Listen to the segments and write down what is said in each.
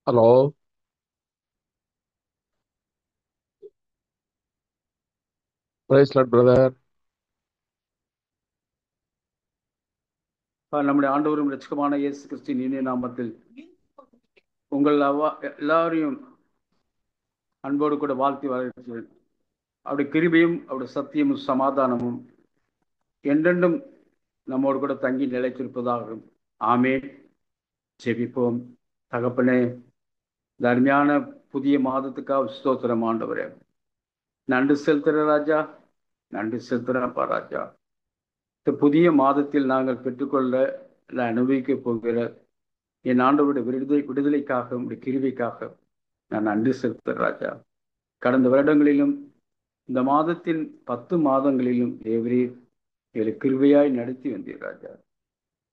Hello. Price Lord brother. நம்முடைய ஆண்டவரும் இரட்சகமான இயேசு கிறிஸ்துவின் இனிய நாமத்தில் உங்கள் எல்லாரையும் அன்போடு கூட வாழ்த்தி வரவேற்கிறேன். அவருடைய கிருபையும் அவருடைய சத்தியமும் சமாதானமும் என்றென்றும் நம்மோடு கூட தங்கி நிலைத்திருப்பதாகும். ஆமேன். ஜெபிப்போம். தகப்பனே, இந்த அருமையான புதிய மாதத்துக்காக ஸ்தோத்திரம் ஆண்டவரே. நன்றி செலுத்துகிற ராஜா, நன்றி செலுத்துகிறப்பா ராஜா. இந்த புதிய மாதத்தில் நாங்கள் பெற்றுக்கொள்ள அனுபவிக்க போகிற என் ஆண்டவருடைய விடுதலைக்காக, உடைய கிருபைக்காக நான் நன்றி செலுத்துகிறேன் ராஜா. கடந்த வருடங்களிலும் இந்த மாதத்தின் 10 மாதங்களிலும் தேவரீர் எங்களை கிருபையாய் நடத்தி வந்தீர் ராஜா.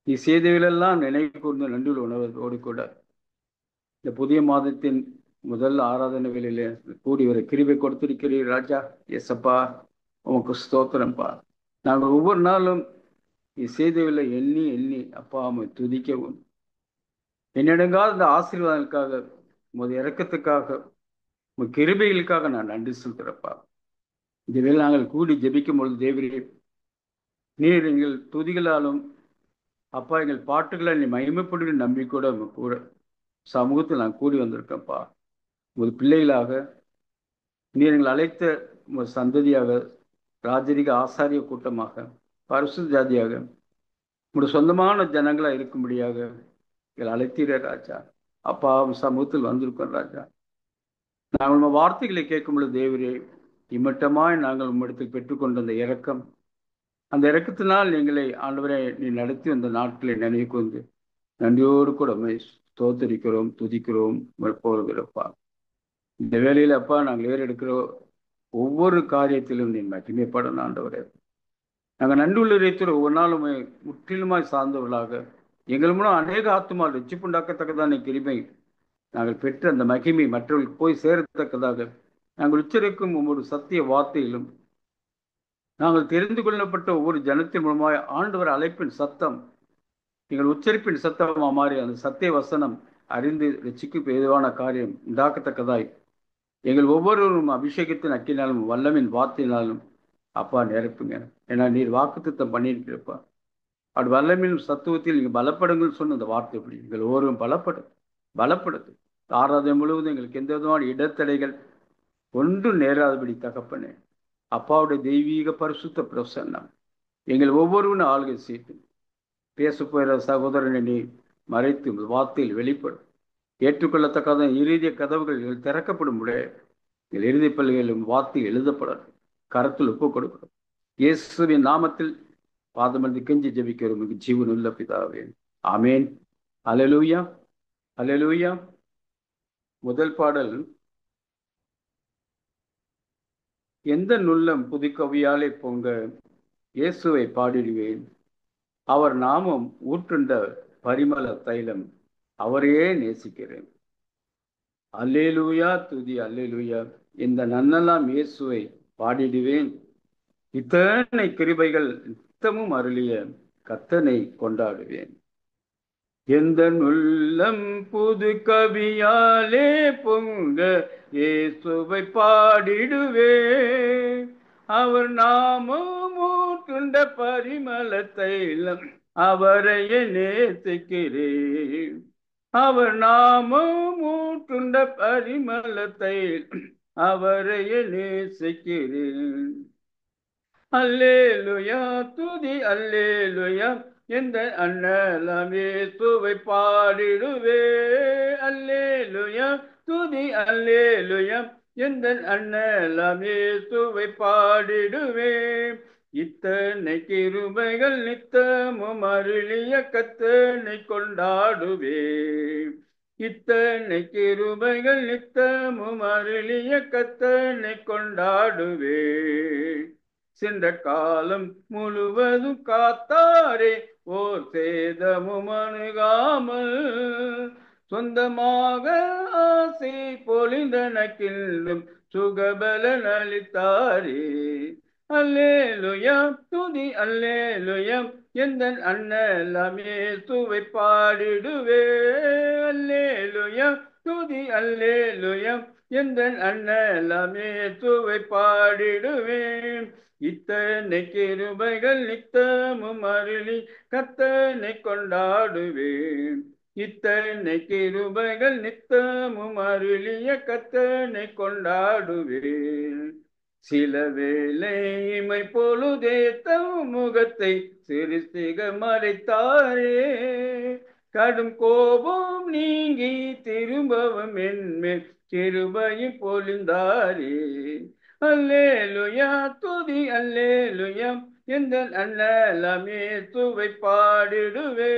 நீ செய்திகளெல்லாம் நினைவு கூர்ந்த நன்றி உணர்வோடு கூட இந்த புதிய மாதத்தின் முதல் ஆராதனைகளிலே கூடி வர கிருபை கொடுத்திருக்கிறீர் ராஜா. எசப்பா, உமக்கு ஸ்தோத்திரம்பா. நாங்கள் ஒவ்வொரு நாளும் நீ செய்திகளை எண்ணி எண்ணி அப்பா அம்மை துதிக்கவும், என்னிடங்காத இந்த ஆசீர்வாதங்களுக்காக, உமது இறக்கத்துக்காக, உமது கிருபைகளுக்காக நான் நன்றி செலுத்துகிறப்பா. இந்த நாங்கள் கூடி ஜெபிக்கும் பொழுது தேவரே, நீர் எங்கள் துதிகளாலும் அப்பா எங்கள் பாட்டுகளை நீ மகிமைப்படுகிற நம்பிக்கூட கூட சமூகத்தில் நான் கூடி வந்திருக்கேன்ப்பா. ஒரு பிள்ளைகளாக நீர் எங்கள் அழைத்த ஒரு சந்ததியாக, ராஜரிக ஆசாரிய கூட்டமாக, பரிசுத்த ஜாதியாக, உங்களுடைய சொந்தமான ஜனங்களாக இருக்கும்படியாக எங்கள் அழைத்தீர ராஜா. அப்பா சமூகத்தில் வந்திருக்கோம் ராஜா. நாங்கள் உங்கள் வார்த்தைகளை கேட்கும் பொழுது தேவரே, இம்மட்டமாய் நாங்கள் உம்மிடத்தில் பெற்றுக்கொண்ட அந்த இரக்கம், அந்த இரக்கத்தினால் எங்களை ஆண்டவரை நீ நடத்தி வந்த நாட்களை நினைவு கொண்டு நன்றியோடு கூட ஸ்தோத்தரிக்கிறோம், துதிக்கிறோம், போகிறப்பா. இந்த வேலையில் அப்பா நாங்கள் ஏறெடுக்கிற ஒவ்வொரு காரியத்திலும் நீ மகிமைப்படணும் ஆண்டவரே. நாங்கள் நன்றியுள்ள ரீதியில் ஒவ்வொரு நாளும் முற்றிலுமாய் சார்ந்தவர்களாக எங்கள் மூலம் அநேக ஆத்துமால் வெற்றிப்புண்டாக்கத்தக்கதான கிருபை நாங்கள் பெற்ற அந்த மகிமை மற்றவர்களுக்கு போய் சேரத்தக்கதாக நாங்கள் உச்சரிக்கும் ஒவ்வொரு சத்திய வார்த்தையிலும் நாங்கள் தெரிந்து கொள்ளப்பட்ட ஒவ்வொரு ஜனத்தின் மூலமாய் ஆண்டவர் அழைப்பின் சத்தம் எங்கள் உச்சரிப்பின் சத்தமா மாறி அந்த சத்திய வசனம் அறிந்து ரட்சிக்கு ஏதுவான காரியம் உண்டாக்கத்தக்கதாய் எங்கள் ஒவ்வொருவரும் அபிஷேகத்தின் அக்கினாலும் வல்லமின் வார்த்தையினாலும் அப்பா நிரப்புங்க. ஏன்னா நீர் வாக்குத்தத்தம் பண்ணியிருக்கிறப்பா. அப்படி வல்லமின் சத்துவத்தில் நீங்கள் பலப்படுங்கள் சொன்ன அந்த வார்த்தை எப்படி எங்கள் ஒவ்வொருவரும் பலப்படுது. ஆராதனை முழுவதும் எங்களுக்கு எந்த விதமான இடத்தடைகள் ஒன்றும் நேராதபடி தகப்பனே, அப்பாவுடைய தெய்வீக பரிசுத்த பிரசன்னம் எங்கள் ஒவ்வொருவரும் ஆளுகை செய்து பேச போகிற சகோதரனை நீ மறைத்து வார்த்தையில் வெளிப்படும் ஏற்றுக்கொள்ளத்தக்காத இறுதிய கதவுகள் திறக்கப்படும் எங்கள் இறுதி பள்ளிகளிலும் வார்த்தை எழுதப்படும் கரத்தில் ஒப்பு கொடுக்கிறோம். இயேசுவின் நாமத்தில் பாதமர்ந்து கெஞ்சி ஜெபிக்கிறோம் ஜீவனுள்ள பிதாவே, ஆமேன். அல்லேலூயா, அல்லேலூயா. முதல் பாடல், எந்த நுள்ளம் புதுக்கவியாலே பொங்க இயேசுவை பாடிடுவேன், அவர் நாமம் ஊற்றுண்ட பரிமள தைலம், அவரையே நேசிக்கிறேன். அல்லேலூயா, துதி அல்லேலூயா. இந்த நன்னெல்லாம் இயேசுவை பாடிடுவேன், இத்தனை கிருபைகள் நித்தமும் அருளிய கத்தனை கொண்டாடுவேன். எந்த உள்ளம் புது கவியாலே பொங்க இயேசுவை பாடிடுவேன், அவர் நாமம் ஊற்றுண்ட பரிமள தைலம், அவரையே நேசிக்கிறேன். அவர் நாமம் ஊற்றுண்ட பரிமள தைலம், அவரையே நேசிக்கிறேன். அல்லேலூயா, துதி அல்லேலூயா. எந்த அண்ணலாம் இயேசுவை பாடிடுவே. அல்லேலூயா, துதி அல்லேலூயா. எந்த அண்ணலாம் இயேசுவை பாடிடுவே. இத்தனை கிருபைகள் நித்தமும் அருளிய கத்தனை கொண்டாடுவே. இத்தனை கிருபைகள் நித்தமும் அருளிய கத்தனை கொண்டாடுவே. சென்ற காலம் முழுவதும் காத்தாரே, ஓர் சேதமும் அணுகாமல் சொந்தமாக ஆசை பொழிந்தனக்கில்லும் சுகபலன் அளித்தாரே. அல்லேலூயா, துதி அல்லேலூயா. எந்த அண்ணலாம் இயேசுவை பாடிடுவே. அல்லேலூயா, துதி அல்லேலுயா எந்த அண்ணலாமே துவை பாடிடுவேன். இத்தனை கிருபைகள் நித்தமும் அருளி கத்தனை கொண்டாடுவேன். இத்தனை கிருபைகள் நித்தமும் அருளிய கத்தனை கொண்டாடுவேன். சில வேளை இமை பொழுதே தம் முகத்தை சிறுசிக மறைத்தாரே, கடும் கோபம் நீங்கி திரும்பவும் என்மேல் கிருபையும் பொழிந்தாரே. அல்லேலுயா துதி அல்லேலுயா எந்த அண்ணலாமே துவை பாடிடுவே.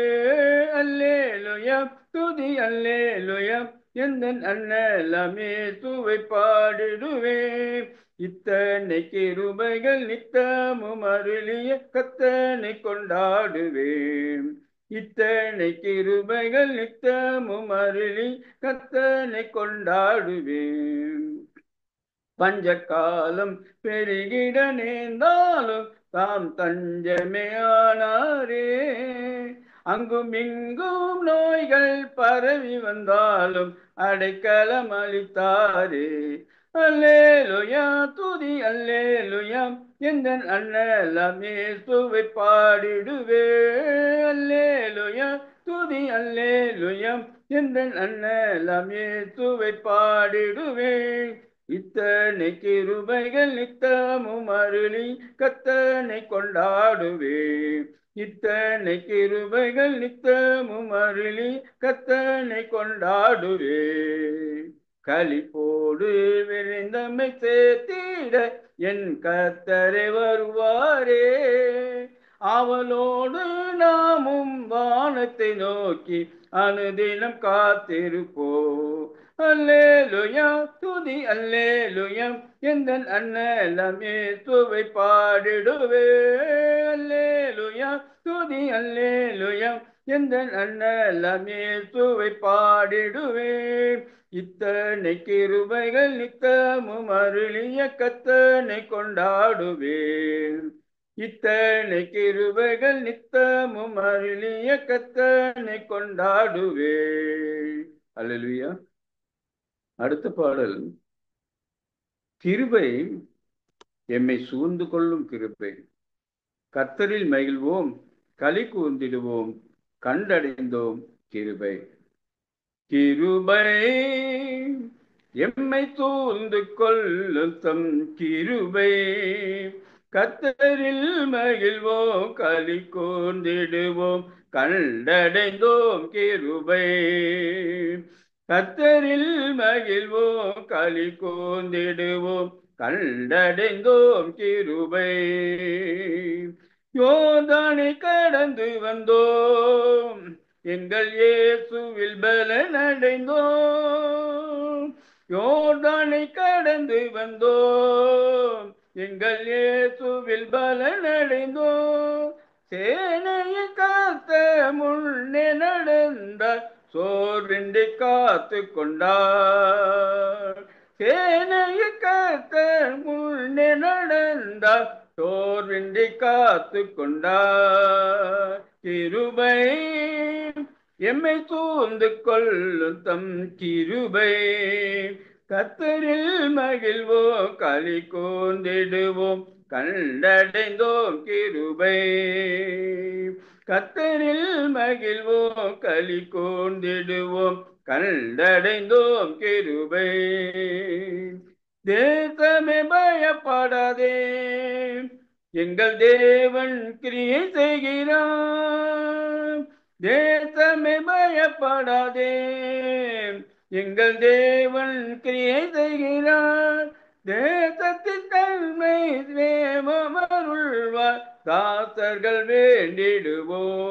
அல்லேலுயா துதி அல்லேலுயா எந்த அண்ணலாமே துவை பாடிடுவே. இத்தனை கிருபைகள் நித்தமும் அருளிய கத்தனை கொண்டாடுவேன். இத்தனை கிருபைகள் நித்தமும் அருளி கத்தனை கொண்டாடுவேன். பஞ்ச காலம் பெருகிட நேர்ந்தாலும் தாம் தஞ்சமே ஆனாரே, அங்கும் இங்கும் நோய்கள் பரவி வந்தாலும் அடைக்கலம் அளித்தாரே. அல்லேலுயா துதி அல்லேலுயா எந்த அண்ணலாமே துவை பாடிடுவே. அல்லேலுயா துதி அல்லேலுயா எந்த அண்ணலாமே துவை பாடிடுவே. இத்தனை கிருபைகள் நித்தமும் அருளி கத்தனை கொண்டாடுவேன். இத்தனை கிருபைகள் நித்தமும் அருளி கத்தனை கொண்டாடுவேன். களிப்போடு விரைந்தமை சேர்த்திட என் கத்தரை வருவாரே, அவளோடு நாமும் வானத்தை நோக்கி அனுதினம் காத்திருப்போம். அல்லேலுயா துதி அல்லேலுயா எந்த அண்ணலாமே துவை பாடிடுவே. அல்லேலுயா துதி அல்லேலுயா எந்த அண்ணலாமே துவை பாடிடுவே. இத்தனை கிருபைகள் நித்தமும் அருளிய கத்தனை கொண்டாடுவேன். இத்தனை கிருபைகள் நித்தமும் அருளிய கத்தனை கொண்டாடுவேன். அல்லேலூயா. அடுத்த பாடல், கிருபை எம்மை சூழ்ந்து கொள்ளும் கிருபை. கர்த்தரில் மகிழ்வோம் களி கூர்ந்திடுவோம் கண்டடைந்தோம் கிருபை. கிருபை எம்மை சூழ்ந்து கொள்ளும் தம் கிருபை. கர்த்தரில் மகிழ்வோம் களி கூர்ந்திடுவோம் கண்டடைந்தோம் கிருபை. கர்த்தரில் மகிழ்வோம் களி கூர்ந்திடுவோம் கண்டடைந்தோம் கிருபை. யோர்தானை கடந்து வந்தோம் எங்கள் இயேசுவில் பலனடைந்தோம். யோர்தானை கடந்து வந்தோம் எங்கள் இயேசுவில் பலனடைந்தோம். சேனையை காத்த முன்னே நடந்தார் சோர்வின்றி காத்து கொண்டார். சேனையை காத்த முன்னே நடந்தார் சோர்வின்றி காத்து கொண்டார். கிருபை எம்மை சூழ்ந்து கொள்ளும் தம் கிருபை. கர்த்தரில் மகிழ்வோம் களி கூர்ந்திடுவோம் கண்டடைந்தோம் கிருபை. கர்த்தரில் மகிழ்வோம் களி கூர்ந்திடுவோம் கண்டடைந்தோம் கிருபை. தேசமே பயப்படாதே, எங்கள் தேவன் கிரியை செய்கிறார். தேசமே பயப்படாதே, எங்கள் தேவன் கிரியை செய்கிறார். தேசத்தின் தன்மை தேவமருள்வார் தாசர்கள் வேண்டிடுவோம்.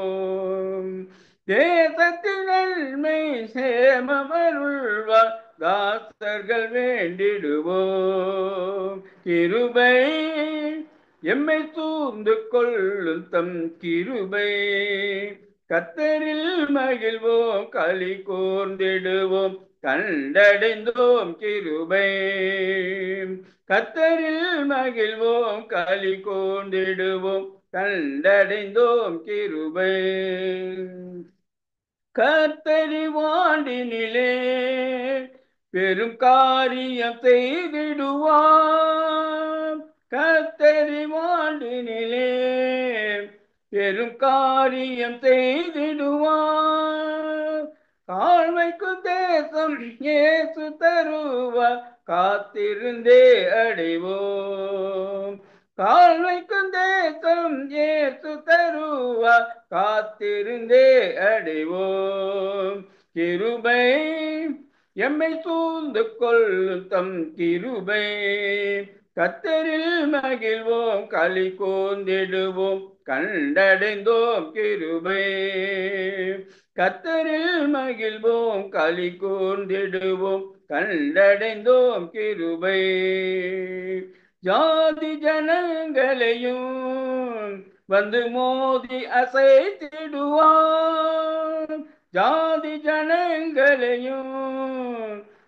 தேசத்தின் நன்மை சேமமருள்வார் தாசர்கள் வேண்டிடுவோம். கிருபை எம்மை சூழ்ந்து கொள்ளும் தம் கிருபை. கர்த்தரில் மகிழ்வோம் களி கூர்ந்திடுவோம் கண்டடைந்தோம் கிருபை. கர்த்தரில் மகிழ்வோம் களி கூர்ந்திடுவோம் கண்டடைந்தோம் கிருபை. கர்த்தரிவாண்டினிலே பெரும் காரியம் செய்திடுவார். கர்த்தரிவாண்டினிலே பெரும் காரியம் செய்திடுவார். தாழ்மைக்கும் தேசம் இயேசு தருவார், காத்திருந்தே அடைவோம். தாழ்மைக்கும் தேசம் இயேசு தருவார், காத்திருந்தே அடைவோம். கிருபை எம்மை சூழ்ந்து கொள்ளும் தம் கிருபை, கர்த்தரில் மகிழ்வோம் களி கூர்ந்திடுவோம், கண்டடைந்தோம் கிருபை. கர்த்தரில் மகிழ்வோம் களி கூர்ந்திடுவோம், கண்டடைந்தோம் கிருபை. ஜாதி ஜனங்களையும் வந்து மோதி அசைத்திடுவான். ஜாதி ஜனங்களையும்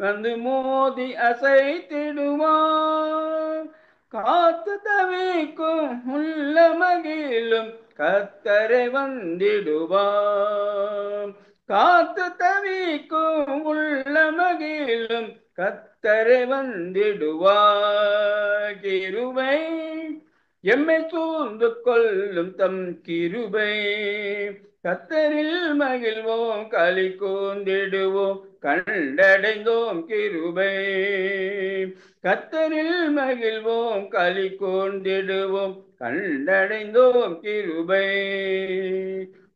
வந்து மோதி அசைத்திடுவான். காத்து தவிக்கும் உள்ள மகிழும் கர்த்தரை வந்திடுவான். காத்து தவிக்கும் உள்ள மகிழும் கர்த்தரை வந்திடுவார். கிருபை எம்மை சூழ்ந்து கொள்ளும் தம் கிருபை, கர்த்தரில் மகிழ்வோம் களி கூர்ந்திடுவோம், கண்டடைந்தோம் கிருபை. கர்த்தரில் மகிழ்வோம் களி கூர்ந்திடுவோம், கண்டடைந்தோம் கிருபை.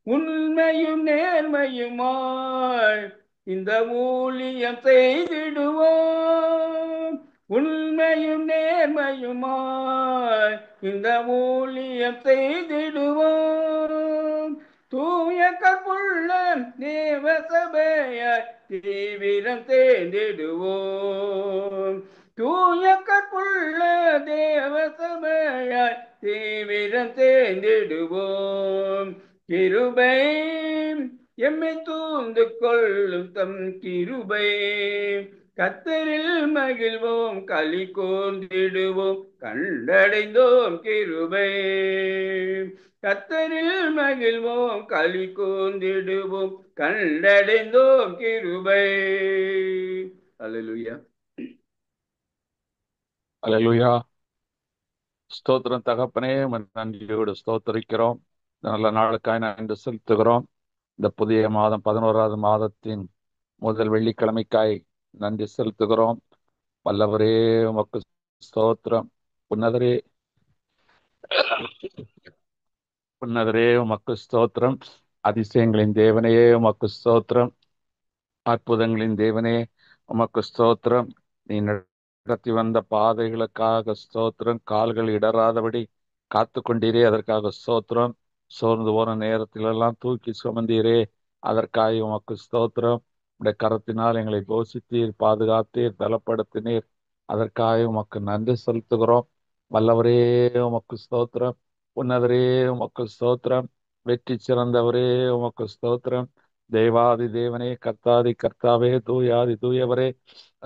உண்மையும் நேர்மையுமாய் இந்த ஊழியம் செய்திடுவோம். உண்மையும் நேர்மையுமாய் இந்த ஊழியம் செய்திடுவோம். தூய கற்புள்ள தேவ சபையாய் தீவிரம் தேர்ந்திடுவோம். தூய கற்புள்ள தேவ சபையாய் தீவிரம் தேர்ந்திடுவோம். கிருபை எம்மை சூழ்ந்து கொள்ளும் தம் கிருபை, கர்த்தரில் மகிழ்வோம் களி கூர்ந்திடுவோம், கண்டடைந்தோம் கிருபை. கர்த்தரில் மகிழ்வோம் களி கூர்ந்திடுவோம், கண்டடைந்தோம் கிருபை. அல்லேலூயா. அல்லேலூயா. ஸ்தோத்திரம் தகப்பனே, உம்மை நன்றியோடு ஸ்தோத்தரிக்கிறோம். நல்ல நாளுக்காய் நன்றி செலுத்துகிறோம். இந்த புதிய மாதம் 11வது மாதத்தின் முதல் வெள்ளிக்கிழமைக்காய் நன்றி செலுத்துகிறோம். வல்லவரே உமக்கு ஸ்தோத்திரம். உன்னதரே உன்னதரே உமக்கு ஸ்தோத்திரம். அதிசயங்களின் தேவனே உமக்கு ஸ்தோத்திரம். அற்புதங்களின் தேவனே உமக்கு ஸ்தோத்திரம். நீ நடத்தி வந்த பாதைகளுக்காக ஸ்தோத்திரம். கால்கள் இடராதபடி காத்து கொண்டீரே, அதற்காக ஸ்தோத்திரம். சோர்ந்து போன நேரத்திலெல்லாம் தூக்கி சுமந்தீரே, அதற்காக உமக்கு ஸ்தோத்திரம். உடைய கரத்தினால் எங்களை போஷித்தீர், பாதுகாத்தீர், பலப்படுத்தினீர், அதற்காக உமக்கு நன்றி செலுத்துகிறோம். வல்லவரே உமக்கு ஸ்தோத்திரம். உன்னதரே உமக்கு ஸ்தோத்திரம். வெற்றி சிறந்தவரே உமக்கு ஸ்தோத்திரம். தேவாதி தேவனே, கர்த்தாதி கர்த்தாவே, தூயாதி தூயவரே,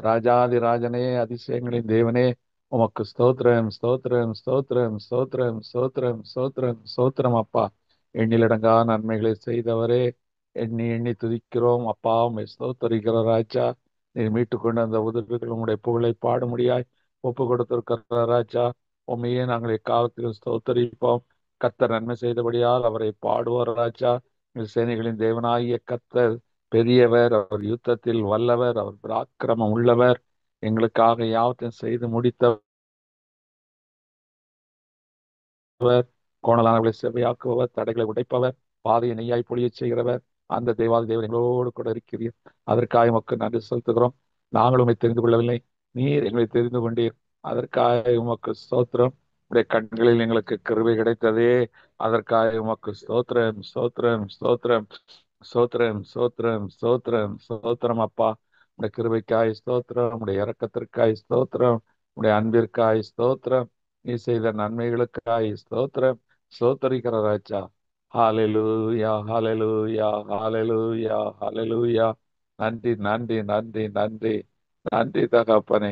ராஜாதி ராஜனே, அதிசயங்களின் தேவனே, உமக்கு ஸ்தோத்திரம் ஸ்தோத்திரம் ஸ்தோத்திரம் ஸ்தோத்திரம் ஸ்தோத்திரம் ஸ்தோத்திரம் ஸ்தோத்திரம். அப்பா, எண்ணிலடங்கா நன்மைகளை செய்தவரே, எண்ணி எண்ணி துதிக்கிறோம். அப்பா, உம்மை ஸ்தோத்தரிக்கிற ராஜா. நீர் மீட்டு கொண்டு அந்த உதவிகள் உம்முடைய புகழை பாடும்படியாய் ஒப்பு கொடுத்திருக்கிற ராஜா, உண்மையே நாங்கள் எக்காலத்தில் ஸ்தோத்தரிப்போம். கர்த்தர் நன்மை செய்தபடியால் அவரை பாடுவோர் ராஜா. சேனைகளின் தேவனாகிய கர்த்தர் பெரியவர், அவர் யுத்தத்தில் வல்லவர், அவர் பராக்கிரமம் உள்ளவர், எங்களுக்காக யாவற்றையும் செய்து முடித்தவர், கோணலானவர்களை செவ்வையாக்குபவர், தடைகளை உடைப்பவர், பாதையை நெய்யாய் பொழியச் செய்கிறவர். அந்த தேவாதி தேவன் எங்களோடு கூட இருக்கிறீர், அதற்காக உமக்கு நன்றி செலுத்துகிறோம். நாங்கள் உம்மை தெரிந்து கொள்ளவில்லை, நீர் எங்களை தெரிந்து கொண்டீர், அதற்காக உமக்கு ஸ்தோத்திரம். உடைய கண்களில் எங்களுக்கு கிருபை கிடைத்ததே, அதற்காக உமக்கு ஸ்தோத்திரம் ஸ்தோத்திரம் ஸ்தோத்திரம் ஸ்தோத்திரம் ஸ்தோத்திரம் ஸ்தோத்திரம் ஸ்தோத்திரம். அப்பா, உடைய கிருபைக்காய் ஸ்தோத்திரம், உடைய இரக்கத்திற்காய் ஸ்தோத்திரம், உடைய அன்பிற்காய் ஸ்தோத்திரம், நீ செய்த நன்மைகளுக்காய் ஸ்தோத்திரம். ஸ்தோத்தரிக்கிற ராஜா. ஹalleluya ஹalleluya ஹalleluya ஹalleluya. நன்றி நன்றி நன்றி நன்றி நன்றி தகப்பனே,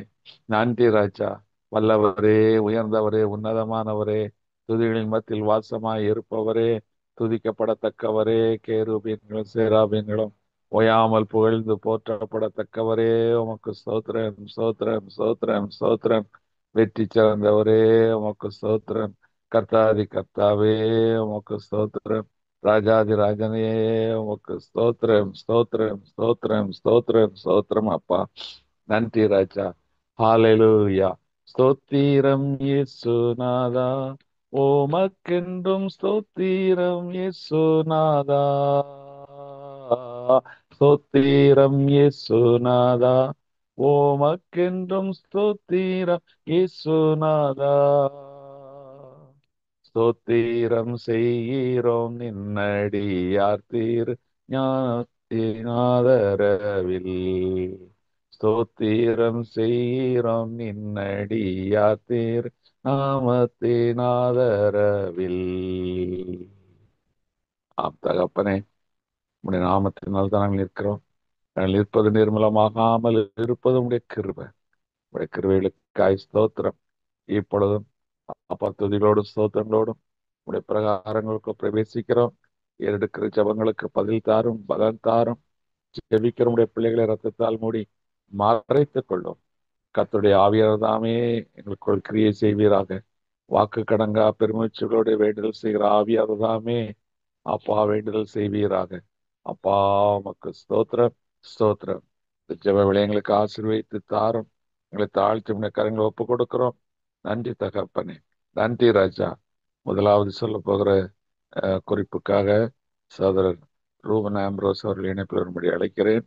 நன்றி ராஜா. வல்லவரே, உயர்ந்தவரே, உன்னதமானவரே, துதிகளின் மத்தியில் வாசமாய் இருப்பவரே, துதிக்கப்படத்தக்கவரே, கேருபீன்களும் சேராபீன்களும் ஓயாமல் புகழ்ந்து போற்றப்படத்தக்கவரே உமக்கு ஸ்தோத்திரம், ஸ்தோத்திரம், ஸ்தோத்திரம், ஸ்தோத்திரம். வெற்றி சிறந்தவரே உமக்கு ஸ்தோத்திரம். கர்த்தாதி கர்த்தாவே உமக்கு ஸ்தோத்திரம். ராஜாதி ராஜனே உமக்கு ஸ்தோத்திரம், ஸ்தோத்திரம், ஸ்தோத்திரம், ஸ்தோத்திரம், ஸ்தோத்திரம் அப்பா. நன்றி ராஜா. ஹalleluya. ஸ்தோத்திரம் இயேசுநாதா, உமக்கென்றும் ஸ்தோத்திரம் இயேசுநாதா. ஸ்தோத்திரம் இயேசுநாதா, உமக்கென்றும் ஸ்தோத்திரம் இயேசுநாதா. ஸ்தோத்திரம் செய்கிறோம் நின்னடியார் தீர் ஞானத்தினாதரவில். ஸ்தோத்திரம் செய்கிறோம் நின்னடியார் தீர் நாமத்தினாதரவில். ஆம் தகப்பனே, உம்முடைய நாமத்தினால் தான் நாங்கள் நிற்கிறோம். நாங்கள் நிற்பது நிர்மலமாகாமல் இருப்பது உடைய கிருபை. உடைய கிருபைகளுக்காய் ஸ்தோத்திரம். இப்பொழுதும் அப்பா துதிகளோடும் ஸ்தோத்திரங்களோடும் உடைய பிரகாரங்களுக்கு பிரவேசிக்கிறோம். ஏறெடுக்கிற ஜபங்களுக்கு பதில் தாரும், பலன் தாரும். ஜெபிக்கிற உடைய பிள்ளைகளை ரத்தத்தால் மூடி மறைத்துக் கொள்ளும். கர்த்தருடைய ஆவியானவர் தாமே எங்களுக்குள் கிரியை செய்வீராக. வாக்கு கடங்கா பெருமூச்சுகளோடு வேண்டுதல் செய்கிற ஆவியானவர் தாமே அப்பா வேண்டுதல் செய்வீராக. அப்பா உமக்கு ஸ்தோத்திரம், ஸ்தோத்திரம். இந்த ஜெப விளையங்களுக்கு ஆசீர்வதித்து தாரும். எங்களை தாழ்த்தி உடைய கரங்களை ஒப்பு கொடுக்கிறோம். நன்றி தகப்பனே, நன்றி ராஜா. முதலாவது சொல்ல போகிற குறிப்புக்காக சகோதரர் ரூபன் ஆம்ப்ரோஸ் அவர்கள் இணைப்பில் வரும்படி அழைக்கிறேன்.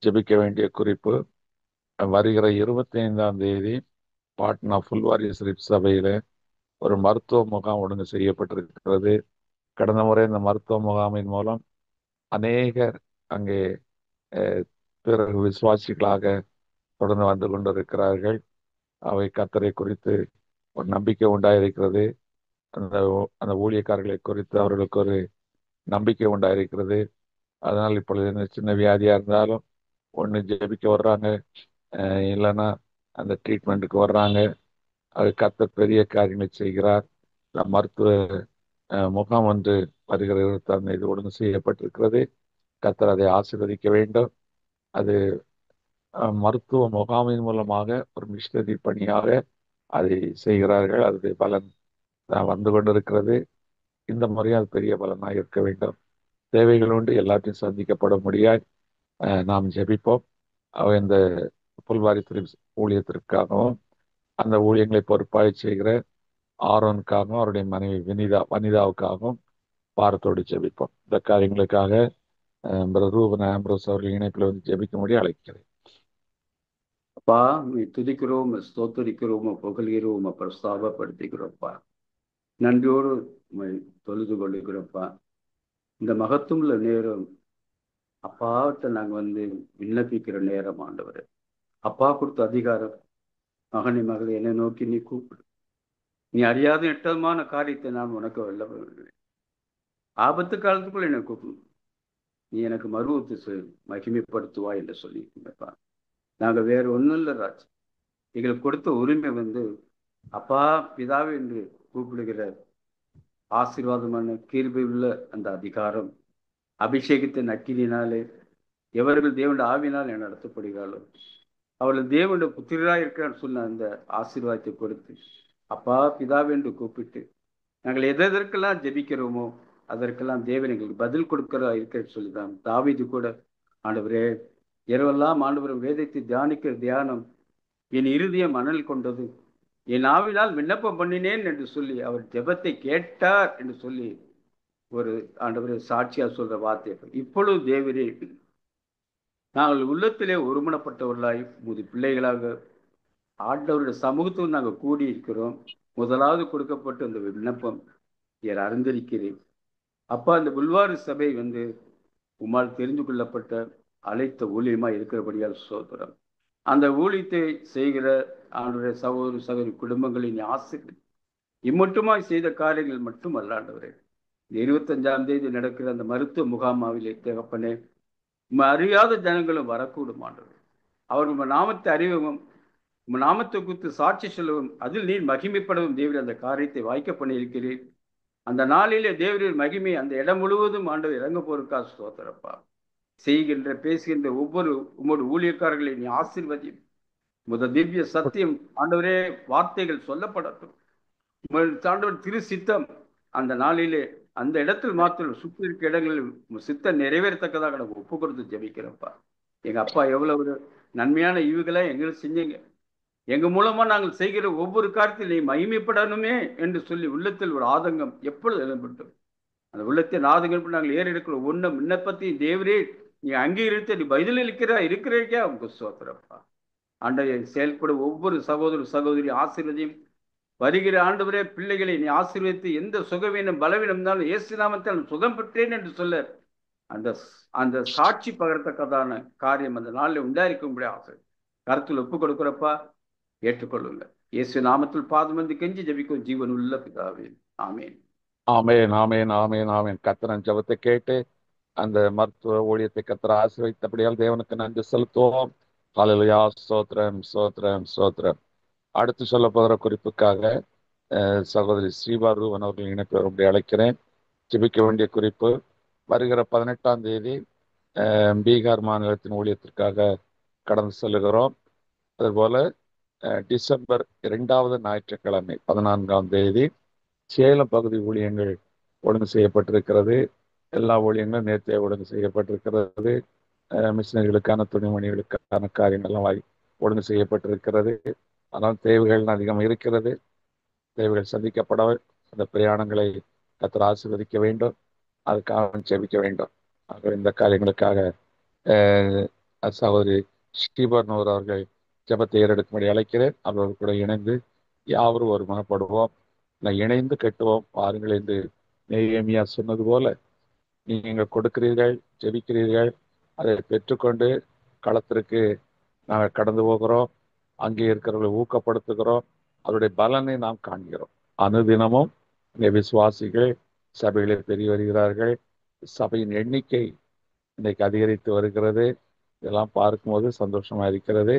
ஜெபிக்க வேண்டிய குறிப்பு, வருகிற 25ஆம் தேதி பாட்னா ஃபுல்வாரி ஸ்ரீப் சபையில ஒரு மருத்துவ முகாம் ஒழுங்கு செய்யப்பட்டிருக்கிறது. கடந்த முறை இந்த மருத்துவ முகாமின் மூலம் அநேகர் அங்கே பிறகு விசுவாசிகளாக தொடர்ந்து வந்து கொண்டிருக்கிறார்கள். அவை கர்த்தரை குறித்து ஒரு நம்பிக்கை உண்டாயிருக்கிறது. அந்த அந்த ஊழியக்காரர்களை குறித்து அவர்களுக்கு ஒரு நம்பிக்கை உண்டாயிருக்கிறது. அதனால் இப்பொழுது சின்ன வியாதியா இருந்தாலும் ஒன்று ஜெபிக்க வர்றாங்க, இல்லைன்னா அந்த ட்ரீட்மெண்ட்டுக்கு வர்றாங்க. அது கர்த்தர் பெரிய காரியங்களை செய்கிறார். மருத்துவ முகாம் ஒன்று வருகிற 26ஆம் தேதி ஒழுங்கு செய்யப்பட்டிருக்கிறது. கர்த்தர் அதை ஆசீர்வதிக்க வேண்டும். அது மருத்துவ முகாமின் மூலமாக ஒரு மிஷனரி பணியாக அதை செய்கிறார்கள். அதனுடைய பலன் வந்து கொண்டிருக்கிறது. இந்த முறையும் அது பெரிய பலனாக இருக்க வேண்டும். தேவைகள் உண்டு, எல்லாத்தையும் சந்திக்கப்பட முடியாது. நாம் ஜெபிப்போம். இந்த புல்வாரி ஊழியத்திற்காகவும் அந்த ஊழியங்களை பொறுப்பாய் செய்கிற ஆரோனுக்காகவும் அவருடைய மனைவி வனிதாவுக்காகவும் பாரத்தோடு ஜெபிப்போம். இந்த காரியங்களுக்காக ரூபன் ஆம்ப்ரோஸ் அவர்கள் இணைப்பில் வந்து ஜெபிக்கும்படி அழைக்கிறேன். அப்பா, துதிக்கிறோம், ஸ்தோத்தரிக்கிறோம், புகழ்கிறோம், பிரஸ்தாபப்படுத்துகிறோம்ப்பா. நன்றியோடு உண்மை தொழுது கொள்ளுகிறோம்ப்பா. இந்த மகத்துவமுள்ள நேரம் அப்பாவிட்ட நாங்கள் வந்து விண்ணப்பிக்கிற நேரம் ஆண்டவர். அப்பா கொடுத்த அதிகாரம், மகனை மகளை என்னை நோக்கி நீ கூப்பிடு. நீ அறியாத எட்டமான காரியத்தை நான் உனக்கு வெல்ல வேண்டும். ஆபத்து காலத்துக்குள்ள என்னை கூப்பிடு. நீ எனக்கு மறுவத்து மகிமைப்படுத்துவா என்று சொல்லியிருக்கீங்கப்பா. நாங்கள் வேற ஒன்றும் இல்லை ராஜ். எங்களுக்கு கொடுத்த உரிமை வந்து அப்பா பிதாவே என்று கூப்பிடுகிற ஆசீர்வாதமான கிருபை உள்ள அந்த அதிகாரம், அபிஷேகத்தின் அக்கினினாலே எவர்கள் தேவனுடைய ஆவினால் என நடத்தப்படுகிறாளோ அவர்கள் தேவனுடைய புத்திரராக இருக்கிறான்னு சொன்ன அந்த ஆசீர்வாதத்தை கொடுத்து அப்பா பிதாவே என்று கூப்பிட்டு நாங்கள் எதற்கெல்லாம் ஜெபிக்கிறோமோ அதற்கெல்லாம் தேவன் எங்களுக்கு பதில் கொடுக்கிறதா இருக்க சொல்லிதான் தாவீது கூட, ஆண்டவரே இரவெல்லாம் ஆண்டவர் வேதத்தை தியானிக்கிற தியானம் என் இருதயம் மணல் கொண்டது, என் ஆவினால் விண்ணப்பம் பண்ணினேன் என்று சொல்லி அவர் ஜெபத்தை கேட்டார் என்று சொல்லி ஒரு ஆண்டவரே சாட்சியா சொல்ற வார்த்தை. இப்பொழுது தேவரே நாங்கள் உள்ளத்திலே ஒருமனப்பட்டவர்களாய் முது பிள்ளைகளாக ஆண்டவருடைய சமூகத்தில் நாங்கள் கூடியிருக்கிறோம். முதலாவது கொடுக்கப்பட்ட அந்த விண்ணப்பம் என் அறிந்திருக்கிறேன் அப்பா. அந்த புல்வாரி சபை வந்து உம்மால் தெரிந்து கொள்ளப்பட்ட அழைத்த ஊழியமா இருக்கிறபடியால் சோதரம். அந்த ஊழியத்தை செய்கிற ஆண்டவருடைய சகோதர சகோதரி குடும்பங்களின் ஆசைகள் இம்மட்டுமாய் செய்த காரியங்கள் மட்டும் அல்லாண்டவரே, இந்த 25ஆம் தேதி நடக்கிற அந்த மருத்துவ முகாமாவிலே தகப்பனே, அறியாத ஜனங்களும் வரக்கூடும் ஆண்டவரே. அவர்கள் நாமத்தை அறிவும், நாமத்தை குறித்து சாட்சி சொல்லவும், அதில் நீர் மகிமைப்படவும் தேவரே அந்த காரியத்தை வாய்க்க பண்ணியிருக்கிறேன். அந்த நாளிலே தேவரின் மகிமை அந்த இடம் முழுவதும் ஆண்டவர் இறங்க போருக்கா ஸ்தோத்திரப்பா. செய்கின்ற பேசுகின்ற ஒவ்வொரு உமது ஊழியக்காரர்களை நீ ஆசீர்வதியும். முதல் திவ்ய சத்தியம் ஆண்டவரே, வார்த்தைகள் சொல்லப்படட்டும். ஆண்டவர் திரு சித்தம் அந்த நாளிலே அந்த இடத்தில் மாத்திரம் சுற்றி இருக்க இடங்களில் சித்தம் நிறைவேறத்தக்கதாக நம்ம ஒப்பு கொடுத்து ஜெபிக்கிறப்பா. எங்க அப்பா எவ்வளவு ஒரு நன்மையான ஈவுகளை எங்களுக்கு செஞ்சீங்க. எங்க மூலமா நாங்கள் செய்கிற ஒவ்வொரு காரியத்தில் நீ மகிமைப்படணுமே என்று சொல்லி உள்ளத்தில் ஒரு ஆதங்கம் எப்பொழுது எழுப்பட்டும். அந்த உள்ளத்தின் ஆதங்கம் நாங்கள் ஏறெடுக்கிற ஒன்றும் விண்ணப்பத்தை தேவரே நீ அங்கீகரித்து நீ பதிலளிக்கிறா இருக்கிறீர்களா உங்க சோத்திரப்பா. ஆண்டவரை செயல்படும் ஒவ்வொரு சகோதர சகோதரி ஆசீர்வதியும். வருகிற ஆண்டவரே, பிள்ளைகளை நீ ஆசீர்வதித்து எந்த சுகவீனம் பலவீனம் இருந்தாலும் இயேசு நாமத்தால் சுகம் பெற்றேன் என்று சொல்ல அந்த அந்த சாட்சி பகரத்தக்கதான காரியம் அந்த நாளில் உண்டாயிருக்கும்படி ஆசை கருத்தில் ஒப்பு கொடுக்கிறப்பா. ஏற்றுக்கொள்ளுங்க. இயேசு நாமத்தில் பாதம் வந்து கெஞ்சி ஜெபிக்கும் ஜீவன் உள்ள பிதாவே, ஆமேன். ஆமென், ஆமென், ஆமென், ஆமென். கர்த்தரின் ஜெபத்தை கேட்டு அந்த மருத்துவ ஊழியத்தை கர்த்தர் ஆசீர்வதித்தபடியால் தேவனுக்கு நன்றி செலுத்துவோம். ஹல்லேலூயா. ஸ்தோத்திரம், ஸ்தோத்திரம், ஸ்தோத்திரம். அடுத்து சொல்ல போகிற குறிப்புக்காக சகோதரி ஸ்ரீபா ரூபன் அவர்கள் இணைப்பு வரும்படி அழைக்கிறேன். ஜெபிக்க வேண்டிய குறிப்பு: வருகிற 18ஆம் தேதி பீகார் மாநிலத்தின் ஊழியத்திற்காக கடந்து செல்லுகிறோம். அதுபோல டிசம்பர் 2வது ஞாயிற்றுக்கிழமை 14ஆம் தேதி சேலம் பகுதி ஊழியங்கள் ஒழுங்கு செய்யப்பட்டிருக்கிறது. எல்லா ஊழியங்களும் நேர்த்தியாக ஒழுங்கு செய்யப்பட்டிருக்கிறது. மிஷினரிகளுக்கான துணிமணிகளுக்கான காரியங்கள்லாம் ஒழுங்கு செய்யப்பட்டிருக்கிறது. ஆனால் தேவைகள் அதிகம் இருக்கிறது. தேவைகள் சந்திக்கப்பட அந்த பிரயாணங்களை கர்த்தர் ஆசீர்வதிக்க வேண்டும். அதுக்காக ஜெபிக்க வேண்டும். ஆக இந்த காரியங்களுக்காக சகோதரி ஸ்ரீபர்னூர் அவர்கள் ஜெபத்தை ஏறெடுக்கும்படி அழைக்கிறேன். அவரோடு கூட இணைந்து யாவரும் ஒரு மனப்படுவோம், இணைந்து கட்டுவோம் பாருங்கள் என்று நெகேமியா சொன்னது போல நீங்கள் கொடுக்கிறீர்கள், ஜெபிக்கிறீர்கள், அதை பெற்றுக்கொண்டு களத்திற்கு நாங்கள் கடந்து போகிறோம். அங்கே இருக்கிறவர்களை ஊக்கப்படுத்துகிறோம். அவருடைய பலனை நாம் காண்கிறோம். அனுதினமும் இங்கே விசுவாசிகள் சபைகளில் பெருகி வருகிறார்கள். சபையின் எண்ணிக்கை இன்றைக்கு அதிகரித்து வருகிறது. இதெல்லாம் பார்க்கும்போது சந்தோஷமா இருக்கிறது.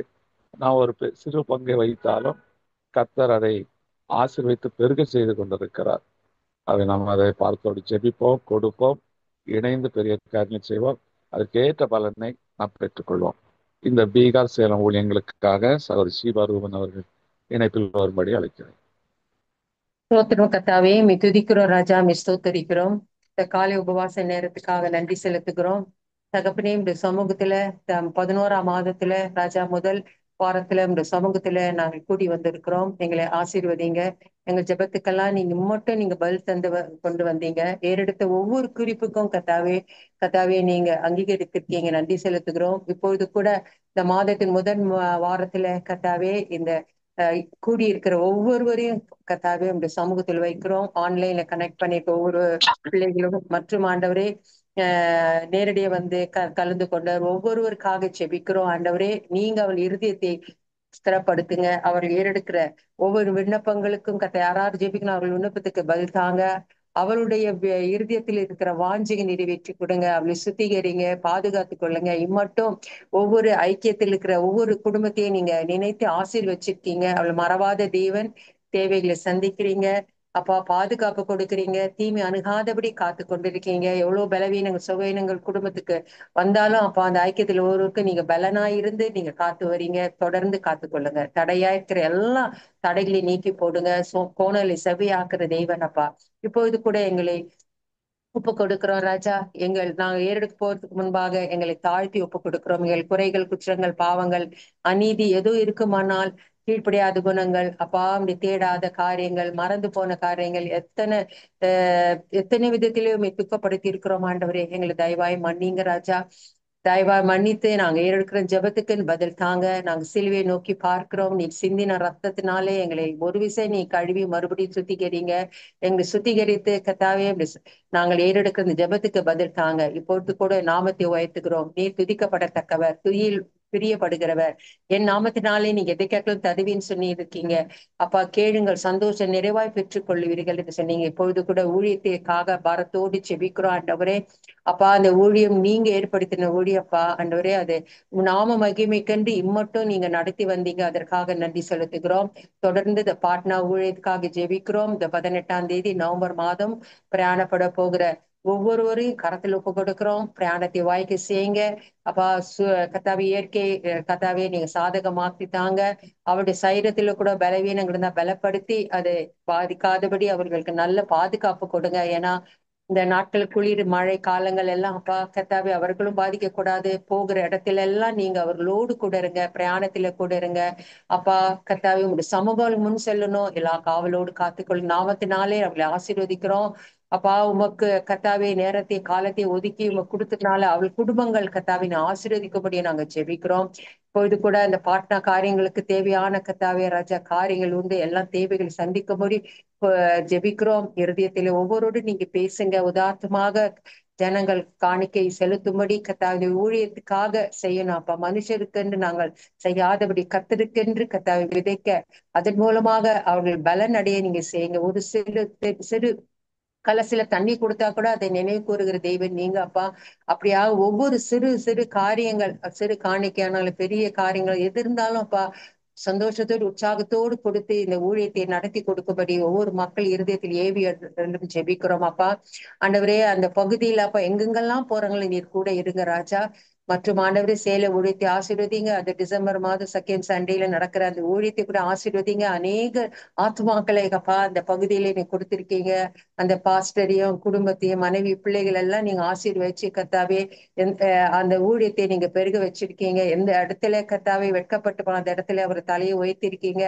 நான் ஒரு சிறு பங்கை வைத்தாலும் கர்த்தர் அதை ஆசீர்வதித்து பெருக செய்து கொண்டிருக்கிறார். அதை நாம் அதை பார்த்தோடு ஜெபிப்போம், கொடுப்போம், இணைந்து பெரிய காரியங்கள் செய்வோம். அதற்கேற்ற பலனை நாம் பெற்றுக்கொள்வோம். இந்த பீகார் சேலம் ஊழியங்களுக்காக சகோதரி ஸ்ரீபா ரூபன் அவர்கள் இணைப்பில் வரும்படி அழைக்கிறேன். ஸ்தோத்திரம் கர்த்தாவே, மே துதிக்கிறோம் ராஜா, மே ஸ்தோத்தரிக்கிறோம். இந்த காலை உபவாச நேரத்துக்காக நன்றி செலுத்துகிறோம் தகப்பனே. இந்த சமூகத்துல 11ஆம் மாதத்துல ராஜா முதல் வாரத்துல இந்த சமூகத்துல நாங்கள் கூடி வந்திருக்கிறோம். எங்களை ஆசீர்வதிங்க. எங்கள் ஜெபத்துக்கெல்லாம் நீங்க மட்டும் நீங்க பதில் தந்து கொண்டு வந்தீங்க. ஏறெடுத்த ஒவ்வொரு குறிப்புக்கும் கர்த்தாவே, கர்த்தாவே நீங்க அங்கீகரித்திருக்கீங்க. நன்றி செலுத்துகிறோம். இப்பொழுது கூட இந்த மாதத்தின் முதல் வாரத்துல கர்த்தாவே இந்த கூடியிருக்கிற ஒவ்வொருவரையும் கர்த்தாவே உங்களுடைய சமூகத்தில் வைக்கிறோம். ஆன்லைன்ல கனெக்ட் பண்ணிருக்க ஒவ்வொரு பிள்ளைகளும் மற்றும் ஆண்டவரே நேரடியா வந்து கலந்து கொண்ட ஒவ்வொருவருக்காக செபிக்கிறோம். ஆண்டவரே, நீங்க அவள் இருதயத்தை ஸ்திரப்படுத்துங்க. அவர்கள் ஏறெடுக்கிற ஒவ்வொரு விண்ணப்பங்களுக்கும் யாராவது ஜெபிக்கணும், அவர்கள் விண்ணப்பத்துக்கு பதில் தாங்க. அவளுடைய இருதயத்தில் இருக்கிற வாஞ்சியை நிறைவேற்றி கொடுங்க. அவளை சுத்திகரிங்க, பாதுகாத்து கொள்ளுங்க. இம்மட்டும் ஒவ்வொரு ஐக்கியத்தில் இருக்கிற ஒவ்வொரு குடும்பத்தையும் நீங்க நினைத்து வச்சிருக்கீங்க. அவளை மறவாத தேவன். தேவைகளை சந்திக்கிறீங்க அப்பா, பாதுகாப்பு கொடுக்குறீங்க. தீமை அணுகாதபடி காத்து கொண்டிருக்கீங்க. எவ்வளவு பலவீனங்கள் சுகவீனங்கள் குடும்பத்துக்கு வந்தாலும் அப்பா, அந்த ஐக்கியத்தில் ஒவ்வொருவருக்கும் நீங்க பலனாய் இருந்து நீங்க காத்து வரீங்க. தொடர்ந்து காத்து கொள்ளுங்க. தடையா இருக்கிற எல்லா தடைகளை நீக்கி போடுங்க. கோணலை செவியாக்குற தெய்வன் அப்பா, இப்பொழுது கூட எங்களை ஒப்பு கொடுக்கிறோம் ராஜா. நாங்க ஏறெடுக்க போறதுக்கு முன்பாக எங்களை தாழ்த்தி ஒப்பு கொடுக்கிறோம். எங்கள் குறைகள், குற்றங்கள், பாவங்கள், அநீதி எதுவும் இருக்குமானால், கீழ்ப்படியாத குணங்கள் அப்பா, அப்படி தேடாத காரியங்கள், மறந்து போன காரியங்கள், எத்தனை விதத்திலும் துக்கப்படுத்தி இருக்கிறோம் ஆண்டவரே. எங்களை தயவாய் மன்னிங்க ராஜா. தயவா மன்னித்து நாங்க ஏறெடுக்கிற ஜெபத்துக்கு பதில் தாங்க. நாங்க சிலுவையை நோக்கி பார்க்கிறோம். நீ சிந்தின ரத்தத்தினாலே எங்களை ஒரு விசை நீ கழுவி மறுபடியும் சுத்திகரிங்க. எங்களை சுத்திகரித்து கத்தாவே நாங்கள் ஏறெடுக்கிற இந்த ஜெபத்துக்கு பதில் தாங்க. இப்பொழுது கூட நாமத்தை உயர்த்துகிறோம். நீ துதிக்கப்படத்தக்கவர், துதியில் பிரியப்படுகிறவர். என் நாமத்தினாலே நீங்க எதை கேட்கலும் தருவின்னு சொல்லி இருக்கீங்க அப்பா. கேளுங்கள், சந்தோஷம் நிறைவாய் பெற்றுக் கொள்ளுவீர்கள் என்று சொன்னீங்க. இப்பொழுது கூட ஊழியத்திற்காக பாரத்தோடு செபிக்கிறோம் ஆண்டவரே. அப்பா, அந்த ஊழியம் நீங்க ஏற்படுத்தின ஊழியப்பா ஆண்டவரே. அது நாம மகிமைக்கண்டு இம்மட்டும் நீங்க நடத்தி வந்தீங்க. அதற்காக நன்றி செலுத்துகிறோம். தொடர்ந்து இந்த பாட்னா ஊழியத்துக்காக ஜெபிக்கிறோம். இந்த 18ஆம் தேதி நவம்பர் மாதம் பிரயாணப்பட போகிற ஒவ்வொருவரையும் கரத்தில் ஒப்பு கொடுக்கிறோம். பிரயாணத்தை வாய்க்க செய்யுங்க. அப்பா கத்தாவே இயற்கை கத்தாவே நீங்க சாதகமாக்கி தாங்க. அவருடைய சரீரத்துல கூட பலவீனங்கள் இருந்தா பலப்படுத்தி அதை பாதிக்காதபடி அவர்களுக்கு நல்ல பாதுகாப்பு கொடுங்க. ஏன்னா இந்த நாட்கள் குளிர் மழை காலங்கள் எல்லாம் அப்பா கத்தாவே அவர்களும் பாதிக்க கூடாது. போகிற இடத்துல எல்லாம் நீங்க அவர்களோடு கூட இருங்க. பிரயாணத்துல கூட இருங்க. அப்பா கத்தாவே உங்களுடைய சமூகம் முன் செல்லணும். எல்லா காவலோடு காத்துக்கொள்ளும் நாமத்தினாலே அவங்களை ஆசீர்வதிக்கிறோம். அப்பா உமக்கு கத்தாவே நேரத்தை காலத்தை ஒதுக்கி உமக்கு கொடுத்ததுனால அவள் குடும்பங்கள் கத்தாவின் ஆசீர்வதிக்கும்படியே நாங்க ஜெபிக்கிறோம். இப்போ இது கூட இந்த பாட்னா காரியங்களுக்கு தேவையான கத்தாவே ராஜா காரியங்கள் உண்டு. எல்லாம் தேவைகளை சந்திக்கும்படி ஜெபிக்கிறோம். இருதயத்திலே ஒவ்வொருவரோடு நீங்க பேசுங்க. உதார்த்தமாக ஜனங்கள் காணிக்கை செலுத்தும்படி கத்தாவின் ஊழியத்துக்காக செய்யணும். அப்ப மனுஷருக்கென்று நாங்கள் செய்யாதபடி கத்தருக்கென்று கத்தாவை விதைக்க அதன் மூலமாக அவர்கள் பலன் அடைய நீங்க செய்யுங்க. ஒரு சிறு கலசில தண்ணி கொடுத்தா கூட அதை நினைவு கூறுகிற தெய்வம் நீங்க அப்பா. அப்படியாக ஒவ்வொரு சிறு சிறு காரியங்கள் சிறு காணிக்கையானாலும் பெரிய காரியங்கள் எது இருந்தாலும் அப்பா சந்தோஷத்தோடு உற்சாகத்தோடு கொடுத்து இந்த ஊழியத்தை நடத்தி கொடுக்கும்படி ஒவ்வொரு மக்கள் இருதயத்தில் ஏவி ஜெபிக்கிறோம் அப்பா. ஆண்டவரே அந்த பகுதியில் அப்பா எங்கெங்கெல்லாம் போறாங்களோ நீர் கூட இருங்க ராஜா. மற்றும் ஆண்டவரே சேலை ஊழியத்தை ஆசீர்வதிங்க. அது டிசம்பர் மாதம் செகண்ட் சண்டேல நடக்கிற அந்த ஊழியத்தை கூட ஆசீர்வதிங்க. அநேக ஆத்மாக்களை அப்பா அந்த பகுதியில நீ கொடுத்திருக்கீங்க. அந்த பாஸ்டரையும் குடும்பத்தையும் மனைவி பிள்ளைகள் எல்லாம் நீங்க ஆசீர்வதிச்சு கத்தாவே அந்த ஊழியத்தை நீங்க பெருக வச்சிருக்கீங்க. எந்த இடத்துல கத்தாவே வெட்கப்பட்டு போன அந்த இடத்துல அவர் தலையை உயர்த்திருக்கீங்க.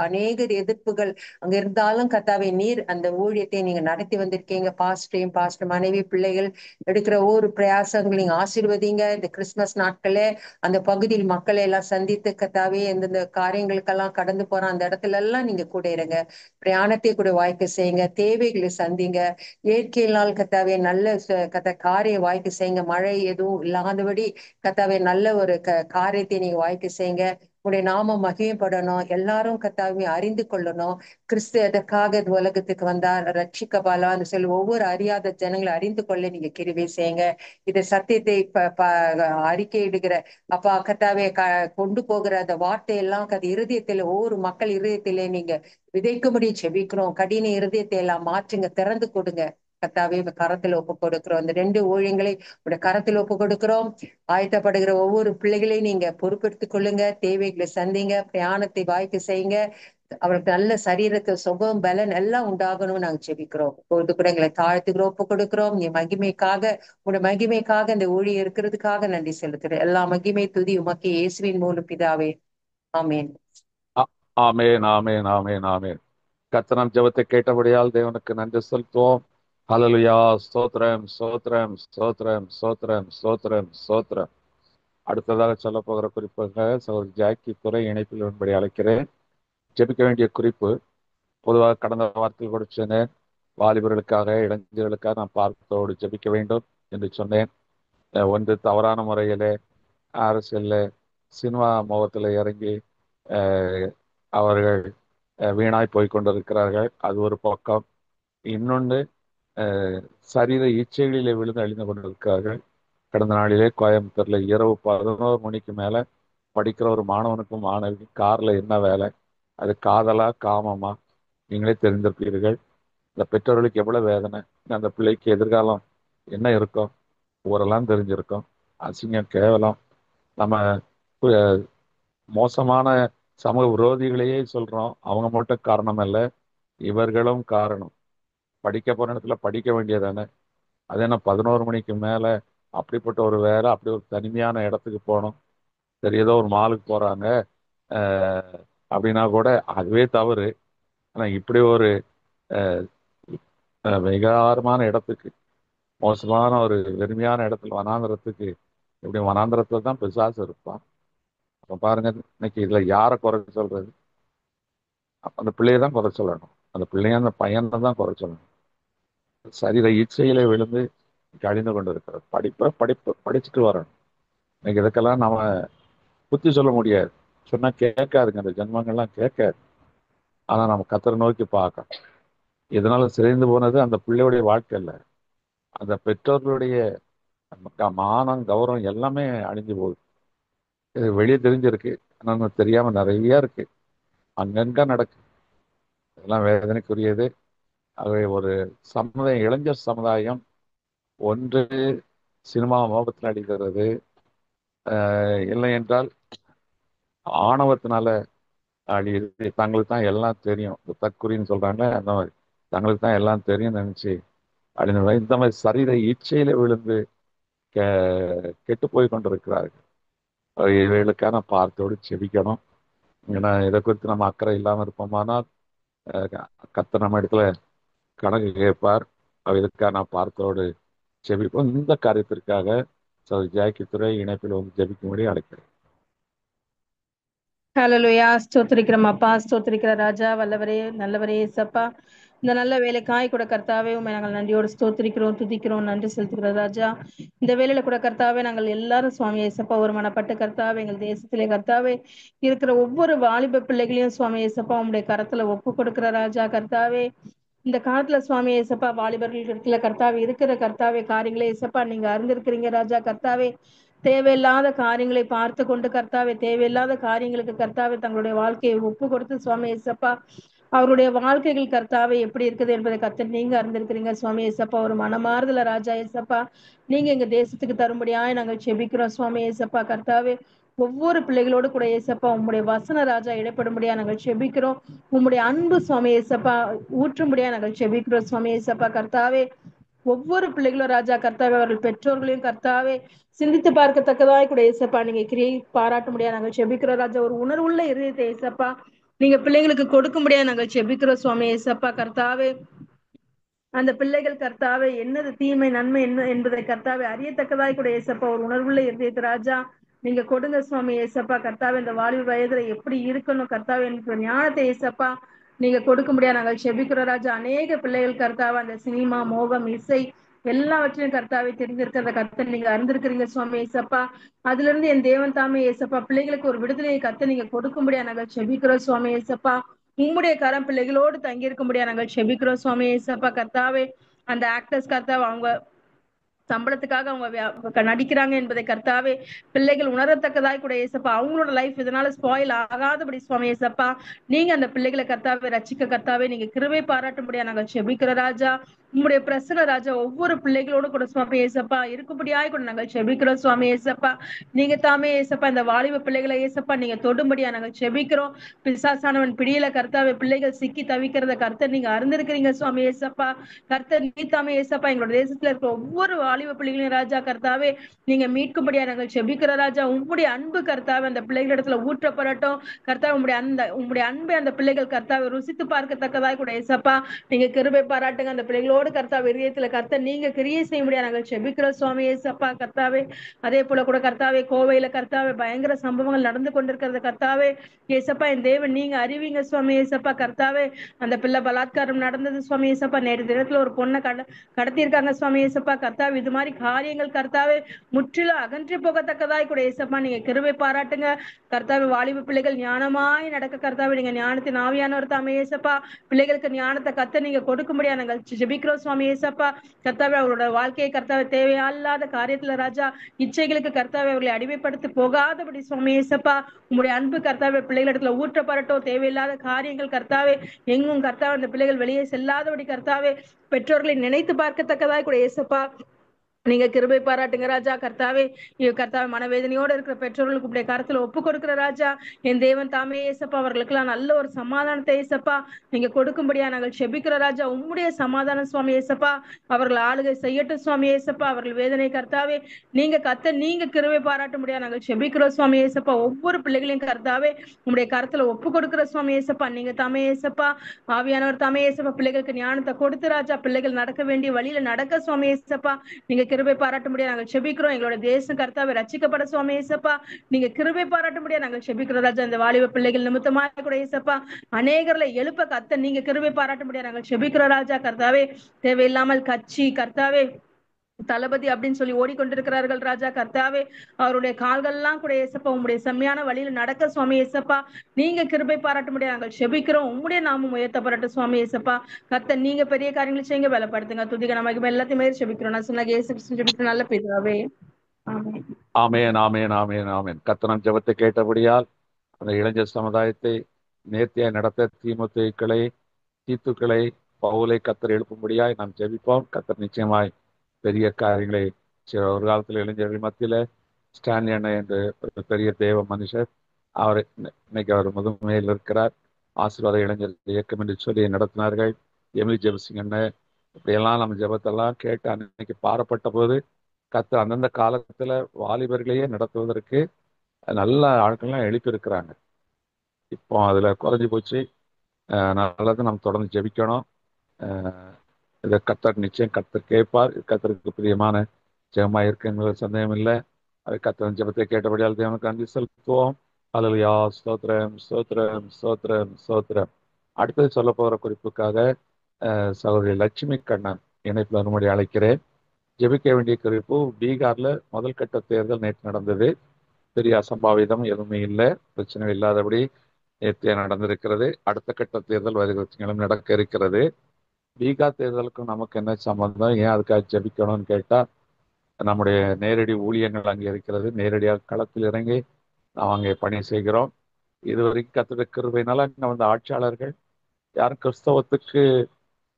அநேக எதிர்ப்புகள் அங்க இருந்தாலும் கத்தாவே நீர் அந்த ஊழியத்தை நீங்க நடத்தி வந்திருக்கீங்க. பாஸ்டரையும் பாஸ்டர் மனைவி பிள்ளைகள் எடுக்கிற ஒவ்வொரு பிரயாசங்கள் நீங்க ஆசீர்வதிங்க. இந்த கிறிஸ்துமஸ் நாட்களே அந்த பகுதியில் மக்களை எல்லாம் சந்தித்து கத்தாவே எந்தெந்த காரியங்களுக்கெல்லாம் கடந்து போற அந்த இடத்துல எல்லாம் நீங்க கூட இருங்க. பிரயாணத்தை கூட வாய்க்க செய்யுங்க. தேவைகளை சந்திங்க. இயற்கையினால் கத்தாவே நல்ல கத்த காரிய வாய்க்க செய்யுங்க. மழை எதுவும் இல்லாதபடி கத்தாவே நல்ல ஒரு காரியத்தை நீங்க வாய்க்க செய்யுங்க. உடைய நாமம் மகிமைப்படணும். எல்லாரும் கத்தாவே அறிந்து கொள்ளணும். கிறிஸ்து எதற்காக இந்த உலகத்துக்கு வந்தார் ரட்சிக்கபாலான்னு சொல்லி ஒவ்வொரு அறியாத ஜனங்களை அறிந்து கொள்ள நீங்க கிருபை செய்யுங்க. இதை சத்தியத்தை அறிக்கையிடுகிற அப்பா கத்தாவே கொண்டு போகிற அந்த வார்த்தையெல்லாம் இருதயத்தில ஒவ்வொரு மக்கள் இருதயத்திலே நீங்க விதைக்கும்படி செபிக்கிறோம். கடின இருதயத்தை எல்லாம் மாற்றுங்க. திறந்து கொடுங்க. கத்தாவே கரத்துல ஒப்பு கொடுக்கிறோம். இந்த 2 ஊழியங்களை உடைய கரத்துல ஒப்பு கொடுக்கிறோம். ஆயத்தப்படுகிற ஒவ்வொரு பிள்ளைகளையும் நீங்க பொறுப்பெடுத்துக் கொள்ளுங்க. தேவைகளை சந்திங்க. பிரயாணத்தை வாய்க்க செய்யுங்க. அவருக்கு நல்ல சரீரத்து சுகம் பலன் எல்லாம் உண்டாகணும்னு நாங்க செபிக்கிறோம். இப்பொழுது கூட எங்களை தாழ்த்துக்கிறோம் ஒப்பு கொடுக்கிறோம். நீ மகிமைக்காக உடைய மகிமைக்காக இந்த ஊழிய இருக்கிறதுக்காக நன்றி செலுத்துறேன். எல்லா மகிமை துதி உமக்கு இயேசுவின் மூலம் பிதாவே. ஆமேன். ஆமேன், ஆமேன், ஆமேன், ஆமேன். கர்த்தர் ஜெபத்தை கேட்டபடியால் தேவனுக்கு நன்றி செலுத்துவோம். ஹல்லேலூயா. ஸ்தோத்திரம், ஸ்தோத்திரம், ஸ்தோத்திரம், ஸ்தோத்திரம், ஸ்தோத்திரம், ஸ்தோத்திரம். அடுத்ததாக சொல்ல போகிற குறிப்பாக சகோதரி ஜாக்கி துறை இணைப்பில் வரும்படி அழைக்கிறேன். ஜெபிக்க வேண்டிய குறிப்பு பொதுவாக கடந்த வாரத்தில் கூட சொன்னேன். வாலிபர்களுக்காக இளைஞர்களுக்காக நான் பார்த்தோடு ஜெபிக்க வேண்டும் என்று சொன்னேன். ஒன்று தவறான முறையிலே அரசியல்ல சினிமா முகத்தில் இறங்கி அவர்கள் வீணாய் போய் கொண்டிருக்கிறார்கள். அது ஒரு பக்கம். இன்னொன்று சரீர இச்சைகளிலே விழுந்து அழிந்து கொண்டிருக்கிறார்கள். கடந்த நாளிலே கோயம்புத்தூர்ல இரவு 11 மணிக்கு மேல படிக்கிற ஒரு மாணவனுக்கும் மாணவிக்கும் கார்ல என்ன வேலை? அது காதலா காமமா? நீங்களே தெரிந்திருப்பீர்கள். இந்த பெற்றோர்களுக்கு எவ்வளவு வேதனை, அந்த பிள்ளைக்கு எதிர்காலம் என்ன இருக்கும் ஊரெல்லாம் தெரிஞ்சிருக்கும். அசிங்கம் கேவலம். நம்ம மோசமான சமூக விரோதிகளையே சொல்றோம். அவங்க மட்டும் காரணம் இல்லை, இவர்களும் காரணம். படிக்க போற இடத்துல படிக்க வேண்டியதானே? அது என்ன 11 மணிக்கு மேல அப்படிப்பட்ட ஒரு வேலை, அப்படி ஒரு தனிமையான இடத்துக்கு போகணும். சரி, ஏதோ ஒரு மாலுக்கு போறாங்க அப்படின்னா கூட அதுவே தவறு. ஆனா இப்படி ஒரு விகாரமான இடத்துக்கு, மோசமான ஒரு வெறுமையான இடத்துல, வனாந்திரத்துக்கு, இப்படி வனாந்திரத்துல தான் பிசாசு இருப்பான். அப்ப பாருங்க, இன்னைக்கு இதுல யாரை குறை சொல்றது? அந்த பிள்ளையை தான் குறை சொல்லணும். அந்த பிள்ளைய அந்த பையனை தான் குறை சொல்லணும். சரீர இச்சையில விழுந்து அழிந்து கொண்டு இருக்கிறது. படிச்சுட்டு வரணும். இன்னைக்கு இதுக்கெல்லாம் நாம புத்தி சொல்ல முடியாது. சொன்னா கேட்காதுங்க, அந்த ஜென்மங்கள்லாம் கேட்காது. ஆனா நம்ம கத்தரை நோக்கி பார்க்கணும். இதனால சிதைந்து போனது அந்த பிள்ளையுடைய வாழ்க்கை இல்லை, அந்த பெற்றோர்களுடைய மானம் கௌரவம் எல்லாமே அழிஞ்சு போகுது. இது வெளியே தெரிஞ்சிருக்கு, ஆனா தெரியாம நிறைய இருக்கு, அங்கங்க நடக்கு. இதெல்லாம் வேதனைக்குரியது. ஆகவே ஒரு சமுதாயம், இளைஞர் சமுதாயம் ஒன்று சினிமா மோகத்தில் அடிக்கிறது, இல்லை என்றால் ஆணவத்தினால அழியுது. தங்களுக்கு தான் எல்லாம் தெரியும், இந்த தற்குறின்னு சொல்றாங்க, அந்த மாதிரி தங்களுக்கு தான் எல்லாம் தெரியும் நினைச்சு அழிந்து இந்த மாதிரி சரீர இச்சையில விழுந்து கெட்டு போய் கொண்டிருக்கிறார்கள். இவைகளுக்கான பார்த்தோடு செபிக்கணும். ஏன்னா இதை குறித்து நம்ம அக்கறை இல்லாமல் இருப்போமானால் அஹ், கர்த்தர் நம்ம இடத்துல கணக்கு கேட்பார். இதுக்கான பார்த்தோடு ஜெபிப்போம். இந்த காரியத்திற்காக ஜாக்கி துறை இணைப்பில் வந்து ஜெபிக்கும்படி அழைக்கிறேன். ஹalleluya. ஸ்தோத்திரிக்கிறோம் அப்பா, ஸ்தோத்திரிக்கிற ராஜா, வல்லவரே, நல்லவரே ஏசப்பா. இந்த நல்ல வேலைக்காய் கூட கர்த்தாவே உண்மை நாங்கள் நன்றியோடு ஸ்தோத்திரிக்கிறோம், துதிக்கிறோம், நன்றி செலுத்துகிற ராஜா. இந்த வேலையில கூட கர்த்தாவே நாங்கள் எல்லாரும் சுவாமி ஏசப்பா ஒரு மனப்பட்ட கர்த்தாவே எங்கள் தேசத்திலே கர்த்தாவே இருக்கிற ஒவ்வொரு வாலிப பிள்ளைகளையும் சுவாமி ஏசப்பா உங்களுடைய கரத்துல ஒப்பு கொடுக்கிற ராஜா கர்த்தாவே. இந்த காலத்துல சுவாமி ஏசப்பா வாலிபர்கள் இடத்துல கர்த்தாவே இருக்கிற கர்த்தாவே காரியங்களே ஏசப்பா நீங்க அறிந்திருக்கிறீங்க ராஜா கர்த்தாவே. தேவையில்லாத காரியங்களை பார்த்து கொண்டு கர்த்தாவே தேவையில்லாத காரியங்களுக்கு கர்த்தாவே தங்களுடைய வாழ்க்கையை ஒப்பு கொடுத்து சுவாமி ஏசப்பா அவருடைய வாழ்க்கைகள் கர்த்தாவே எப்படி இருக்குது என்பதை கர்த்தர் நீங்க அறிந்திருக்கிறீங்க சுவாமி ஏசப்பா. ஒரு மனமாறுதல ராஜா ஏசப்பா நீங்க எங்க தேசத்துக்கு தரும்படியாய் நாங்கள் செபிக்கிறோம் சுவாமி ஏசப்பா கர்த்தாவே. ஒவ்வொரு பிள்ளைகளோடு கூட ஏசப்பா உம்முடைய வசன ராஜா இடைப்படும்படியா நாங்கள் செபிக்கிறோம். உம்முடைய அன்பு சுவாமி ஏசப்பா ஊற்றும்படியா நாங்கள் செபிக்கிறோம் சுவாமி ஏசப்பா கர்த்தாவே. ஒவ்வொரு பிள்ளைகளும் ராஜா கர்த்தாவே அவர்கள் பெற்றோர்களையும் கர்த்தாவே சிந்தித்து பார்க்கத்தக்கதாய் கூட ஏசப்பா நீங்க கிரியை பாராட்ட முடியாது நாங்கள் செபிக்கிறோம் ராஜா. ஒரு உணர்வுள்ள இருதயத்தை ஏசப்பா நீங்க பிள்ளைங்களுக்கு கொடுக்க முடியாது நாங்கள் செபிக்கிறோம் சுவாமி ஏசப்பா கர்த்தாவே. அந்த பிள்ளைகள் கர்த்தாவே என்னது தீமை நன்மை என்ன என்பதை கர்த்தாவே அறியத்தக்கதாய் கூட ஏசப்பா ஒரு உணர்வுள்ள இருதயத்தை ராஜா நீங்க கொடுங்க சுவாமி ஏசப்பா கர்த்தாவே. இந்த வாலிப வயதுல எப்படி இருக்கணும் கர்த்தாவே எனக்கு ஞானத்தை ஏசப்பா நீங்க கொடுக்க முடியாது நாங்கள் செபிக்கிறோம் ராஜா. அநேக பிள்ளைகள் கர்த்தாவே அந்த சினிமா மோகம் இசை எல்லாவற்றையும் கர்த்தாவே தெரிஞ்சிருக்கிறத கர்த்தர் நீங்க அறிந்திருக்கிறீங்க சுவாமி ஏசப்பா. அதுல இருந்து என் தேவன் தாமே ஏசப்பா பிள்ளைகளுக்கு ஒரு விடுதலையை கர்த்தர் நீங்க கொடுக்க முடியாது நாங்கள் செபிக்கிறோம் சுவாமி ஏசப்பா. உம்முடைய கரம் பிள்ளைகளோடு தங்கியிருக்க முடியாது நாங்கள் செபிக்கிறோம் சுவாமி ஏசப்பா கர்த்தாவே. அந்த ஆக்டர்ஸ் கர்த்தாவே அவங்க சம்பளத்துக்காக அவங்க நடிக்கிறாங்க என்பதை கர்த்தாவே பிள்ளைகள் உணரத்தக்கதாய் கூட ஏசப்பா அவங்களோட லைஃப் இதனால ஸ்பாயில் ஆகாதபடி சுவாமி ஏசப்பா நீங்க அந்த பிள்ளைகளை கர்த்தாவே ரட்சிக்க கர்த்தாவே நீங்க கிருபை பாராட்ட முடியாது நாங்கள் செபிக்கிற ராஜா. உங்களுடைய பிரசன ராஜா ஒவ்வொரு பிள்ளைகளோடு கூட சுவாமி ஏசப்பா இருக்கும்படியாய் கூட நாங்கள் செபிக்கிறோம் சுவாமி ஏசப்பா. நீங்க தாமே ஏசப்பா இந்த வாலிப பிள்ளைகளை ஏசப்பா நீங்க தொடும்படியா நாங்கள் செபிக்கிறோம். பிசாசானவன் பிடியில கர்த்தாவே பிள்ளைகள் சிக்கி தவிக்கிறத கர்த்தர் நீங்க அறிந்திருக்கிறீங்க சுவாமி ஏசப்பா. கர்த்தர் நீ தாமே ஏசப்பா எங்களோட தேசத்துல இருக்கிற ஒவ்வொரு வாலிப பிள்ளைகளையும் ராஜா கர்த்தாவே நீங்க மீட்கும்படியா நாங்கள் செபிக்கிற ராஜா. உங்களுடைய அன்பு கர்த்தாவே அந்த பிள்ளைகளிடத்துல ஊற்றப்படட்டும் கர்த்தாவே. உங்களுடைய அன்பை அந்த பிள்ளைகள் கர்த்தாவை ருசித்து பார்க்கத்தக்கதாய் கூட ஏசப்பா நீங்க கிருபை பாராட்டுங்க. அந்த பிள்ளைகளோடு கர்த்தாவே இதயத்துல கர்த்தர் நீங்க கிரியை செய்ய முடியாது நாங்கள் செபிக்கிறோம் சுவாமி ஏசப்பா கர்த்தாவே. அதே போல கூட கர்த்தாவே கோவையில கர்த்தாவே பயங்கர சம்பவங்கள் நடந்து கொண்டிருக்கிறது கர்த்தாவே ஏசப்பா என் தேவன் நீங்க அறிவிங்க சுவாமி ஏசப்பா கர்த்தாவே. அந்த பிள்ளை பலாத்காரம் நடந்தது சுவாமி ஏசப்பா. நேற்று தினத்துல ஒரு பொண்ணை கடத்தியிருக்காங்க சுவாமி ஏசப்பா கர்த்தாவே. இது மாதிரி காரியங்கள் கர்த்தாவே முற்றிலும் அகன்றி போகத்தக்கதாய் கூட ஏசப்பா நீங்க கிருபை பாராட்டுங்க கர்த்தாவே. வாலிப பிள்ளைகள் ஞானமாய் நடக்க கர்த்தாவே நீங்க ஞானத்தின் ஆவியானவர் தாமே ஏசப்பா பிள்ளைகளுக்கு ஞானத்தை கத்த நீங்க கொடுக்க முடியாது நாங்கள் ஜெபிக்கிறோம் சுவாமி ஏசப்பா கர்த்தாவே. அவரோட வாழ்க்கையை கர்த்தாவே தேவையில்லாத காரியத்துல ராஜா இச்சைகளுக்கு கர்த்தாவே அவர்களை அடிமைப்படுத்தி போகாதபடி சுவாமி ஏசப்பா உங்களுடைய அன்பு கர்த்தாவே பிள்ளைகளிடத்துல ஊற்றப்படட்டும். தேவையில்லாத காரியங்கள் கர்த்தாவே எங்கும் கர்த்தாவே அந்த பிள்ளைகள் வெளியே செல்லாதபடி கர்த்தாவே பெற்றோர்களை நினைத்து பார்க்கத்தக்கதாய் கூட ஏசப்பா நீங்க கிருபை பாராட்டுங்க ராஜா கர்த்தாவே. கர்த்தாவே மனவேதனையோட இருக்கிற பெற்றோர்களுக்கு உடைய கருத்துல ஒப்பு கொடுக்கிற ராஜா என் தேவன் தாமே ஏசப்பா அவர்களுக்கு எல்லாம் நல்ல ஒரு சமாதானத்தை ஏசப்பா நீங்க கொடுக்கும்படியா நாங்கள் செபிக்கிற ராஜா. உம்முடைய சமாதானம் சுவாமி ஏசப்பா அவர்கள் ஆளுகை செய்யட்டும் சுவாமி ஏசப்பா. அவர்கள் வேதனை கர்த்தாவே நீங்க கிருபை பாராட்ட முடியாது நாங்கள் செபிக்கிறோம் சுவாமி ஏசப்பா. ஒவ்வொரு பிள்ளைகளையும் கர்த்தாவே உங்களுடைய கருத்துல ஒப்பு கொடுக்கிற சுவாமி ஏசப்பா நீங்க தாமே ஏசப்பா ஆவியானவர் தாமே ஏசப்பா பிள்ளைகளுக்கு ஞானத்தை கொடுத்து ராஜா பிள்ளைகள் நடக்க வேண்டிய வழியில நடக்க சுவாமி ஏசப்பா நீங்க கிருபை பாராட்ட முடியாது நாங்கள் செபிக்கிறோம். எங்களோட தேசம் கர்த்தாவை ரட்சிக்கப்பட சுவாமி ஏசப்பா நீங்க கிருபை பாராட்ட முடியாது நாங்கள் செபிக்கிறோம் ராஜா. இந்த வாலிப பிள்ளைகள் நிமித்தமாக கூட ஏசப்பா அநேகர்ல எழுப்ப கத்த நீங்க கிருபை பாராட்ட முடியாது நாங்கள் செபிக்கிறோம் ராஜா கர்த்தாவே. தேவையில்லாமல் கட்சி கர்த்தாவே தளபதி அப்படின்னு சொல்லி ஓடிக்கொண்டிருக்கிறார்கள் ராஜா கர்த்தாவே. அவருடைய கால்கள்லாம் கூட ஏசப்பா உங்களுடைய செம்மையான வழியில நடக்க சுவாமி ஏசப்பா நீங்க கிருபை பாராட்ட முடியாது நாங்கள் செபிக்கிறோம். உங்களுடைய நாமம் உயர்த்தப்படட்டும் சுவாமி ஏசப்பா கர்த்தர் நீங்க பெரிய காரியங்களை செய்யுங்க பலப்படுத்துங்க துதிக நமக்கு எல்லாத்தையுமே செபிக்கிறோம். நான் சொன்ன இயேசு கிறிஸ்து ஜெபிக்கிற நல்ல பிதாவே ஆமென். ஆமேன், ஆமேன், ஆமேன், ஆமேன். கர்த்தர் ஜெபத்தை கேட்டபடியால் அந்த இளைஞர் சமுதாயத்தை நேர்த்தியாய் நடத்த தீத்துக்களை பவுலை கர்த்தர் எழுப்பும்படியாய் நாம் ஜெபிப்போம். கர்த்தர் நிச்சயமாய் பெரிய காரியங்களை ஒரு காலத்தில் இளைஞர்கள் மத்தியில ஸ்டான்லி அண்ணன் என்று ஒரு பெரிய தேவ மனுஷர். அவர் இன்னைக்கு அவர் முதுமையில் இருக்கிறார். ஆசீர்வாத இளைஞர் இயக்கம் என்று சொல்லி நடத்தினார்கள். எமிலி ஜெபசிங் அண்ணன், இப்படியெல்லாம் நம்ம ஜெபத்தெல்லாம் கேட்டு அன்னைக்கு பாரப்பட்ட போது அந்தந்த காலத்துல வாலிபர்களையே நடத்துவதற்கு நல்ல ஆட்கள்லாம் எழுப்பியிருக்கிறாங்க. இப்போ அதுல குறைஞ்சி போச்சு. நல்லது, நம்ம தொடர்ந்து ஜெபிக்கணும். இதை கர்த்தர் நிச்சயம் கர்த்தர் கேட்பார். கர்த்தருக்கு பிரியமான ஜெபமா இருக்குங்கிற சந்தேகம் இல்லை. அது கர்த்தர் ஜெபத்தை கேட்டபடியால் தேவனுக்கு நன்றி செலுத்துவோம். அல்லேலூயா, ஸ்தோத்திரம் ஸ்தோத்திரம் ஸ்தோத்திரம் ஸ்தோத்திரம். அடுத்தது சொல்ல போகிற குறிப்புக்காக சகோதரி லட்சுமி கண்ணன் இணைப்பில் வரும்படி அழைக்கிறேன். ஜெபிக்க வேண்டிய குறிப்பு, பீகார்ல முதல் கட்ட தேர்தல் நேற்று நடந்தது. பெரிய அசம்பாவிதம் எதுவுமே இல்லை, பிரச்சனை இல்லாதபடி நேற்றைய நடந்திருக்கிறது. அடுத்த கட்ட தேர்தல் வருகிற திங்களும் நடக்க இருக்கிறது. பீகார் தேர்தலுக்கும் நமக்கு என்ன சம்பந்தம், ஏன் அதுக்காக ஜெபிக்கணும்னு கேட்டால், நம்முடைய நேரடி ஊழியங்கள் அங்கே இருக்கிறது. நேரடியாக களத்தில் இறங்கி நாம் அங்கே பணி செய்கிறோம். இதுவரைக்கும் கர்த்தருடைய கிருபையினால அங்கே வந்த ஆட்சியாளர்கள் யாரும் கிறிஸ்தவத்துக்கு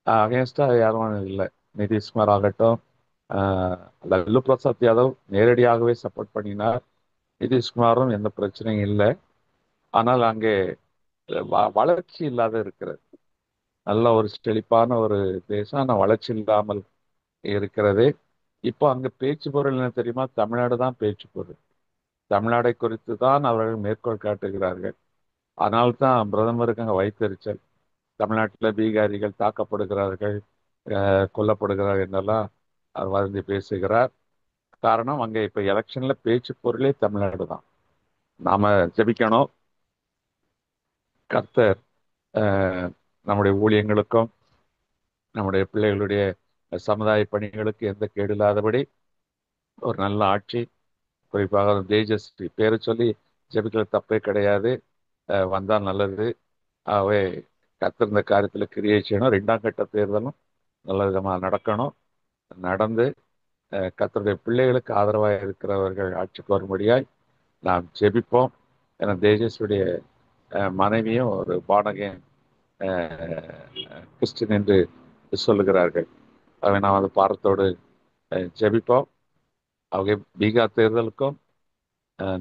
அகேன்ஸ்டா யாரும் இல்லை. நிதிஷ்குமார் ஆகட்டும், லல்லு பிரசாத் யாதவ் நேரடியாகவே சப்போர்ட் பண்ணினார். நிதிஷ்குமாரும் எந்த பிரச்சனையும் இல்லை. ஆனால் அங்கே வளர்ச்சி இல்லாத இருக்கிறது. நல்ல ஒரு செழிப்பான ஒரு தேசம், ஆனால் வளர்ச்சி இல்லாமல் இருக்கிறது. இப்போ அங்கே பேச்சு பொருள் என்ன தெரியுமா? தமிழ்நாடு தான் பேச்சு பொருள். தமிழ்நாடை குறித்து தான் அவர்கள் மேற்கோள் காட்டுகிறார்கள். அதனால்தான் பிரதமருக்கு அங்கே வைத்தறிச்சல். தமிழ்நாட்டில் பீகாரிகள் தாக்கப்படுகிறார்கள், கொல்லப்படுகிறார்கள் என்றெல்லாம் அவர் வருந்தி பேசுகிறார். காரணம், அங்கே இப்போ எலெக்ஷன்ல பேச்சு பொருளே தமிழ்நாடு தான். நாம ஜெபிக்கணும். கர்த்தர் நம்முடைய ஊழியங்களுக்கும் நம்முடைய பிள்ளைகளுடைய சமுதாய பணிகளுக்கு எந்த கேடு இல்லாதபடி ஒரு நல்ல ஆட்சி, குறிப்பாக தேஜஸ்வி பேரை சொல்லி ஜெபிக்கிற தப்பே கிடையாது, வந்தால் நல்லது. ஆகவே கர்த்தர் இந்த காரியத்தில் கிரியை செய்யணும். 2ஆம் கட்ட தேர்தலும் நல்ல விதமாக நடக்கணும். நடந்து கர்த்தருடைய பிள்ளைகளுக்கு ஆதரவாக இருக்கிறவர்கள் ஆட்சிக்கு வரும்படியாய் நாம் ஜெபிப்போம். ஏன்னா தேஜஸ்வியுடைய மனைவியும் ஒரு பாடகன் கிறிஸ்டின் என்று சொல்லுகிறார்கள். அவை நாம் அந்த பாரத்தோடு ஜெபிப்போம். அவங்க பீகார் தேர்தலுக்கும்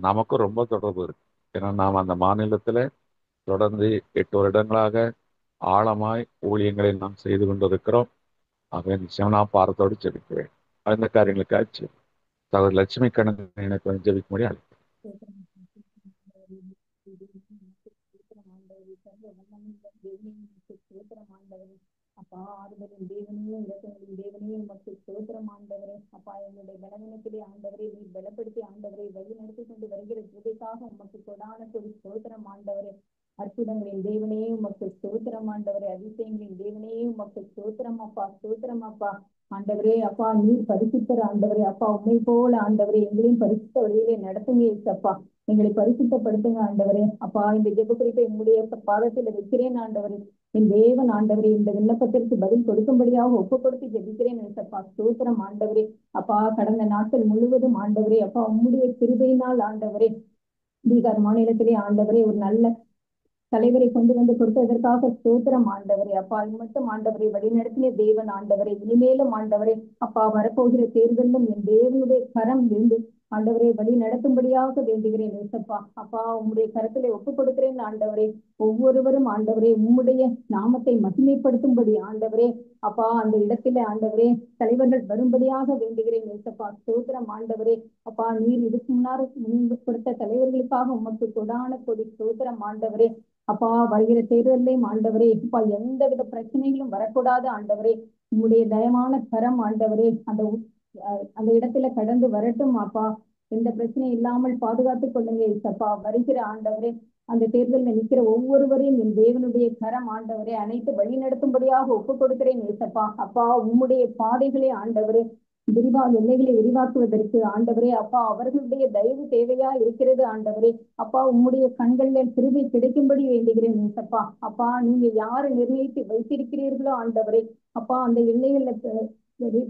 நமக்கும் ரொம்ப தொடர்பு இருக்கு. ஏன்னா நாம் அந்த மாநிலத்தில் தொடர்ந்து 8 வருடங்களாக ஆழமாய் ஊழியங்களை நாம் செய்து கொண்டிருக்கிறோம். ஆகவே நிச்சயம் நான் பாரத்தோடு ஜெபிக்கிறேன். அந்த காரியங்களுக்காக சகோதரி லட்சுமி கண்ணன் எனக்கு ஜெபிக்க முடியும். அப்பா, ஆறுதலின் தேவனையும் இரக்கங்களின் தேவனையும் மற்றும் ஸ்தோத்திரம் ஆண்டவரே. அப்பா, என்னுடைய பலவீனத்திலே ஆண்டவரே நீர் பலப்படுத்தி ஆண்டவரை வழி நடத்தி கொண்டு வருகிற கிருபைக்காக உமக்கு கொடான கொடி ஸ்தோத்திரம் ஆண்டவரே. அற்புதங்களின் தேவனே உமக்கு ஸ்தோத்திரம் ஆண்டவரே. அதிசயங்களின் தேவனே உமக்கு ஸ்தோத்திரம் அப்பா, ஸ்தோத்திரம் அப்பா. ஆண்டவரே அப்பா, நீர் பரிசுத்தர் ஆண்டவரே. அப்பா, உண்மை போல ஆண்டவரே எங்களையும் பரிசுத்த வழியிலே நடத்துங்க அப்பா. எங்களை பரிசுத்தப்படுத்துங்க ஆண்டவரே. அப்பா, இந்த ஜெப குறிப்பை என்னுடைய பாதத்தில் வைக்கிறேன் ஆண்டவரே. என் தேவன் ஆண்டவரே இந்த விண்ணப்பத்திற்கு பதில் கொடுக்கும்படியாக ஒப்பு கொடுத்து ஜெபிக்கிறேன் அப்பா, ஸ்தோத்திரம் ஆண்டவரே. அப்பா, கடந்த நாட்கள் முழுவதும் ஆண்டவரே அப்பா உம்முடைய கிருபையினால் ஆண்டவரே பீகார் மாநிலத்திலே ஆண்டவரே ஒரு நல்ல தலைவரை கொண்டு வந்து கொடுத்ததற்காக ஸ்தோத்திரம் ஆண்டவரே. அப்பா, அது மட்டும் ஆண்டவரை வழிநடத்திய தேவன் ஆண்டவரே. இனிமேலும் ஆண்டவரே அப்பா வரப்போகிற தேர்தலும் என் தேவனுடைய கரம் இருந்து ஆண்டவரை வழி நடத்தும்படியாக வேண்டுகிறேன் ஏசப்பா. அப்பா, உம்முடைய கரத்திலே ஒப்பு கொடுக்கிறேன் ஆண்டவரே. ஒவ்வொருவரும் ஆண்டவரே உம்முடைய நாமத்தை மகிமைப்படுத்தும்படி ஆண்டவரே அப்பா அந்த இடத்திலே ஆண்டவரே தலைவர்கள் வரும்படியாக வேண்டுகிறேன் ஏசப்பா, ஸ்தோத்திரம் ஆண்டவரே. அப்பா, நீர் இதுக்கு முன்பு கொடுத்த தலைவர்களுக்காக உமக்கு கொடான கொடி ஸ்தோத்திரம் ஆண்டவரே. அப்பா, வருகிற தேர்தலையும் ஆண்டவரே அப்பா எந்தவித பிரச்சனைகளும் வரக்கூடாது ஆண்டவரே. உம்முடைய தயமான கரம் ஆண்டவரே அந்த இடத்துல கடந்து வரட்டும் அப்பா. எந்த பிரச்சனையும் இல்லாமல் பாதுகாத்துக் கொள்ளுங்க ஏசப்பா. வருகிற ஆண்டவரே அந்த தேர்தலில் நிற்கிற ஒவ்வொருவரையும் என் தேவனுடைய கரம் ஆண்டவரே அனைத்து வழி நடத்தும்படியாக ஒப்பு கொடுக்கிறேன் ஏசப்பா. அப்பா, உம்முடைய பாதைகளே ஆண்டவரே எல்லைகளை விரிவாக்குவதற்கு ஆண்டவரே அப்பா அவர்களுடைய தயவு தேவையா இருக்கிறது ஆண்டவரே. அப்பா, உம்முடைய கண்கள்ல கிருபை கிடைக்கும்படி வேண்டுகிறேன் ஏசப்பா. அப்பா, நீங்க யாரை நிர்ணயித்து வைத்திருக்கிறீர்களோ ஆண்டவரே அப்பா அந்த எல்லைகள்ல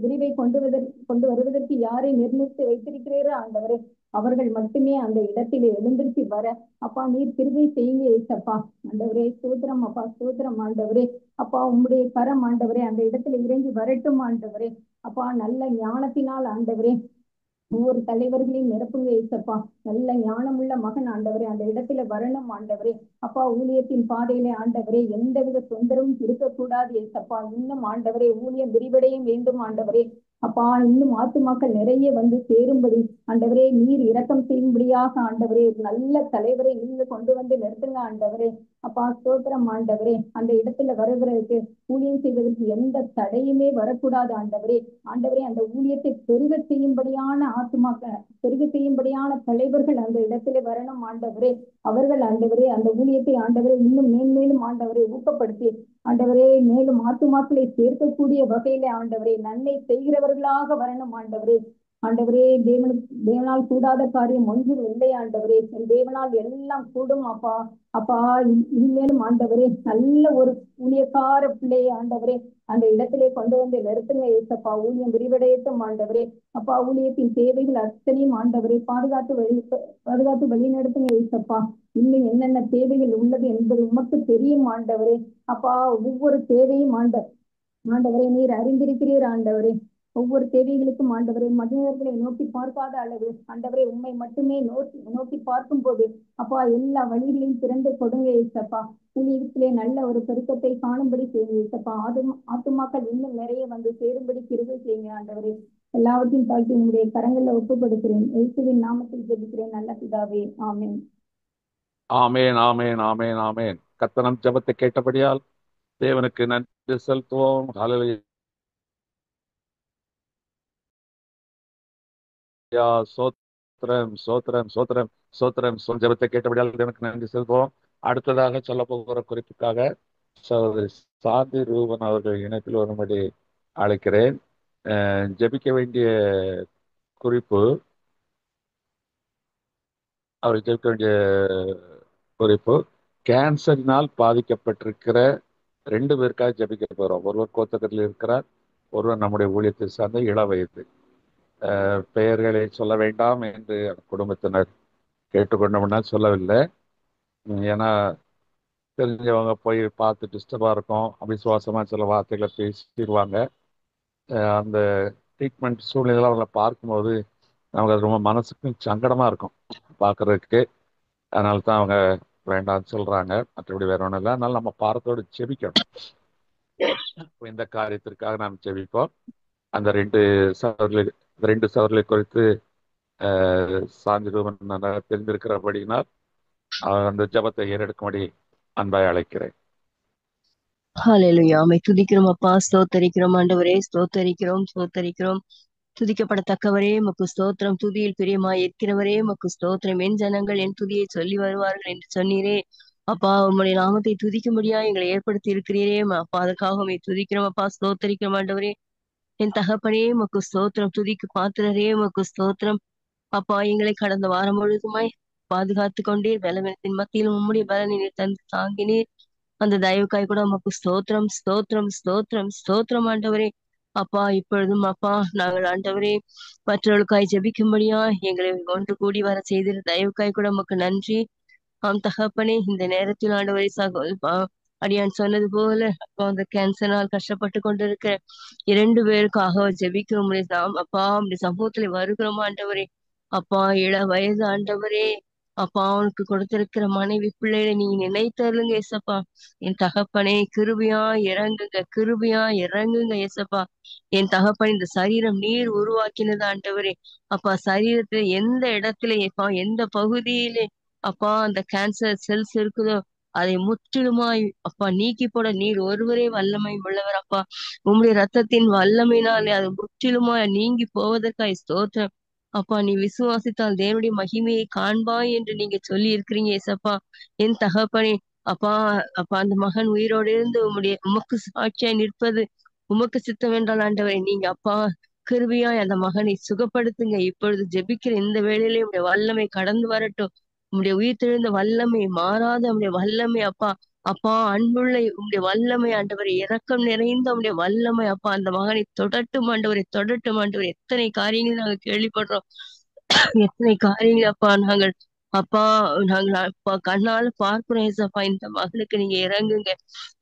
விரிவை கொண்டு வருவதற்கு யாரை நிர்ணயித்து வைத்திருக்கிறீரோ ஆண்டவரே அவர்கள் மட்டுமே அந்த இடத்திலே எழுந்திருச்சு வர அப்பா நீர் கிருபை செய்யுங்க ஏசப்பா. ஆண்டவரே ஸ்தோத்திரம் அப்பா, ஸ்தோத்திரம் ஆண்டவரே. அப்பா உம்முடைய கரம் ஆண்டவரே அந்த இடத்துல இறங்கி வரட்டும் ஆண்டவரே. அப்பா நல்ல ஞானத்தினால் ஆண்டவரே ஒவ்வொரு தலைவர்களையும் நிரப்புங்க ஏசப்பா. நல்ல ஞானமுள்ள மகன் ஆண்டவரே அந்த இடத்துல வரணும் ஆண்டவரே. அப்பா ஊழியத்தின் பாதையிலே ஆண்டவரே எந்தவித தொந்தரவும் இருக்கக்கூடாது ஏசப்பா. இன்னும் ஆண்டவரே ஊழியம் விரிவடையும் வேண்டும் ஆண்டவரே. அப்பா இன்னும் ஆத்துமாக்கள் நிறைய வந்து சேரும்படி ஆண்டவரே நீர் இரக்கம் செய்யும்படியாக ஆண்டவரே நல்ல தலைவரை நீங்க கொண்டு வந்து நிறுத்துங்க ஆண்டவரே. அப்பா ஸ்தோத்திரம் ஆண்டவரே. அந்த இடத்துல வருகிறதுக்கு ஊழியம் செய்வதற்கு எந்த தடையுமே வரக்கூடாது ஆண்டவரே. ஆண்டவரே அந்த ஊழியத்தை பெருக செய்யும்படியான ஆத்துமாக்கள் பெருக செய்யும்படியான தலைவர்கள் அந்த இடத்துல வரணும் ஆண்டவரே. அவர்கள் ஆண்டவரே அந்த ஊழியத்தை ஆண்டவரே இன்னும் மேன்மேலும் ஆண்டவரை ஊக்கப்படுத்தி ஆண்டவரே மேலும் ஆத்துமாக்களை சேர்க்கக்கூடிய வகையில ஆண்டவரே நன்மை செய்கிறவர்களாக வரணும் ஆண்டவரே. ஆண்டவரே தேவனால் கூடாத காரியம் ஒன்றும் இல்லை ஆண்டவரே. தேவனால் எல்லாம் கூடும் அப்பா. அப்பா இனிமேலும் ஆண்டவரே நல்ல ஒரு ஊழியக்கார பிள்ளையை ஆண்டவரே அந்த இடத்திலே கொண்டு வந்து நிறுத்துங்க ஏசப்பா. ஊழியம் விரிவடையட்டும் ஆண்டவரே. அப்பா ஊழியத்தின் தேவைகள் அத்தனையும் ஆண்டவரே பாதுகாத்து வழி நடத்துங்க ஏசப்பா. இன்னும் என்னென்ன தேவைகள் உள்ளது என்பது உமக்கு தெரியும் ஆண்டவரே. அப்பா ஒவ்வொரு தேவையும் ஆண்டவரே நீர் அறிந்திருக்கிறீர் ஆண்டவரே. ஒவ்வொரு தேவைகளுக்கும் ஆண்டவரே மனிதர்களை நோக்கி பார்க்காத அளவு ஆண்டவரே உண்மை மட்டுமே நோக்கி பார்க்கும் போது அப்பா எல்லா வழிகளையும் திறந்து கொடுங்க ஏசப்பா. ஊழியத்திலே நல்ல ஒரு பெருக்கத்தை காணும்படி செய்யுங்க ஏசப்பா. ஆத்துமாக்கள் இன்னும் நிறைய வந்து சேரும்படி கிருபை செய்யுங்க ஆண்டவரே. எல்லாவற்றையும் தாழ்த்தி உங்களுடைய கரங்கள்ல ஒப்புப்படுத்துகிறேன். இயேசுவின் நாமத்தில் ஜெபிக்கிறேன் நல்ல பிதாவே, ஆமென். ஆமேன், ஆமேன், ஆமேன், ஆமேன். கர்த்தர் ஜெபத்தை கேட்டபடியால் தேவனுக்கு நன்றி செலுத்துவோம். ஹல்லேலூயா, சோத்திரம், சோத்திரம், சோத்திரம், சோத்திரம். ஜெபத்தை கேட்டபடியால் தேவனுக்கு நன்றி செலுத்துவோம். அடுத்ததாக சொல்ல போகிற குறிப்புக்காக சகோதரி சாந்தி ரூபன் அவர்கள் இணைப்பில் வரும்படி அழைக்கிறேன். ஜெபிக்க வேண்டிய குறிப்பு அவர் ஜெபிக்க வேண்டிய குறிப்பு கேன்சரினால் பாதிக்கப்பட்டிருக்கிற 2 பேருக்காக ஜெபிக்க போகிறோம். ஒருவர் கோத்தகத்தில் இருக்கிறார், ஒருவர் நம்முடைய ஊழியத்தை சார்ந்த இளவயது. பெயர்களை சொல்ல வேண்டாம் என்று குடும்பத்தினர் கேட்டுக்கொண்டோம்னா சொல்லவில்லை. ஏன்னா தெரிஞ்சவங்க போய் பார்த்து டிஸ்டர்பாக இருக்கும், அவிசுவாசமாக சில வார்த்தைகளை பேசிடுவாங்க. அந்த ட்ரீட்மெண்ட் சூழ்நிலை அவங்களை பார்க்கும்போது நமக்கு அது ரொம்ப மனசுக்கும் சங்கடமாக இருக்கும் பார்க்குறதுக்கு. அதனால தான் அவங்க வேண்டாம்னு சொல்கிறாங்க, மற்றபடி வேற ஒன்றும் இல்லை. அதனால நம்ம பாரத்தோடு செபிக்கணும். இந்த காரியத்திற்காக நாம் செபிப்போம். அந்த 2 சகோதரர்களை குறித்து சாந்தி ரூபன் தெரிந்திருக்கிறபடியினால் அந்த ஜெபத்தை ஏறெடுக்கும்படி அன்பாய் அழைக்கிறேன். ஹல்லேலூயா. ஆமை துதிக்கிறோம் அப்பா, ஸ்தோத்தரிக்கிறோம் ஆண்டவரே, ஸ்தோத்தரிக்கிறோம், ஸ்தோத்தரிக்கிறோம். துதிக்கப்படத்தக்கவரே உமக்கு ஸ்தோத்திரம். துதியில் பிரியமாய் இருக்கிறவரே உமக்கு ஸ்தோத்திரம். என் ஜனங்கள் என் துதியை சொல்லி வருவார்கள் என்று சொன்னீரே அப்பா. உம்முடைய நாமத்தை துதிக்கும்படியா எங்களை ஏற்படுத்தி இருக்கிறீரே அப்பா. அதற்காக உம்மை துதிக்கிறோம் அப்பா, ஸ்தோத்தரிக்கிறோம் ஆண்டவரே. என் தகப்பனே உமக்கு ஸ்தோத்திரம். துதிக்கு பாத்திரரே உமக்கு ஸ்தோத்திரம் அப்பா. எங்களை கடந்த வாரம் முழுதுமாய் பாதுகாத்து கொண்டே பலவீனத்தின் மத்தியில் உம்முடைய பலனை தந்து தாங்கினீர். அந்த தயவுக்காய் கூட உமக்கு ஸ்தோத்திரம், ஸ்தோத்திரம், ஸ்தோத்திரம், ஸ்தோத்திரம் ஆண்டவரே. அப்பா இப்பொழுதும் அப்பா நாங்கள் ஆண்டவரே மற்றவர்களுக்காய் ஜெபிக்கும்படியா எங்களை ஒன்று கூடி வர செய்திரு தயவுக்காய் கூட உமக்கு நன்றி. தகப்பனே இந்த நேரத்தில் ஆண்டவரை அடியான் சொன்னது போல அப்பா அந்த கேன்சரால் கஷ்டப்பட்டு கொண்டிருக்கிற 2 பேருக்காக ஜெபிக்கிறோம் அப்பா. அப்படி சமூகத்துல வருகிறோம் ஆண்டவரே. அப்பா இள வயது ஆண்டவரே அப்பா அவனுக்கு கொடுத்திருக்கிற மனைவி பிள்ளைகளை நீங்க நினைத்தருளுங்க ஏசப்பா. என் தகப்பனே கிருபையா இறங்குங்க, கிருபையா இறங்குங்க ஏசப்பா. என் தகப்பன் இந்த சரீரம் நீர் உருவாக்கினது ஆண்டவரே. அப்பா சரீரத்துல எந்த இடத்துல எந்த பகுதியிலே அப்பா அந்த கேன்சர் செல்ஸ் இருக்குதோ அதை முற்றிலுமாய் அப்பா நீக்கி போட நீர் ஒருவரே வல்லமை உள்ளவர் அப்பா. உம்முடைய ரத்தத்தின் வல்லமையினாலே அது முற்றிலுமாய் நீங்கி போவதற்காய் ஸ்தோத்திரம் அப்பா. நீ விசுவாசித்தால் தேவனுடைய மகிமையை காண்பாய் என்று நீங்க சொல்லி இருக்கிறீங்க ஏசப்பா. என் தகப்பனே அப்பா. அப்பா அந்த மகன் உயிரோடு இருந்து உமக்கு சாட்சியாய் நிற்பது உமக்கு சித்தம் என்றால் ஆண்டவரை நீங்க அப்பா கிருபையாய் அந்த மகனை சுகப்படுத்துங்க. இப்பொழுது ஜெபிக்கிற இந்த வேளையிலே உடைய வல்லமை கடந்து வரட்டும். உம்முடைய உயிர்த்தெழுந்த வல்லமை மாறாத உம்முடைய வல்லமை அப்பா. அப்பா அன்புள்ள உம்முடைய வல்லமை ஆண்டவரை இரக்கம் நிறைந்த உம்முடைய வல்லமை அப்பா அந்த மகனை தொடட்டும் ஆண்டவரை, தொடட்டும் ஆண்டவரை. எத்தனை காரியங்கள் நாங்கள் கேள்விப்படுறோம் எத்தனை காரியங்கள் அப்பா நாங்கள் அப்பா நாங்கள் அப்பா கண்ணால பார்க்கிறோம் ஏசப்பா. இந்த மகனுக்கு நீங்க இறங்குங்க,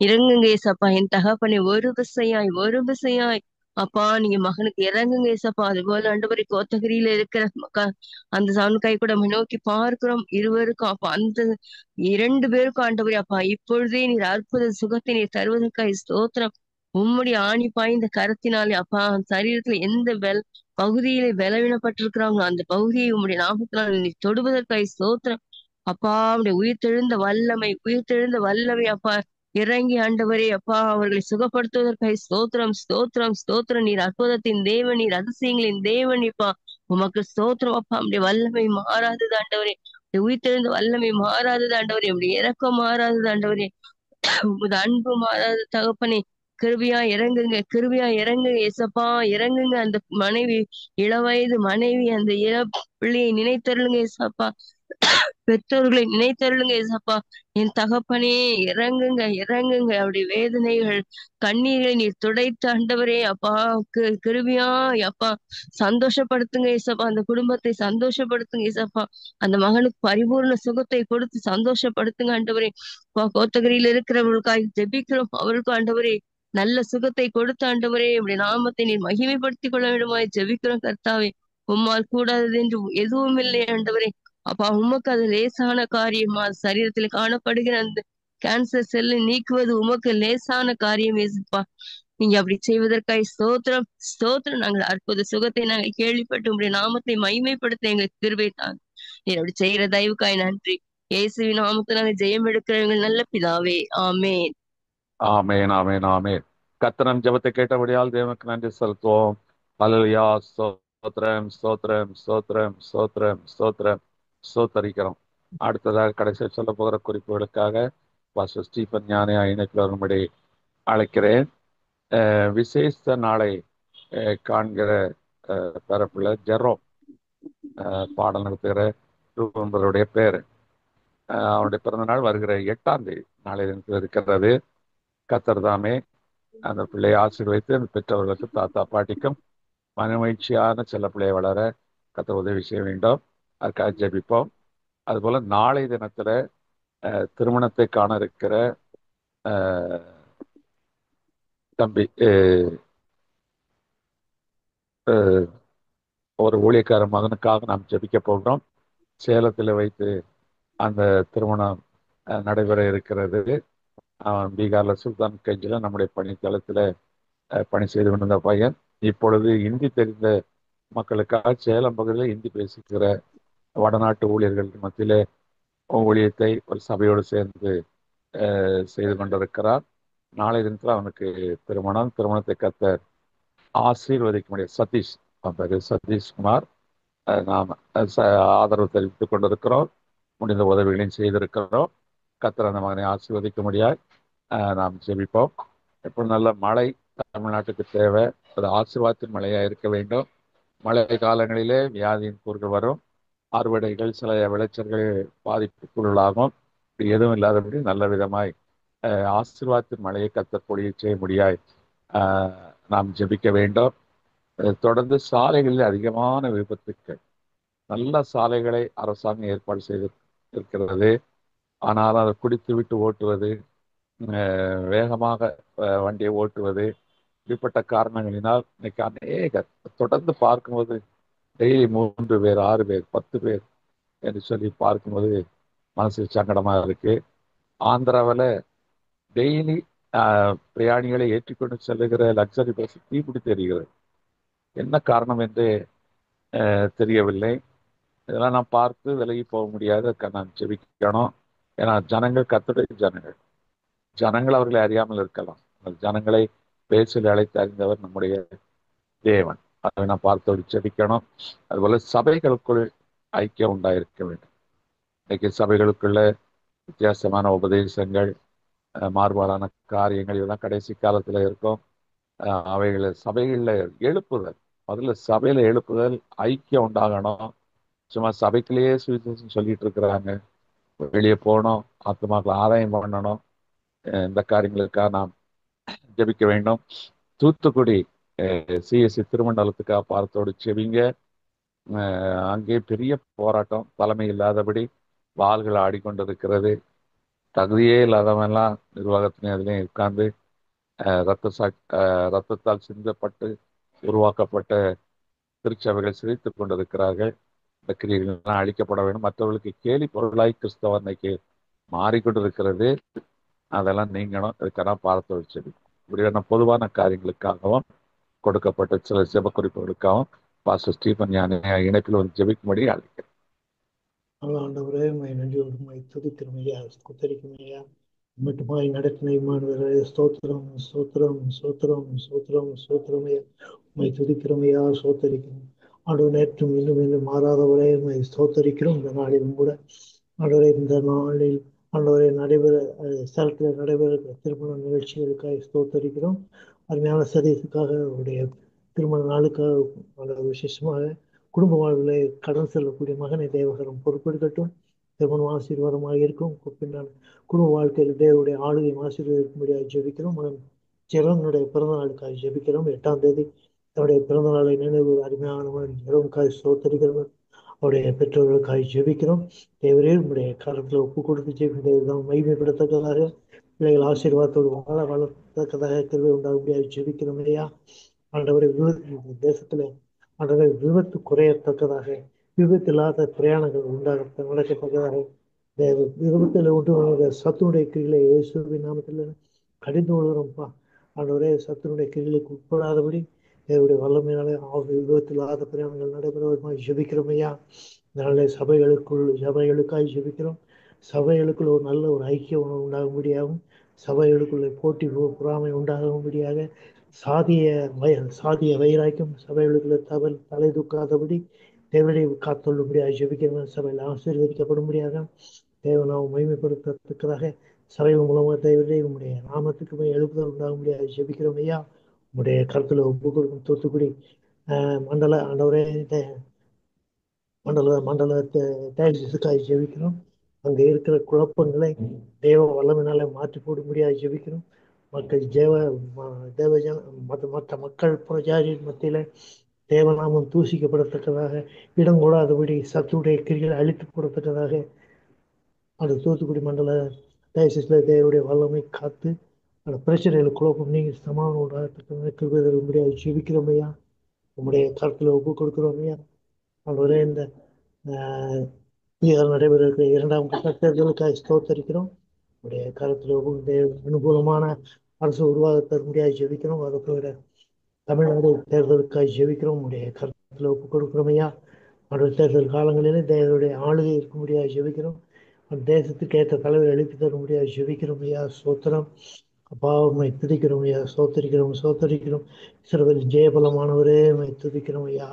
இறங்குங்க ஏசப்பா. என் தகப்பனை ஒரு விசையாய் அப்பா நீங்க மகனுக்கு இறங்குங்க ஏசப்பா. அது போல ஆண்டவரே கோத்தகிரியில இருக்கிற அந்த சவுனுக்காய் கூட நோக்கி பார்க்கிறோம். இருவருக்கும் அப்பா அந்த 2 பேருக்கும் ஆண்டவரே அப்பா இப்பொழுதே நீர் அற்புத சுகத்தை நீர் தருவதற்காய் ஸ்தோத்திரம். உம்முடைய ஆணி பாய்ந்த கரத்தினாலே அப்பா சரீரத்துல எந்த பகுதியிலே பலவீனப்பட்டிருக்கிறாங்களோ அந்த பகுதியை உம்முடைய நாமத்தினால் நீ தொடுவதற்காய் ஸ்தோத்திரம். அப்பா உடைய உயிர்த்தெழுந்த வல்லமை அப்பா இறங்கி ஆண்டவரே அப்பா அவர்களை சுகப்படுத்துவதற்காய் ஸ்தோத்திரம், ஸ்தோத்திரம், ஸ்தோத்திரம். நீர் அற்புதத்தின் தேவன், நீர் அதிசயங்களின் தேவன். இப்பா உமக்கு ஸ்தோத்திரம் அப்பா. உடைய வல்லமை மாறாதது ஆண்டவரே, உடைய உயிர்த்தெழுந்த வல்லமை மாறாதது ஆண்டவரே, உடைய இரக்கம் மாறாதது ஆண்டவரே, உமது அன்பு மாறாத தகப்பனே. கிருபியா இறங்குங்க ஏசப்பா, இறங்குங்க. அந்த மனைவி, இளவயது மனைவி, அந்த பிள்ளையை நினைத்தருளுங்க ஏசப்பா. பெற்றோர்களை நினைத்தருளுங்க ஏசப்பா. என் தகப்பனே இறங்குங்க, இறங்குங்க. அவருடைய வேதனைகள், கண்ணீரை நீர் துடைத்து ஆண்டவரே அப்பா கிருபியா அப்பா சந்தோஷப்படுத்துங்க ஏசப்பா. அந்த குடும்பத்தை சந்தோஷப்படுத்துங்க ஏசப்பா. அந்த மகனுக்கு பரிபூர்ண சுகத்தை கொடுத்து சந்தோஷப்படுத்துங்க ஆண்டவரே. கோத்தகிரியில் இருக்கிறவர்களுக்காக ஜெபிக்கிறோம். அவருக்கும் ஆண்டவரே நல்ல சுகத்தை கொடுத்த ஆண்டவரே இப்படி நாமத்தை நீர் மகிமைப்படுத்திக் கொள்ள வேண்டுமாய் ஜெபிக்கிறோம் கர்த்தாவே. உம்மால் கூடாதது என்று எதுவும் இல்லை ஆண்டவரே. அப்பா உமக்கு அது லேசான காரியமா? சரீரத்தில் காணப்படுகிற அந்த கேன்சர் செல்லை நீக்குவது உமக்கு லேசான காரியம் ஏசப்பா. நீங்க அப்படி செய்வதற்காக ஸ்தோத்திரம், ஸ்தோத்திரம். நாங்கள் அற்புத சுகத்தை நாங்கள் கேள்விப்பட்டு உங்களுடைய நாமத்தை மகிமைப்படுத்த எங்களுக்கு கிருபை தாங்க. நீ அப்படி செய்கிற தயவுக்காய் நன்றி. இயேசுவின் நாமத்தினால ஜெயம் எடுக்கிறவங்க நல்ல பிதாவே, ஆமேன். ஆமேன், ஆமேன், ஆமேன். கர்த்தர் ஜெபத்தை கேட்டபடியால் தேவனுக்கு நன்றி செலுத்துவோம். ஹல்லேலூயா. ஸ்தோத்திரம், ஸ்தோத்திரம், ஸ்தோத்திரம், ஸ்தோத்திரம், ஸ்தோத்திரம், ஸ்தோத்தரிக்கிறோம். அடுத்ததாக கடைசியில் சொல்ல போகிற குறிப்புகளுக்காக பாஸ்டர் ஸ்டீபன் ஞானியா இணைப்பில் வரும்படி அழைக்கிறேன். விசேஷ நாளை காண்கிற தரப்புல ஜெரோம் பாடல் நடத்துகிற என்பவருடைய பேர். அவருடைய பிறந்த நாள் வருகிற 8ஆம் தேதி நாளை இருக்கிறது. கர்த்தர் தாமே அந்த பிள்ளையை ஆசீர்வதித்து அந்த பெற்றவர்களுக்கு தாத்தா பாட்டிக்கும் மனமகிழ்ச்சியான செல்ல பிள்ளையை வளர கர்த்தர் உதவி செய்ய வேண்டும். அதுக்காக ஜெபிப்போம். அதுபோல நாளை தினத்துல திருமணத்தை காண இருக்கிற தம்பி ஒரு ஊழியக்கார மகனுக்காக நாம் ஜெபிக்க போகிறோம். சேலத்தில் வைத்து அந்த திருமணம் நடைபெற இருக்கிறது. பீகார்ல சுல்தான் கஞ்சில் நம்முடைய பணித்தளத்தில் பணி செய்து கொண்டிருந்த பையன் இப்பொழுது இந்தி தெரிந்த மக்களுக்காக சேலம் பகுதியில் இந்தி பேசுகிற வடநாட்டு ஊழியர்கள் மத்தியிலே ஊழியத்தை ஒரு சபையோடு சேர்ந்து செய்து கொண்டிருக்கிறார். நாளை தினத்தில் அவனுக்கு திருமணத்தை கர்த்தர் ஆசீர்வதிக்க முடியும். சதீஷ் பேரு சதீஷ்குமார். நாம் ஆதரவு தெரிவித்துக் கொண்டிருக்கிறோம். முடிந்த உதவிகளையும் செய்திருக்கிறோம். கர்த்தர் அந்த மகனை ஆசீர்வதிக்க முடியாது நாம் ஜெபிப்போம். இப்போ நல்ல மழை தமிழ்நாட்டுக்கு தேவை. அது ஆசீர்வாதத்தின் மழையாக இருக்க வேண்டும். மழை காலங்களிலே வியாதியின் கூறுகள் வரும். அறுவடைகள் சில விளைச்சல்கள் பாதிப்புக்குள்ளாகும். எதுவும் இல்லாதபடி நல்ல விதமாய் ஆசீர்வாதத்தின் மழையை கர்த்தர் பொழிய செய்ய முடியாய் நாம் ஜெபிக்க வேண்டும். தொடர்ந்து சாலைகளில் அதிகமான விபத்துக்கள், நல்ல சாலைகளை அரசாங்கம் ஏற்பாடு செய்து இருக்கிறது. ஆனால் அதை குடித்து விட்டு ஓட்டுவது, வேகமாக வண்டியை ஓட்டுவது, இப்படிப்பட்ட காரணங்களினால் இன்னைக்கு அநேகர் தொடர்ந்து பார்க்கும்போது டெய்லி 3 பேர் 6 பேர் 10 பேர் என்று சொல்லி பார்க்கும்போது மனசு சங்கடமாக இருக்கு. ஆந்திராவில் டெய்லி பிரயாணிகளை ஏற்றிக்கொண்டு செல்லுகிற லக்ஸரி பஸ் தீப்பிடித்து எரிகிறது. என்ன காரணம் என்று தெரியவில்லை. இதெல்லாம் நாம் பார்த்து விலகி போக முடியாது. நான் ஜெபிக்கணும். ஏன்னா ஜனங்கள் கர்த்தருடைய ஜனங்கள் அவர்களை அறியாமல் இருக்கலாம். ஜனங்களை பேச்சில் அழைத்து அறிந்தவர் நம்முடைய தேவன். அதை நாம் பார்த்தோடு ஜெபிக்கணும். அதுபோல சபைகளுக்குள் ஐக்கியம் உண்டாயிருக்க வேண்டும். இன்னைக்கு சபைகளுக்குள்ள வித்தியாசமான உபதேசங்கள், மாறுபாடான காரியங்கள் இதெல்லாம் கடைசி காலத்தில் இருக்கும். அவைகளை சபைகளில் எழுப்புதல், முதல்ல சபையில எழுப்புதல், ஐக்கியம் உண்டாகணும். சும்மா சபைக்குள்ளேயே சுவிசேஷம் சொல்லிட்டு இருக்கிறாங்க. வெளியே போகணும், ஆத்மாக்களை ஆதாயம் பண்ணணும். இந்த காரியங்களுக்காக நாம் ஜெபிக்க வேண்டும். தூத்துக்குடி சிஎஸ்சி திருமண்டலத்துக்காக பார்த்தோடு செவிங்க. அங்கே பெரிய போராட்டம், தலைமை இல்லாதபடி வாள்கள் ஆடிக்கொண்டிருக்கிறது. தகுதியே இல்லாதவன்லாம் நிர்வாகத்திலையும் அதுலேயும் உட்கார்ந்து ரத்தத்தால் சிந்தப்பட்டு உருவாக்கப்பட்ட திருச்சபைகள் சிதைத்துக் கொண்டிருக்கிறார்கள். இந்த கிரியைகள்லாம் அழிக்கப்பட வேண்டும். மற்றவர்களுக்கு கேலி பொருளாய் கிறிஸ்தவ இன்னைக்கு மாறிக்கொண்டிருக்கிறது. அதெல்லாம் நீங்கணும். இதுக்கெல்லாம் பார்த்து வச்சது இப்படியான பொதுவான காரியங்களுக்காகவும் கொடுக்கப்பட்ட சில ஜெப குறிப்புகளுக்காகவும் பாஸ்டர் ஸ்டீபன் இணைப்பில் ஒரு ஜெபிக்கும்படி அழைக்கிறேன். ஆண்டவரே உம்மை நன்றியோடு உம்மை துதிக்கிறோம் ஐயா, ஸ்தோத்திரிக்கிறோம் ஐயா. மட்டுமாய் நடத்தின இம்மானுவேலே ஸ்தோத்திரம் ஸ்தோத்திரம் ஸ்தோத்திரம் ஸ்தோத்திரம் ஸ்தோத்திரம் ஐயா. உம்மை துதிக்கிறோம் ஐயா, ஸ்தோத்திரிக்கிறோம். ஆண்டவர் நேற்றும் இன்னும் இன்னும் மாறாதவரே உம்மை ஸ்தோத்திரிக்கிறோம். இந்த நாளிலும் கூட ஆண்டவரே, இந்த நாளில் ஆண்டவரை நடைபெற ஸ்தலத்தில் நடைபெற திருமண நிகழ்ச்சிகளுக்காக ஸ்தோத்தரிக்கிறோம். அருமையான சதீசுக்காக அவருடைய திருமண நாளுக்காக ஆண்டவர் விசேஷமாக குடும்ப வாழ்விலே கடன் செல்லக்கூடிய மகனை தேவகரம் பொறுப்பெடுக்கட்டும். திருமணம் ஆசீர்வாதமாக இருக்கும். பின்னால் குடும்ப வாழ்க்கையில் தேவருடைய ஆளுகை ஆசீர்வதிக்கும்படியாக ஜெபிக்கிறோம். மகன் ஜெரோனுடைய பிறந்த நாளுக்காக ஜெபிக்கிறோம். 8ஆம் தேதி அவருடைய பிறந்த நாளை நினைவு அருமையான மகன் ஜெரோனுக்காக ஸ்தோத்தரிக்கிறோம். அவருடைய பெற்றோர்களுக்காக ஜெபிக்கிறோம். தேவரே உங்களுடைய காலத்தில் ஒப்பு கொடுத்து ஜெபிக்கிறோம். மகிமைப்படத்தக்கதாக பிள்ளைகள் ஆசீர்வாதத்தோடு வாழ வளர்த்தக்கதாக கிருபை உண்டாகும்படியாக ஜெபிக்கிறோம் இல்லையா. ஆண்டவரை தேசத்துல ஆண்டவரை விபத்து குறையத்தக்கதாக, விபத்து இல்லாத பிரயாணங்கள் உண்டாக நடக்கத்தக்கதாக, விபத்தில் உண்டு சத்துனுடைய கிரிகளை இயேசுவின் நாமத்தில் கடிந்து கொள்கிறோம்ப்பா. ஆண்டவரே, சத்துனுடைய கிரிகளுக்கு உட்படாதபடி தேவனுடைய வல்லமையினாலே விபத்தில் இல்லாத பிரயாணங்கள் நடைபெறுவதாக ஜெபிக்கிறோம் ஐயா. இதனாலே சபைகளுக்காக ஜெபிக்கிறோம். சபைகளுக்குள்ள ஒரு நல்ல ஒரு ஐக்கியம் உண்டாகும்படியாகவும், சபைகளுக்குள்ள போட்டி பொறாமை உண்டாகும்படியாக, சாதிய வைராக்கியம் சபைகளுக்குள்ள தலை தூக்காதபடி தேவனை காத்துள்ளும்படியாக ஜெபிக்கிறோம். சபையில் ஆசீர்வதிக்கப்படும்படியாக தேவனாவும் மகிமைப்படுத்தத்தக்கதாக சபைகள் மூலமாக தேவனை உங்களுடைய நாமத்துக்குமே எழுப்புதல் உண்டாகும்படியாக ஜெபிக்கிறோம் ஐயா. உங்களுடைய கருத்துல ஒப்பு கொடுக்கும் தூத்துக்குடி மண்டல ஆண்டவரே மண்டலத்துக்காக ஜெபிக்கிறோம். அங்கே இருக்கிற குழப்பங்களை தேவ வல்லமையினால மாற்றி போடும்படியாக ஜெபிக்கிறோம். மக்கள் தேவஜன மற்ற மக்கள் புறஜாதி மத்தியில தேவநாமம் தூசிக்கப்படத்தக்கதாக, இடம் கூடாதபடி சத்துடைய கிரிகளை அழித்து போடத்தக்கதாக அந்த தூத்துக்குடி மண்டல டயசிஸ்ல தேவனுடைய வல்லமை காத்து அந்த பிரச்சனைகளை குழப்பம் நீங்க சமாதானம் உண்டாகத்தக்க கிருபையாக ஜெபிக்கிறோம் ஐயா. உங்களுடைய கருத்துல ஒப்பு கொடுக்கிறோம் ஐயா. அவரே இந்த நடைபெற இருக்கிற 2ஆம் கட்ட தேர்தலுக்காக ஸ்தோத்தரிக்கிறோம். உடைய கருத்தில் அனுகூலமான அரசு உருவாக தரும்படியாக ஜெபிக்கிறோம். அதுக்கு தமிழ்நாடு தேர்தலுக்காக ஜெபிக்கிறோம். உடைய கருத்தில் ஒப்பு கொடுக்கிறோம் ஐயா. அடுத்த தேர்தல் காலங்களிலே தேவனுடைய ஆளுகை இருக்கும்படியாக ஜெபிக்கிறோம். அந்த தேசத்துக்கு ஏற்ற தலைவர் எழுப்பி தரும்படியாக ஜெபிக்கிறோம் ஐயா. சோத்திரம் அப்பா, உண்மை துதிக்கிறோம் ஐயா. சோத்தரிக்கிறோம். சிறுவர் ஜெயபலமானவரே உண்மை துதிக்கிறோம் ஐயா.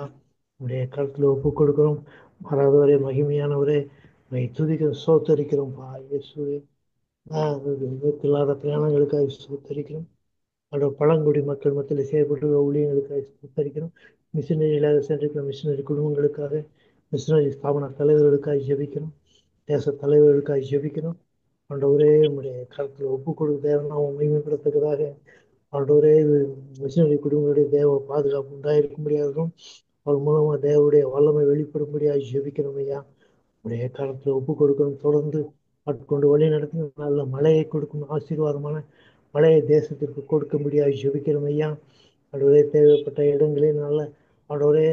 உடைய கருத்தில் ஒப்பு கொடுக்கிறோம். மாறாதவரே, மகிமையானவரே உண்மை துதிக்கிறோம். சோத்தரிக்கிறோம்ப்பா இயேசுவே. இல்லாத பிரயாணங்களுக்காக சோத்தரிக்கிறோம். அதோட பழங்குடி மக்கள் மத்தியில் செயல்பட்டு ஊழியர்களுக்காக சோத்தரிக்கிறோம். மிஷினரிகளாக சென்றிருக்கிற மிஷினரி குடும்பங்களுக்காக, மிஷினரி ஸ்தாபன தலைவர்களுக்காக ஜெபிக்கிறோம். தேச தலைவர்களுக்காக ஜெபிக்கிறோம். ஆண்டவரே, உங்களுடைய கருத்தில் ஒப்பு கொடுக்க தேவனாவும் மகிமைப்படத்தக்கதாக ஆண்டவரே, மிஷினரி குடும்பங்களுடைய தேவ பாதுகாப்பு உண்டாயிருக்கும்படியாகவும் அவர் மூலமாக தேவனுடைய வல்லமை வெளிப்படும்படியாக ஜெபிக்கிறோம் ஐயா. உடைய காலத்தில் ஒப்பு கொடுக்கணும். தொடர்ந்து ஆட்கொண்டு வழி நடத்தி நல்ல மழையை கொடுக்கும், ஆசீர்வாதமான மழையை தேசத்திற்கு கொடுக்கும்படியாக ஜெபிக்கிறோம் ஐயா. ஆண்டவரே, தேவைப்பட்ட இடங்களில் நல்ல ஆண்டவரே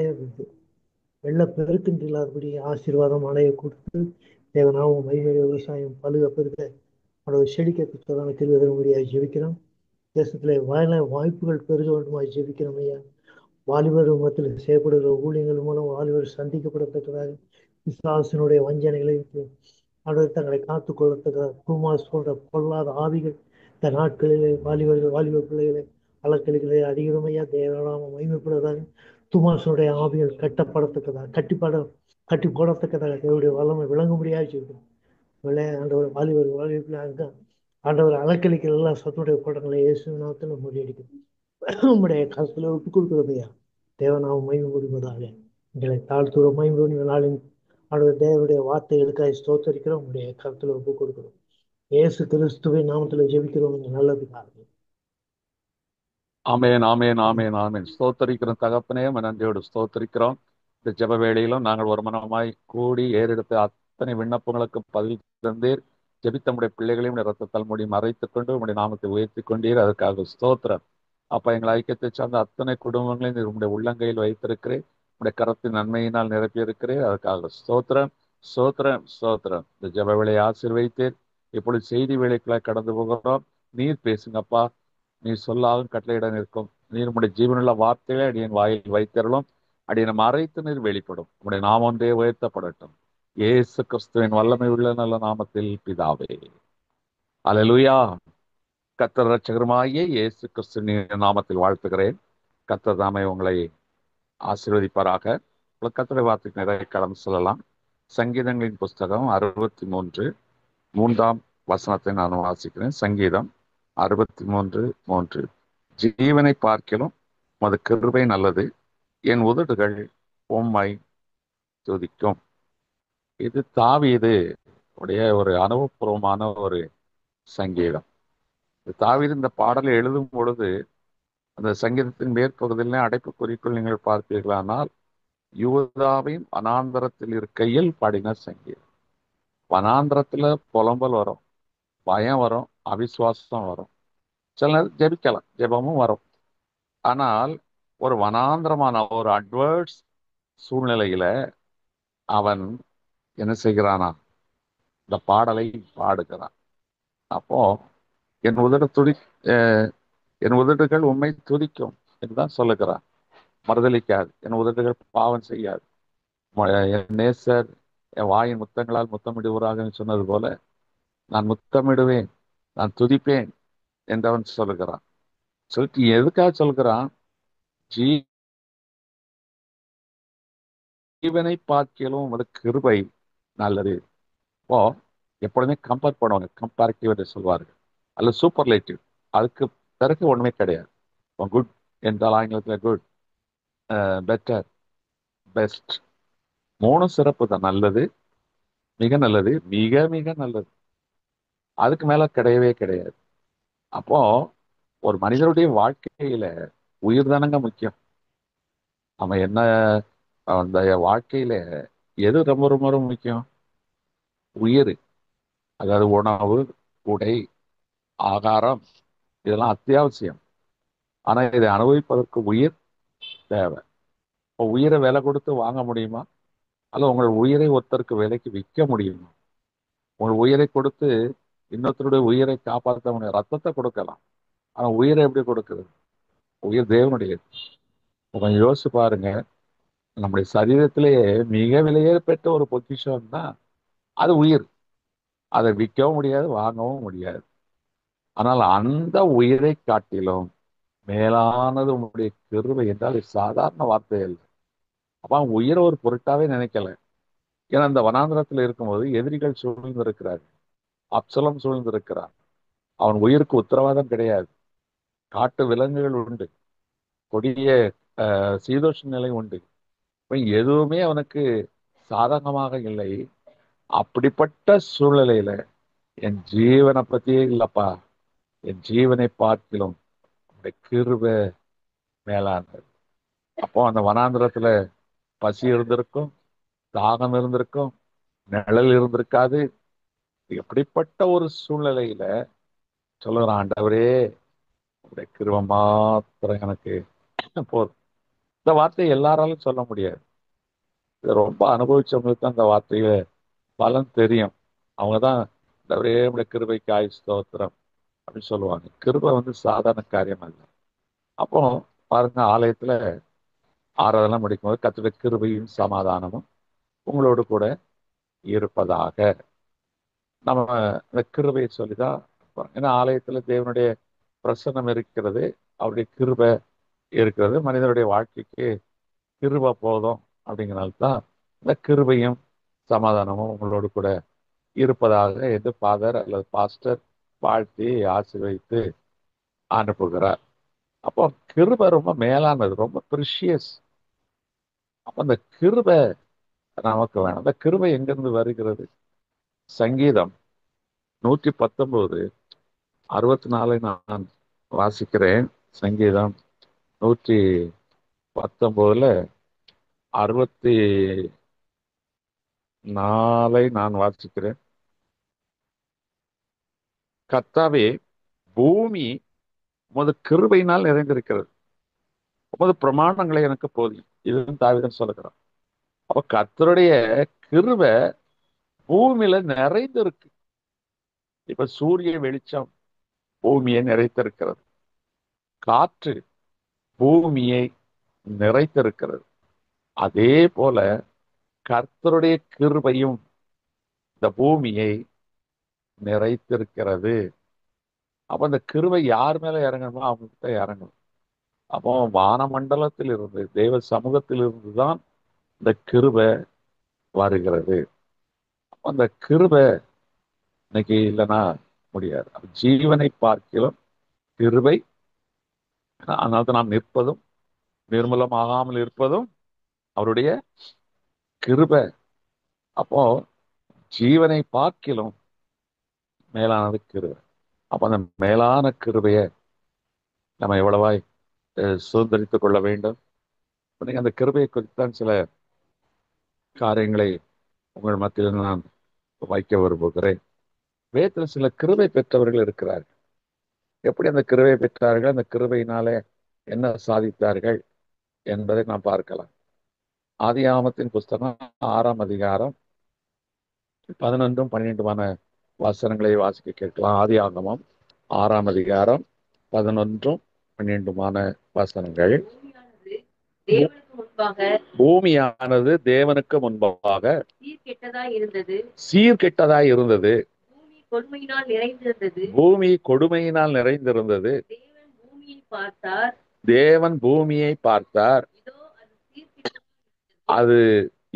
வெள்ளப்பெருக்கின்றி இல்லாதபடி ஆசீர்வாதம் மழையை கொடுத்து தேவனாவும் மகிமை விவசாயம் பழுக பெருக ஆண்டவர் செழிக்கத்தக்கதான கிருபை தரும்படியாக ஜெபிக்கிறோம். தேசத்திலே வாய்ப்புகள் பெருக வேண்டுமாய் ஜெபிக்கிறோம் ஐயா. வாலிபர் மத்தியில் செய்யப்படுகிற ஊழியங்கள் மூலம் வாலிபர் சந்திக்கப்படத்தக்கதாக, விசுவாசனுடைய வஞ்சனைகளை ஆண்டவர் தங்களை காத்துக் கொள்ளத்தக்க குமாஸ் போன்ற பொல்லாத ஆவிகள் இந்த நாட்களிலே வாலிப பிள்ளைகளை அலக்கழிகளை அதிகமையா தேவனாம மகிமைப்படுவதாக, துமாசனுடைய ஆவிகள் கட்டப்படத்தக்கதாக கட்டி போடத்தக்கதாக தேவனுடைய வல்லமை விளங்கும்படியாக செய்கிறோம். ஆண்டவர் வாலிபர் ஆண்டவர் அலக்கழிக்கிற எல்லாம் சத்துடைய படங்களை இயேசு நாமத்தில் முறியடிக்கிறோம். உங்களுடைய கருத்துல ஒப்புக் கொடுக்கிறதையா தேவனாவும் மகிமை முடிவதாக எங்களை தாழ்த்துற மகிமை நாளின் ஆண்டவர் தேவனுடைய வார்த்தைகளுக்காக ஸ்தோத்தரிக்கிறோம். உங்களுடைய கருத்துல ஒப்புக் கொடுக்கிறோம். இயேசு கிறிஸ்துவின் நாமத்துல ஜெபிக்கிறோம். நல்லது காரணம். ஆமேன் ஆமேன் ஆமேன் ஆமேன். ஸ்தோத்தரிக்கிறோம் தகப்பனே, நன்றியோடு ஸ்தோத்தரிக்கிறோம். இந்த ஜெப வேளையிலும் நாங்கள் ஒரு மனமாய் கூடி ஏறெடுத்த அத்தனை விண்ணப்பங்களுக்கு பதில் தந்தீர். ஜெபித்த உடைய பிள்ளைகளையும் ரத்தத்தால் மூடி மறைத்துக் கொண்டு உடைய நாமத்தை உயர்த்தி கொண்டீர். அதுக்காக ஸ்தோத்திரம். அப்ப எங்கள் ஐக்கியத்தை சார்ந்த அத்தனை குடும்பங்களையும் நீர் உடைய உள்ளங்கையில் வைத்திருக்கிறேன். உடைய கரத்தின் நன்மையினால் நிரப்பியிருக்கிறேன். அதுக்காக ஸ்தோத்திரம், ஸ்தோத்திரம், ஸ்தோத்திரம். இந்த ஜெப வேளையை ஆசீர்வதித்தீர். இப்பொழுது செய்தி வேலைக்குள்ள கடந்து போகிறோம். நீர் பேசுங்கப்பா. நீர் சொல்லாலும் கட்டளையிட நிற்கும். நீர் உடைய ஜீவனுள்ள வார்த்தைகளை அடியன் வாயில் வைத்தரலும். அடியனை மறைத்து நீர் வெளிப்படும். உடைய நாமம் ஒன்றே உயர்த்தப்படட்டும். இயேசு கிறிஸ்துவின் வல்லமை உள்ள நல்ல நாமத்தில் பிதாவே. அல்லேலூயா. கர்த்தர் இரட்சகருமாகிய இயேசு கிறிஸ்துவின் நாமத்தில் வாழ்த்துகிறேன். கர்த்தர் தாமே உங்களை ஆசீர்வதிப்பாராக. கர்த்தருடைய வார்த்தைக்கு நிறைய கடந்து சொல்லலாம். சங்கீதங்களின் புஸ்தகம் 63 3ஆம் வசனத்தை நான் வாசிக்கிறேன். சங்கீதம் 63:3. ஜீவனை பார்க்கிலும் உமது கிருபை நல்லது, என் உதடுகள் உம்மை துதிக்கும். இது தாவீது உடைய ஒரு அனுபவபூர்வமான ஒரு சங்கீதம். தாவீது இந்த பாடலை எழுதும் பொழுது அந்த சங்கீதத்தின் மேற்பகுதியிலே அடைப்புக்குறிக்குள் நீங்கள் பார்ப்பீர்களானால் யூதாவின் வனாந்தரத்தில் இருக்கையில் பாடின சங்கீதம். வனாந்தரத்துல புலம்பல் வரும், பயம் வரும், அவிசுவாசம் வரும், சில நேரம் ஜெபிக்கலாம், ஜெபமும் வரும். ஆனால் ஒரு வனாந்திரமான ஒரு அட்வர்ஸ் சூழ்நிலையில அவன் என்ன செய்கிறானா, இந்த பாடலை பாடுகிறான். அப்போ என் உதடு என் உதடுகள் உண்மை துதிக்கும் என்றுதான் சொல்லுகிறான். மறுதலிக்காது, என் உதடுகள் பாவம் செய்யாது. என் நேசர் என் வாயின் முத்தங்களால் முத்தமிடுவராக சொன்னது போல நான் முத்தமிடுவேன், நான் துதிப்பேன் என்றவன் சொல்லுகிறான். சொல்லிட்டு எதுக்காக சொல்கிறான்? ஜீவனை பார்க்கிலும் உமது கிருபை நல்லது. இப்போ எப்பொழுதுமே கம்பேர் பண்ணுவாங்க, கம்பேரிட்டிவ் என்று சொல்வார்கள், அல்லது சூப்பர்லேட்டிவ். அதுக்கு பிறகு ஒண்ணுமே கிடையாது. குட் என்றால் ஆங்கிலத்தில் குட், பெட்டர், பெஸ்ட், 3 சிறப்பு தான். நல்லது, மிக நல்லது, மிக மிக நல்லது. அதுக்கு மேல கிடையவே கிடையாது. அப்போ ஒரு மனிதனுடைய வாழ்க்கையில உயிர் தானங்க முக்கியம். அவன் என்ன, அந்த வாழ்க்கையில எது ரொம்ப ரொம்ப ரொம்ப முக்கியம்? உயிர். அதாவது உணவு, உடை, ஆகாரம், இதெல்லாம் அத்தியாவசியம். ஆனா இதை அனுபவிப்பதற்கு உயிர் தேவை. இப்போ உயிரை விலை கொடுத்து வாங்க முடியுமா? அல்ல உங்கள் உயிரை ஒருத்தருக்கு விலைக்கு விற்க முடியுமா? உங்கள் உயிரை கொடுத்து இன்னொருத்தருடைய உயிரை காப்பாற்ற முடியும். ரத்தத்தை கொடுக்கலாம், ஆனா உயிரை எப்படி கொடுக்குறது? உயிர் தேவனுடையது. கொஞ்சம் யோசிச்சு பாருங்க. நம்முடைய சரீரத்திலேயே மிக விலையேற பெற்ற ஒரு பொக்கிஷம் தான் அது உயிர். அதை விற்கவும் முடியாது, வாங்கவும் முடியாது. ஆனால் அந்த உயிரை காட்டிலும் மேலானது உங்களுடைய கிருபை என்றால் இது சாதாரண வார்த்தை இல்லை. அப்ப அவன் உயிரை ஒரு பொருட்டாவே நினைக்கல. ஏன்னா அந்த வனாந்திரத்தில் இருக்கும்போது எதிரிகள் சூழ்ந்திருக்கிறார், அப்சலம் சூழ்ந்திருக்கிறார். அவன் உயிருக்கு உத்தரவாதம் கிடையாது. காட்டு விலங்குகள் உண்டு, கொடிய சீதோஷ நிலை உண்டு. எதுவுமே அவனுக்கு சாதகமாக இல்லை. அப்படிப்பட்ட சூழ்நிலையில என் ஜீவனை பத்தியே இல்லப்பா, என் ஜீவனை பார்க்கிலும் கிருபை மேலானது. அப்போ அந்த வனாந்திரத்துல பசி இருந்திருக்கும், தாகம் இருந்திருக்கும், நிழல் இருந்திருக்காது. எப்படிப்பட்ட ஒரு சூழ்நிலையில சொல்லுகிறான், ஆண்டவரே உடைய கிருபை மாத்திரம் எனக்கு போதும். இந்த வார்த்தையை எல்லாராலும் சொல்ல முடியாது. இதை ரொம்ப அனுபவிச்சவங்களுக்கு தான் இந்த வார்த்தையில பலன் தெரியும். அவங்கதான் ஆண்டவரே உடைய கிருபைக்கு ஆயுள் ஸ்தோத்திரம் அப்படின்னு சொல்லுவாங்க. கிருபை சாதாரண காரியம் அல்ல. அப்போ பாருங்க, ஆலயத்துல ஆராதனை முடிக்கும்போது கர்த்தருடைய கிருபையும் சமாதானமும் உங்களோடு கூட இருப்பதாக நம்ம இந்த கிருபையை சொல்லிதான். ஏன்னா ஆலயத்துல தேவனுடைய பிரசன்னம் இருக்கிறது, அவருடைய கிருபை இருக்கிறது. மனிதனுடைய வாழ்க்கைக்கு கிருபை போதும். அப்படிங்கிறனால்தான் இந்த கிருபையும் சமாதானமும் உங்களோடு கூட இருப்பதாக என்று ஃபாதர் அல்லது பாஸ்டர் வாழ்த்தி ஆசீர்வதித்து அனுப்புகிறார். அப்போ கிருபை ரொம்ப மேலானது, ரொம்ப ப்ரிஷியஸ். அப்ப அந்த கிருபை நமக்கு வேணும். அந்த கிருபை எங்கிருந்து வருகிறது? சங்கீதம் 119:64 நான் வாசிக்கிறேன். சங்கீதம் 119 64 நான் வாசிக்கிறேன். கர்த்தாவே, பூமி உமது கிருபையினால் நிறைந்திருக்கிறது, உமது பிரமாணங்களை எனக்கு போதியும். இதுவும் தாவீது சொல்லுகிறான். அப்ப கர்த்தருடைய கிருபை பூமியில நிறைந்திருக்கு. இப்ப சூரிய வெளிச்சம் பூமியை நிறைத்திருக்கிறது, காற்று பூமியை நிறைத்திருக்கிறது. அதே போல கர்த்தருடைய கிருபையும் இந்த பூமியை நிறைத்திருக்கிறது. அப்ப அந்த கிருபை யார் மேல இறங்கணுமோ அவங்க கிட்ட இறங்கணும். அப்போ வானமண்டலத்தில் இருந்து, தேவ சமூகத்தில் இருந்துதான் இந்த கிருபை வருகிறது. அந்த கிருபை இன்னைக்கு இல்லைன்னா முடியாது. ஜீவனை பார்க்கிலும் கிருபை, அதனால நாம் நிற்பதும் நிர்மூலமாகாமல் இருப்பதும் அவருடைய கிருபை. அப்போ ஜீவனை பார்க்கிலும் மேலானது கிருபை. அப்ப அந்த மேலான கிருபையை நம்ம எவ்வளவாய் சுதந்திரித்துக் கொள்ள வேண்டும். இன்னைக்கு அந்த கிருபையை குறித்தான் சில காரியங்களை உங்கள் மத்தியில் நான் வைக்க விரும்புகிறேன். வேதத்தில் சில கிருபை பெற்றவர்கள் இருக்கிறார்கள். எப்படி அந்த கிருபை பெற்றார்கள், அந்த கிருபையினாலே என்ன சாதித்தார்கள் என்பதை நாம் பார்க்கலாம். ஆதியாகமத்தின் புஸ்தகம் 6ஆம் அதிகாரம் 11, 12 வசனங்களை வாசிக்க கேட்கலாம். ஆதியாகமம் 6ஆம் அதிகாரம் 11, 12 வசனங்கள். பூமியானது தேவனுக்கு முன்பாக சீர்கெட்டதாய் இருந்தது, பூமி கொடுமையினால் நிறைந்திருந்தது. தேவன் பூமியை பார்த்தார்,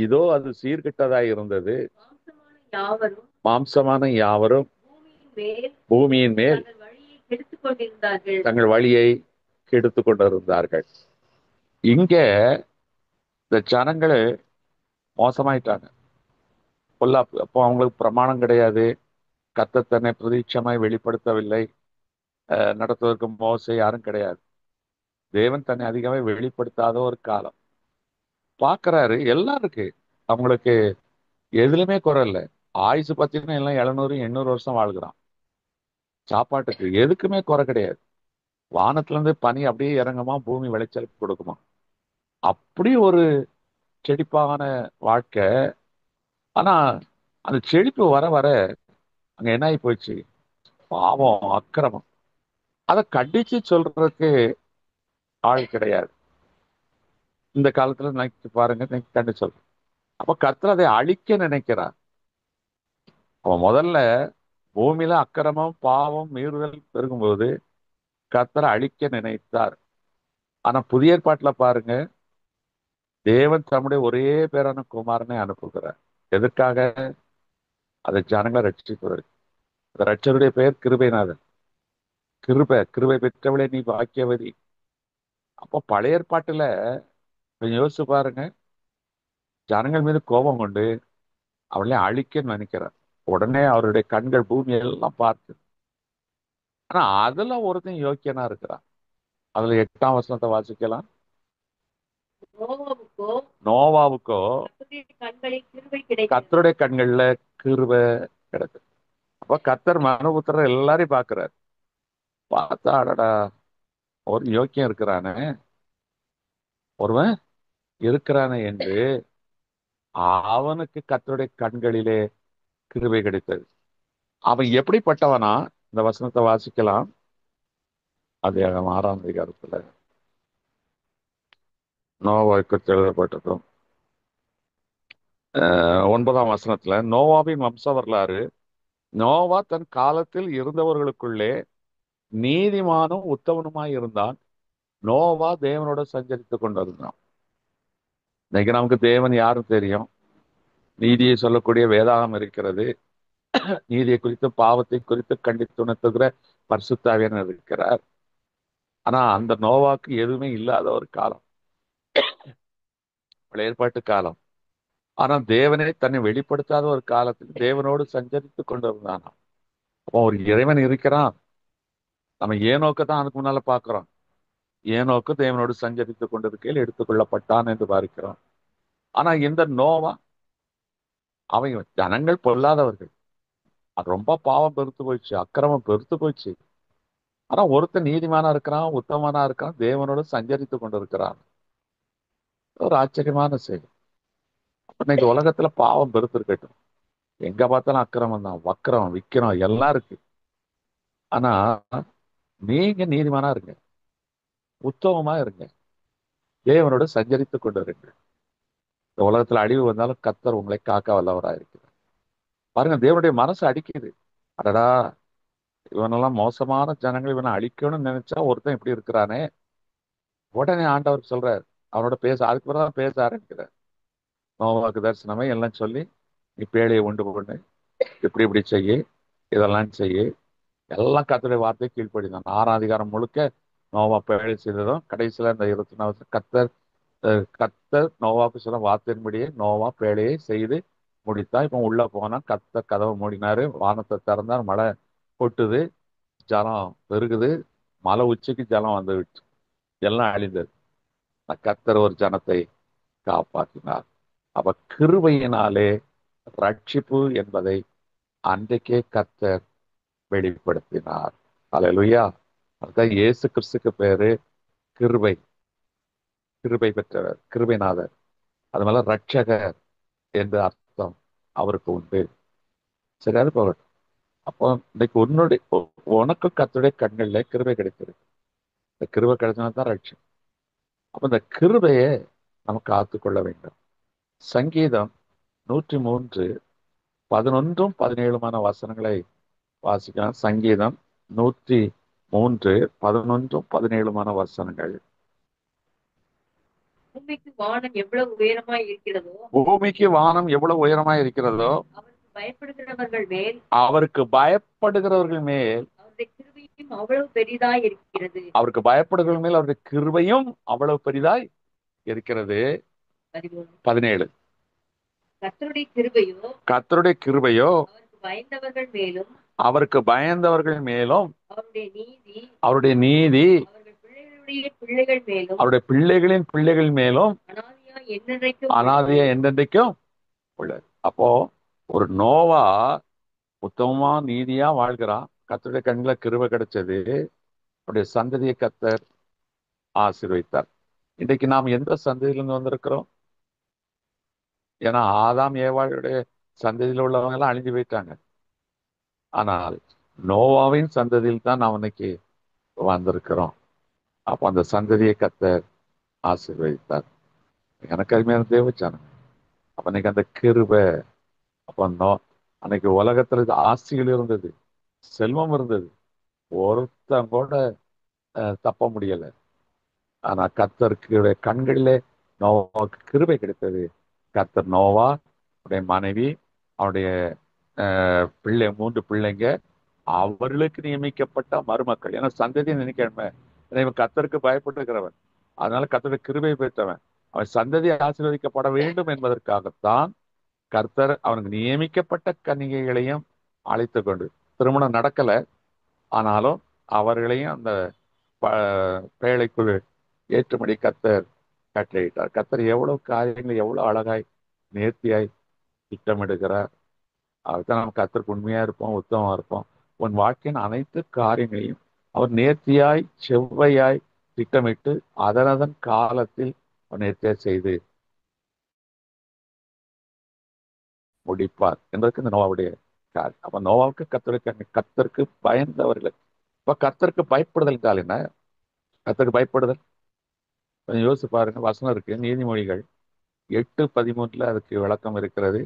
இதோ அது சீர்கெட்டதாய் இருந்தது. மாம்சமான யாவரும் பூமியின் மேல் தங்கள் வழியை கெடுத்து கொண்டிருந்தார்கள். இங்க இந்த ஜனங்கள் மோசமாயிட்டாங்க, பொல்லாப்பு. அப்போ அவங்களுக்கு பிரமாணம் கிடையாது, கர்த்தர் தன்னை பிரதீட்சமாய் வெளிப்படுத்தவில்லை, நடத்துவதற்கு மோசை யாரும் கிடையாது. தேவன் தன்னை அதிகமாக வெளிப்படுத்தாத ஒரு காலம் பார்க்கிறாரு. எல்லாம் இருக்கு அவங்களுக்கு, எதுலையுமே குறை இல்லை. ஆயுசு பார்த்தீங்கன்னா எல்லாம் 700, 800 வருஷம் வாழ்கிறான். சாப்பாட்டுக்கு எதுக்குமே குறை கிடையாது. வானத்துல இருந்து பனி அப்படியே இறங்குமா, பூமி விளைச்சல் கொடுக்குமா. அப்படி ஒரு செழிப்பான வாழ்க்கை. ஆனா அந்த செழிப்பு வர வர அங்க என்ன ஆகி போயிடுச்சு, பாவம், அக்கிரமம். அதை கண்டிச்சு சொல்றதுக்கு ஆள் கிடையாது. இந்த காலத்துல நினைச்சு பாருங்க, கண்டு சொல்றேன். அப்ப கர்த்தர் அதை அழிக்க நினைக்கிறார். அவன் முதல்ல பூமியில அக்கிரமம், பாவம், மீறுதல் பெருகும்போது கர்த்தரை அழிக்க நினைத்தார். ஆனா புதிய ஏற்பாட்டுல பாருங்க, தேவன் தம்முடைய ஒரே பேரான குமாரனை அனுப்புகிறார். எதற்காக? அதை ஜனங்களை ரட்சிப்பதற்கு. அந்த ரட்சருடைய பெயர் கிருபைநாதன். கிருபை பெற்றவளே நீ பாக்கியவதி. அப்போ பழைய ஏற்பாட்டுல கொஞ்சம் யோசிச்சு பாருங்க, ஜனங்கள் மீது கோபம் கொண்டு அவளை அழிக்க நினைக்கிறார். உடனே அவருடைய கண்கள் பூமியெல்லாம் பார்த்து. ஆனா அதுல ஒருத்தன் யோக்கியனா இருக்கிறான். அதுல 8ஆம் வசனத்தை வாசிக்கலாம். நோவாவுக்கோ கர்த்தருடைய கண்கள்ல கிருபை கிடைச்சது. அப்ப கர்த்தர் மனுபுத்திரர் எல்லாரையும் பாக்குறாரு. பார்த்தா, அடடா, ஒரு யோக்கியம் இருக்கிறானே, ஒருவன் இருக்கிறானே என்று அவனுக்கு கர்த்தருடைய கண்களிலே கிருபை கிடைத்தது. அவன் எப்படிப்பட்டவனா? இந்த வசனத்தை வாசிக்கலாம். அது 6ஆம் அதிகாரத்துல நோவாவுக்கு எழுதப்பட்டதும் 9ஆம் வசனத்துல, நோவாவின் வம்ச வரலாறு. நோவா தன் காலத்தில் இருந்தவர்களுக்குள்ளே நீதிமானும் உத்தமனுமாய் இருந்தான். நோவா தேவனோட சஞ்சரித்துக் கொண்டிருந்தான். இன்னைக்கு நமக்கு தேவன் யாரும் தெரியும். நீதியை சொல்லக்கூடிய வேதாகம் இருக்கிறது. நீதியை குறித்து, பாவத்தை குறித்து கண்டித்து உணர்த்துகிற பரிசுத்த ஆவியானவர் இருக்கிறார். ஆனா அந்த நோவாக்கு எதுவுமே இல்லாத ஒரு காலம், பழைய ஏற்பாட்டு காலம். ஆனா தேவனே தன்னை வெளிப்படுத்தாத ஒரு காலத்தில் தேவனோடு சஞ்சரித்துக் கொண்டிருந்தானா. அப்போ ஒரு இறைவன் இருக்கிறான். நம்ம ஏனோக்க தான் அதுக்கு முன்னால பாக்குறோம். ஏனோக்கு தேவனோடு சஞ்சரித்துக் கொண்டிருக்கையில் எடுத்துக்கொள்ளப்பட்டான் என்று பார்க்கிறோம். ஆனா இந்த நோவா, அவங்க ஜனங்கள் பொல்லாதவர்கள், அது ரொம்ப பாவம் பெருத்து போயிடுச்சு, அக்கிரமம் பெருத்து போயிடுச்சு. ஆனா ஒருத்தன் நீதிமானா இருக்கிறான், உத்தமனா இருக்கான், தேவனோட சஞ்சரித்து கொண்டிருக்கிறான். ஒரு ஆச்சரியமான செய்தி. இன்னைக்கு உலகத்துல பாவம் பெருத்து இருக்கட்டும், எங்க பார்த்தாலும் அக்கிரமம் தான், வக்கரம் விக்கிரம் எல்லாம் இருக்கு. ஆனா நீங்க நீதிமானா இருங்க, உத்தமமா இருங்க, தேவனோட சஞ்சரித்து கொண்டு இருங்க. இந்த உலகத்துல அழிவு வந்தாலும் கர்த்தர் உங்களை காக்க வல்லவரா இருக்கிறார். பாருங்க, தேவனுடைய மனசு அடிக்குது. அடடா, இவனெல்லாம் மோசமான ஜனங்கள், இவனை அழிக்கணும்னு நினைச்சா ஒருத்தன் இப்படி இருக்கிறானே. உடனே ஆண்டவர் சொல்றார், அவனோட பேச, அதுக்கு பிறகு தான் பேச ஆரம்பிக்கிறார். நோவாக்கு தரிசனமே எல்லாம் சொல்லி, நீ பேழையை உண்டு பண்ணு, இப்படி இப்படி செய்யு, இதெல்லாம் செய்யு. எல்லாம் கர்த்தருடைய வார்த்தையை கீழ்ப்படிதான். 6ஆம் அதிகாரம் முழுக்க நோவா பேழை செய்ததும், கடைசியில இந்த 24 கர்த்தர் நோவாவுக்கு சொன்ன வார்த்தையின்படியே நோவா பேழையை செய்து முடித்தா. இப்ப உள்ள போனா கர்த்தர் கதவை மூடினாரு, வானத்தை திறந்தார், மழை கொட்டுது, ஜலம் பெருகுது, மலை உச்சிக்கு ஜலம் வந்து விட்டு எல்லாம் அழிந்தது. கர்த்தர் ஒரு ஜனத்தை காப்பாற்றினார். அப்ப கிருபையினாலே ரட்சிப்பு என்பதை அன்றைக்கே கர்த்தர் வெளிப்படுத்தினார். அல்லேலூயா. அதுதான் இயேசு கிறிஸ்துக்கு பேரு கிருபை, கிருபை பெற்றவர், கிருபைநாதர். அது மேல ரட்சகர் என்று அர்த்தம் அவருக்கு உண்டு. சரி, அது போகட்டும். அப்போ இன்னைக்கு உனக்கு கர்த்தருடைய கண்கள்ல கிருபை கிடைத்திருக்கு. இந்த கிருபை கிடைச்சா தான் ரட்சம். அப்ப இந்த கிருபையை நம்ம காத்துக்கொள்ள வேண்டும். சங்கீதம் 103 11 17 வசனங்களை வாசிக்கலாம். சங்கீதம் 103 11 17 வசனங்கள். பூமிக்கு வானம் எவ்வளவு உயரமாய் இருக்கிறதோ, பூமிக்கு வானம் எவ்வளவு உயரமாய் இருக்கிறதோ, அவருக்கு பயப்படுகிறவர்கள் மேல் அவருக்கு பயப்படுகிறவர்கள் மேல் அவருடைய கிருபையும் அவ்வளவு பெரிதாய் இருக்கிறது. அவருக்கு பயப்படுகிறவர்கள் மேல் அவருடைய கிருபையும் அவ்வளவு பெரிதாய் இருக்கிறது. 17 கர்த்தருடைய கிருபையோ கர்த்தருடைய கிருபையோ அவருக்கு பயந்தவர்கள் மேலும் அவருக்கு பயந்தவர்கள் மேலும் அவருடைய நீதி அவருடைய நீதி அவர்கள் பிள்ளைகளுடைய பிள்ளைகள் மேலும் அவருடைய பிள்ளைகளின் பிள்ளைகள் மேலும் அனாதையா என்றென்றைக்கும் உள்ளது. அப்போ ஒரு நோவா உத்தமமா நீதியா வாழ்கிறான், கர்த்தருடைய கண்ணுல கிருபை கிடைச்சது, அவருடைய சந்ததியை கர்த்தர் ஆசீர்வதித்தார். இன்றைக்கு நாம் எந்த சந்ததியிலிருந்து வந்திருக்கிறோம்? ஏன்னா ஆதாம் ஏவாளுடைய சந்ததியில் உள்ளவங்க எல்லாம் அழிஞ்சு போயிட்டாங்க. ஆனால் நோவாவின் சந்ததியில் தான் நாம் இன்னைக்கு வந்திருக்கிறோம். அப்போ அந்த சந்ததியை கர்த்தர் ஆசீர்வதித்தார். எனக்கு அருமையான தேவச்சானம். அப்ப இன்னைக்கு அந்த கிருபை, அப்போ அன்னைக்கு உலகத்துல ஆஸ்திகள் இருந்தது, செல்வம் இருந்தது, ஒருத்தன் கூட தப்ப முடியல. ஆனா கர்த்தருக்கு கண்களிலே நோவாவுக்கு கிருபை கிடைத்தது. கர்த்தர் நோவா, அவருடைய மனைவி, அவருடைய பிள்ளை, 3 பிள்ளைங்க, அவர்களுக்கு நியமிக்கப்பட்ட மருமக்கள். ஏன்னா சந்ததியை நினைக்கணுமே, இவன் கர்த்தருக்கு பயப்பட்டுக்கிறவன், அதனால கர்த்தருடைய கிருபை பெற்றவன், அவன் சந்ததி ஆசீர்வதிக்கப்பட வேண்டும் என்பதற்காகத்தான் கர்த்தர் அவனுக்கு நியமிக்கப்பட்ட கன்னிகைகளையும் அழைத்து கொண்டு, திருமணம் நடக்கல, ஆனாலும் அவர்களையும் அந்த பேழைக்குள் ஏற்றும்படி கர்த்தர் கட்டளையிட்டார். கர்த்தர் எவ்வளவு காரியங்களை எவ்வளவு அழகாய் நேர்த்தியாய் திட்டமிடுகிறார். அதுதான் நம்ம கர்த்தருக்கு உண்மையா இருப்போம், உத்தமமா இருப்போம். உன் வாழ்க்கையின் அனைத்து காரியங்களையும் அவர் நேர்த்தியாய் செவ்வையாய் திட்டமிட்டு அதனதன் காலத்தில் நேர்த்தியாய் செய்து முடிப்பார் என்பதற்கு இந்த நோவாவுடைய காரியம். அப்ப நோவாவுக்கு கர்த்தருக்கு பயந்தவர்களுக்கு. இப்ப கர்த்தருக்கு பயப்படுதல் என்றால் என்ன? கர்த்தருக்கு பயப்படுதல் கொஞ்சம் யோசிச்சு பாருங்க. வசனம் இருக்கு, நீதிமொழிகள் 8:13 அதுக்கு விளக்கம் இருக்கிறது.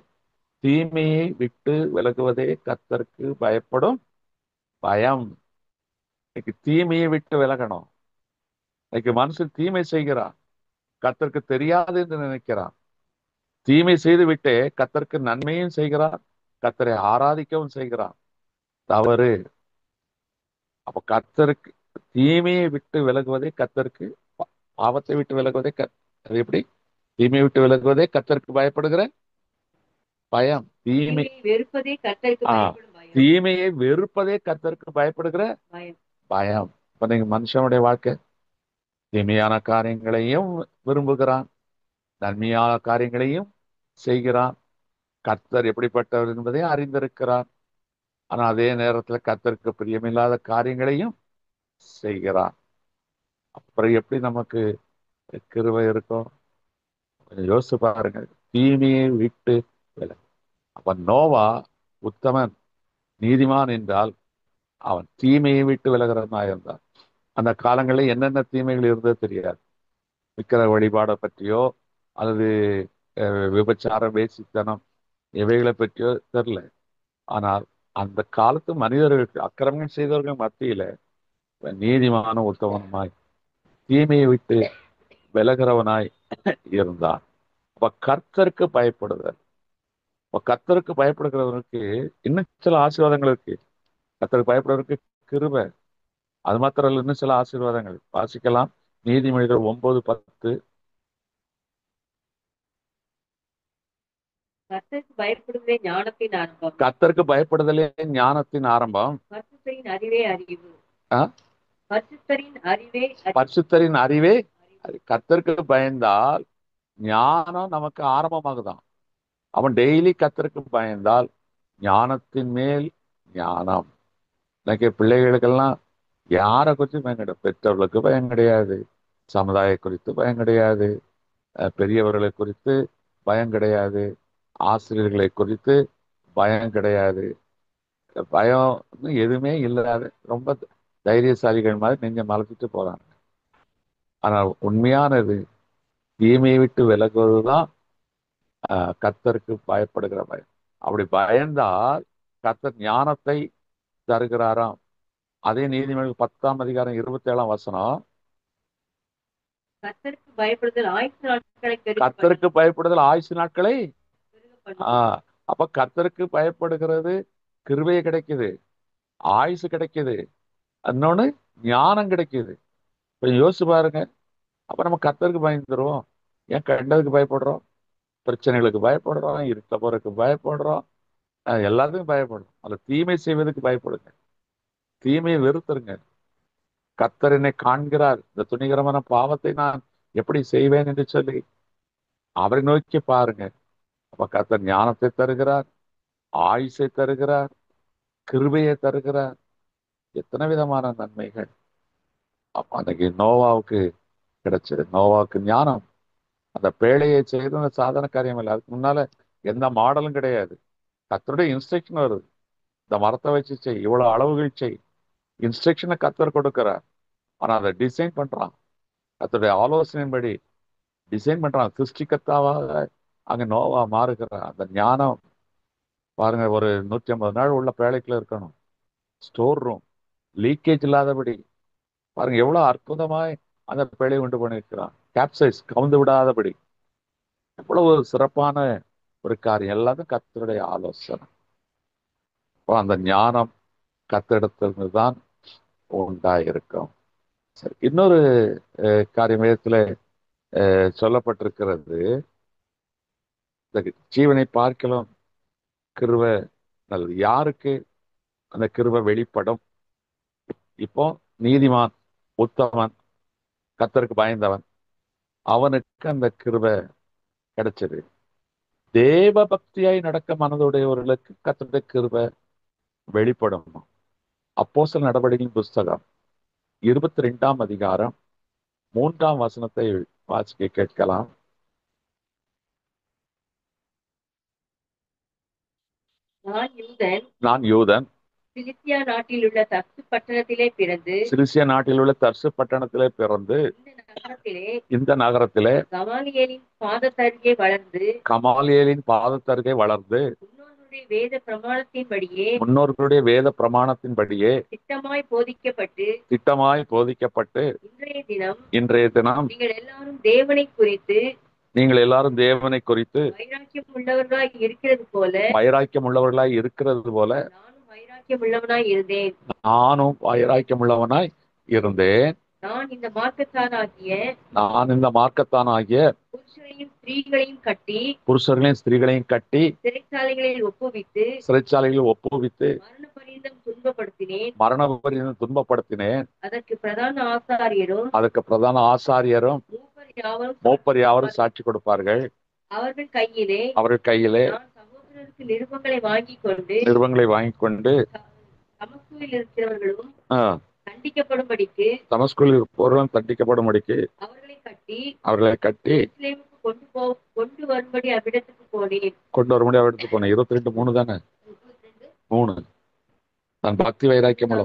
தீமையை விட்டு விலகுவதே கர்த்தருக்கு பயப்படும் பயம். இன்னைக்கு தீமையை விட்டு விலகணும். இன்னைக்கு மனுஷன் தீமை செய்கிறான், கர்த்தருக்கு தெரியாது என்று நினைக்கிறான். தீமை செய்து விட்டு கர்த்தருக்கு நன்மையும் செய்கிறான், கர்த்தரை ஆராதிக்கவும் செய்கிறான். தவறு. அப்ப கர்த்தருக்கு தீமையை விட்டு விலகுவதே கர்த்தருக்கு, பாவத்தை விட்டு விலகுவதே அது எப்படி? தீமையை விட்டு விலகுவதே கர்த்தருக்கு பயப்படுகிற பயம். வெறுப்பதே கர்த்தருக்கு பயப்படும் பயம். தீமையை வெறுப்பதே கர்த்தருக்கு பயப்படுகிற பயம். இப்ப நீங்க மனுஷனுடைய வாழ்க்கை தீமையான காரியங்களையும் விரும்புகிறான், நன்மையான காரியங்களையும் செய்கிறான். கர்த்தர் எப்படிப்பட்டவர் என்பதை அறிந்திருக்கிறான். ஆனா அதே நேரத்துல கர்த்தருக்கு பிரியமில்லாத காரியங்களையும் செய்கிறான். அப்புறம் எப்படி நமக்கு கிருபை இருக்கும்? கொஞ்சம் யோசிச்சு பாருங்க. தீமையை விட்டு விலகு. அப்ப நோவா உத்தமன், நீதிமான் என்றால் அவன் தீமையை விட்டு விலகிறதா இருந்தான். அந்த காலங்களில் என்னென்ன தீமைகள் இருந்தது தெரியாது. விக்கிர வழிபாடை பற்றியோ அல்லது விபச்சாரம், வேசித்தனம் இவைகளை பற்றியோ தெரியல. ஆனால் அந்த காலத்து மனிதர்களுக்கு, அக்கிரமம் செய்தவர்கள் மத்தியில நீதிமான உத்தமனாய் தீமையை விட்டு விலகிறவனாய் இருந்தான். அப்ப கர்த்தருக்கு பயப்படுதல். அப்ப கர்த்தருக்கு பயப்படுகிறவனுக்கு இன்னும் சில ஆசீர்வாதங்கள் இருக்கு. கர்த்தருக்கு பயப்படுறவருக்கு கிருபை. அது மாத்திரம் இல்ல, இன்னும் சில ஆசீர்வாதங்கள் வாசிக்கலாம். நீதிமொழிகள் 9:10. கர்த்தருக்கு பயப்படுவதே ஞானத்தின் ஆரம்பம். கர்த்தருக்கு பயப்படுதலே ஞானத்தின் ஆரம்பம். பரிசுத்தரின் அறிவே அறிவு. ஆ? பரிசுத்தரின் அறிவே பரிசுத்தரின் அறிவே. கர்த்தருக்கு பயந்தால் ஞானம் நமக்கு ஆரம்பமாகுதான். அவன் டெய்லி கர்த்தருக்கு பயந்தால் ஞானத்தின் மேல் ஞானம். இன்னைக்கு பிள்ளைகளுக்கெல்லாம் யாரை குறித்து பயம் கிடையாது. பெற்றவர்களுக்கு பயம் கிடையாது, சமுதாய குறித்து பயம் கிடையாது, பெரியவர்களை குறித்து பயம் கிடையாது, ஆசிரியர்களை குறித்து பயம் கிடையாது. பயம் எதுவுமே இல்லாத ரொம்ப தைரியசாலிகள் மாதிரி நெஞ்ச மலர்த்திட்டு போறாங்க. ஆனால் உண்மையானது தீமையை விட்டு விலகுவதுதான் கர்த்தருக்கு பயப்படுகிற பயம். அப்படி பயந்தால் கர்த்தர் ஞானத்தை தருகிறாராம். அதே நீதிமொழிகள் 10:27 கர்த்தருக்கு பயப்படுதல் ஆயுசு நாட்களை கர்த்தருக்கு பயப்படுதல் ஆயுசு நாட்களை. அப்ப கர்த்தருக்கு பயப்படுகிறது கிருபை கிடைக்குது, ஆயுசு கிடைக்குது, இன்னொன்னு ஞானம் கிடைக்குது. கொஞ்சம் யோசிச்சு பாருங்க. அப்ப நம்ம கர்த்தருக்கு பயந்துருவோம். ஏன் கண்டதுக்கு பயப்படுறோம்? பிரச்சனைகளுக்கு பயப்படுறோம், இருட்ட போறதுக்கு பயப்படுறோம், எல்லாத்துக்கும் பயப்படுறோம். அதுல தீமை செய்வதற்கு பயப்படுங்க. தீமையை வெறுத்துருங்க. கர்த்தர் என்னை காண்கிறார், இந்த துணிகரமான பாவத்தை நான் எப்படி செய்வேன் என்று சொல்லி அவரை நோக்கி பாருங்க. அப்ப கர்த்தர் ஞானத்தை தருகிறார், ஆயுசை தருகிறார், கிருபையை தருகிறார். எத்தனை விதமான நன்மைகள் அப்ப அன்னைக்கு நோவாவுக்கு கிடைச்சது. நோவாவுக்கு ஞானம். அந்த பேழையை செய்து அந்த சாதாரண காரியம் இல்லை. அதுக்கு முன்னால எந்த மாடலும் கிடையாது. கர்த்தருடைய இன்ஸ்ட்ரக்ஷன் வருது. இந்த மரத்தை வச்சு செய், இவ்வளவு அளவுகள் செய். இன்ஸ்ட்ரக்ஷனை கர்த்தர் கொடுக்கிறார். ஆனா அதை டிசைன் பண்றான். கர்த்தருடைய ஆலோசனையின்படி டிசைன் பண்றான். சிருஷ்டிகர்த்தாவாக அங்க நோவா மாறுகிறான். அந்த ஞானம் பாருங்க. ஒரு 150 நாள் உள்ள பேழைக்குள்ள இருக்கணும். ஸ்டோர் ரூம் லீக்கேஜ் இல்லாதபடி பாருங்க எவ்வளவு அற்புதமாய் அந்த பேழையை உண்டு பண்ணியிருக்கிறான். கேப்சைஸ் கவுந்து விடாதபடி எவ்வளவு சிறப்பான ஒரு காரியம். எல்லாத்தையும் கர்த்தருடைய ஆலோசனை. அந்த ஞானம் கர்த்தரிடத்திலிருந்து தான் உண்டாயிருக்கும். சரி, இன்னொரு காரியம் வேதத்துல சொல்லப்பட்டிருக்கிறது. இந்த ஜீவனை பார்க்கலாம் கிருபை நல்லது. யாருக்கு அந்த கிருபை வெளிப்படும்? இப்போ நீதிமான், உத்தமன், கர்த்தருக்கு பயந்தவன், அவனுக்கு அந்த கிருபை கிடைச்சது. தேவ பக்தியாய் நடக்க மனதுடையவர்களுக்கு கர்த்தருடைய கிருபை வெளிப்படும். அப்போஸ்தலர் நடவடிக்கையின் புஸ்தகம் 22 அதிகாரம் 3 வாசிக்க கேட்கலாம். நான் யூதன், சிலிசியா நாட்டில் உள்ள தர்சு பட்டணத்திலே பிறந்து இந்த நகரத்திலே கமாலியேலின் பாதத்தருகே வளர்ந்து முன்னோர்களுடைய வேத பிரமாணத்தின்படியே திட்டமாய் போதிக்கப்பட்டு இன்றைய தினம் நீங்கள் எல்லாரும் தேவனை குறித்து வைராக்கியம் உள்ளவர்களாய் இருக்கிறது போல நானும் வைராக்கியம் உள்ளவனாய் இருந்தேன். நான் இந்த மார்க்கத்தானாகிய புருஷர்களையும் ஸ்திரீகளையும் கட்டி சிறைச்சாலைகளில் ஒப்புவித்து மரண பரியந்தம் துன்பப்படுத்தினேன். அதற்கு பிரதான ஆசாரியரும் மூப்பர் யாவரும் சாட்சி கொடுப்பார்கள். அவர்கள் கையிலே அவர்கள் கையிலே நான் சகோதரருக்கு நிருபங்களை வாங்கிக் கொண்டு தமஸ்குவில் இருக்கிறவர்களும் தண்டிக்கப்படும்படிக்கு தமஸ்குவில் இருப்பவர்களும் தண்டிக்கப்படும்படிக்கு அவர்களை கட்டி எருசலேமுக்கு கொண்டு வரும்படி அவ்விடத்துக்கு போனேன். 22:3 தானே, 3. தன் பக்தி வைராக்கியம் உள்ள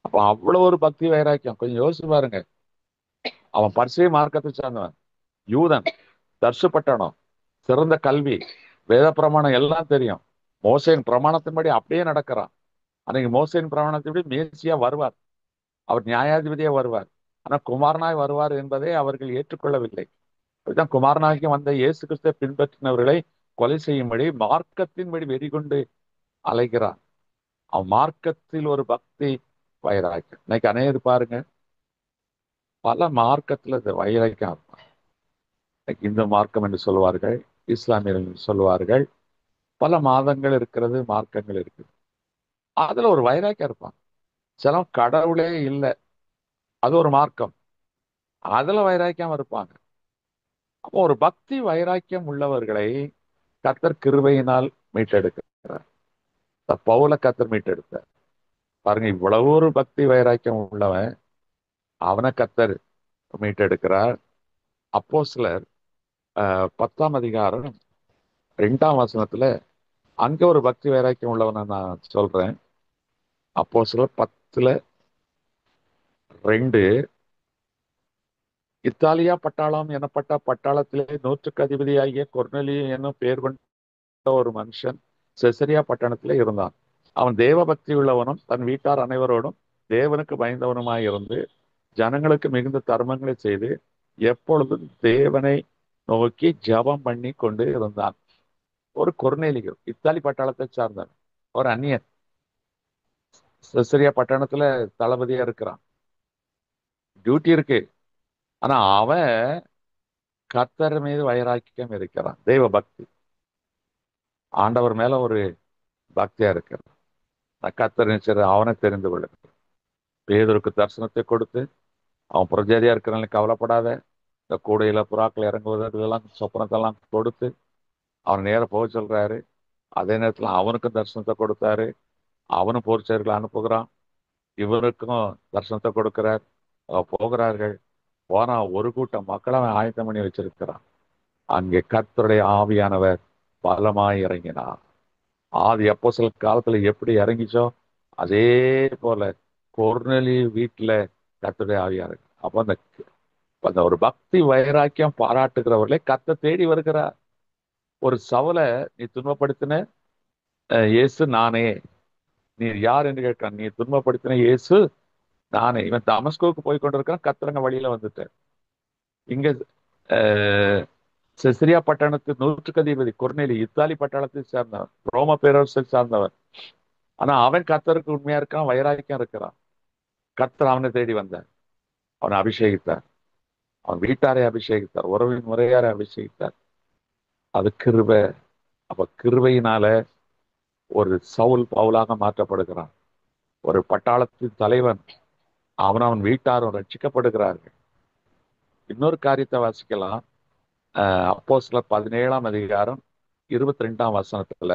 அப்ப அவ்வளவு ஒரு பக்தி வைராக்கியம். கொஞ்சம் யோசிச்சு பாருங்க. அவன் பரிசேய மார்க்கத்தை சார்ந்தவன், யூதன், தர்சுப்பட்டனம், சிறந்த கல்வி, வேத பிரமாணம் எல்லாம் தெரியும். மோசேயின் பிரமாணத்தின்படி அப்படியே நடக்கிறான். அன்னைக்கு மோசேயின் பிரமாணத்தின்படி மேசியா வருவார், அவர் நியாயாதிபதியா வருவார், ஆனா குமாரனாய் வருவார் என்பதை அவர்கள் ஏற்றுக்கொள்ளவில்லை. அதுதான் குமாரனாகி வந்த இயேசு கிறிஸ்துவை பின்பற்றினவர்களை கொலை செய்யும்படி மார்க்கத்தின்படி வெறிகொண்டு அலைகிறான். அவன் மார்க்கத்தில் ஒரு பக்தி வைராக்கியம். இன்னைக்கு அநேகர் பாருங்க, பல மார்க்கத்துல இந்த வைராக்கியம் இருப்பான். இந்து மார்க்கம் என்று சொல்லுவார்கள், இஸ்லாமியர்கள் என்று சொல்லுவார்கள், பல மாதங்கள் இருக்கிறது, மார்க்கங்கள் இருக்குது. அதுல ஒரு வைராக்கியம் இருப்பான். சில கடவுளே இல்லை, அது ஒரு மார்க்கம், அதுல வைராக்கியம் இருப்பாங்க. அப்போ ஒரு பக்தி வைராக்கியம் உள்ளவர்களை கர்த்தர் கிருபையினால் மீட்டெடுக்கிறார். பவுல கர்த்தர் மீட்டெடுத்தார். பாருங்க, இவ்வளவு ஒரு பக்தி வைராக்கியம் உள்ளவன், அவனை கர்த்தர் மீட்டெடுக்கிறார். அப்போஸ்தலர் 10ஆம் அதிகாரம் 2ஆம் வசனத்துல அங்க ஒரு பக்தி வைராக்கியம் உள்ளவனை நான் சொல்றேன். அப்போஸ்தலர் 10:2 இத்தாலியா பட்டாளம் எனப்பட்ட பட்டாளத்திலே 100க்கு அதிபதியாகிய கொர்நேலியு என்னும் பெயர் கொண்ட ஒரு மனுஷன் செசரியா பட்டணத்திலே இருந்தான். அவன் தேவ பக்தி உள்ளவனும் தன் வீட்டார் அனைவரோடும் தேவனுக்கு பயந்தவனுமாயிருந்து ஜனங்களுக்கு மிகுந்த தர்மங்களை செய்து எப்பொழுதும் தேவனை நோக்கி ஜெபம் பண்ணி கொண்டு இருந்தான். ஒரு கொர்நேலியு, இத்தாலி பட்டாளத்தை சார்ந்தான், ஒரு அந்நியன், செசரியா பட்டணத்துல தளபதியா இருக்கிறான், டியூட்டி இருக்கு. ஆனா அவன் கர்த்தர் மீது வைராக்கியம் இருக்கிறான், தெய்வ பக்தி, ஆண்டவர் மேல ஒரு பக்தியா இருக்கிறான். கர்த்தர் நினைச்சது அவனை தெரிந்து கொள்ள. பேதுருக்கு தரிசனத்தை கொடுத்து, அவன் புரஜாதியா இருக்கிறவங்க கவலைப்படாத, இந்த கூடையில புறாக்கள் இறங்குவது இதெல்லாம் சொப்பனத்தெல்லாம் கொடுத்து அவன் நேர போக சொல்றாரு. அதே நேரத்துல அவனுக்கும் தரிசனத்தை கொடுத்தாரு. அவனும் போர்ச்சேர்களை அனுப்புகிறான், இவருக்கும் தரிசனத்தை கொடுக்கிறார். போகிறார்கள். போனா ஒரு கூட்டம் மக்களை அவன் ஆயத்தம் பண்ணி வச்சிருக்கிறான். அங்கே கர்த்தருடைய ஆவியானவர் பலமாய் இறங்கினார். ஆதி அப்போஸ்தலர் காலத்துல எப்படி இறங்கிச்சோ அதே போல கொர்நேலியு வீட்டுல கர்த்தருடைய ஆவியா இருக்கு. அப்ப அந்த ஒரு பக்தி வைராக்கியம் பாராட்டுகிறவர்களே கர்த்தர் தேடி வருகிறார். ஒரு சவுலை நீ துன்பப்படுத்தின இயேசு நானே, நீ யார் என்று கேட்கிறான். நீ துன்பப்படுத்தின இயேசு நானே. இவன் தமஸ்குவுக்கு போய் கொண்டிருக்கான், கர்த்தரங்க வழியில வந்துட்டார். இங்க செசரியா பட்டணத்து 100க்கு அதிபதி கொர்நேலியு இத்தாலி பட்டாளத்தை சார்ந்தவன், ரோம பேரரசை சார்ந்தவன். ஆனா அவன் கர்த்தருக்கு உண்மையா இருக்கான், வைராக்கியம் இருக்கிறான். கர்த்தர் அவனை தேடி வந்தார், அவனை அபிஷேகித்தார், அவன் வீட்டாரை அபிஷேகித்தார், உறவின் முறையாரை அபிஷேகித்தார். அது கிருபை. அப்ப கிருபையினால ஒரு சவுல் பவுலாக மாற்றப்படுகிறான். ஒரு பட்டாளத்தின் தலைவன் அவன் வீட்டாரும் ரட்சிக்கப்படுகிறார்கள். இன்னொரு காரியத்தை வாசிக்கலாம். அப்போஸ்தலர் 17ஆம் அதிகாரம் 22ஆம் வசனத்துல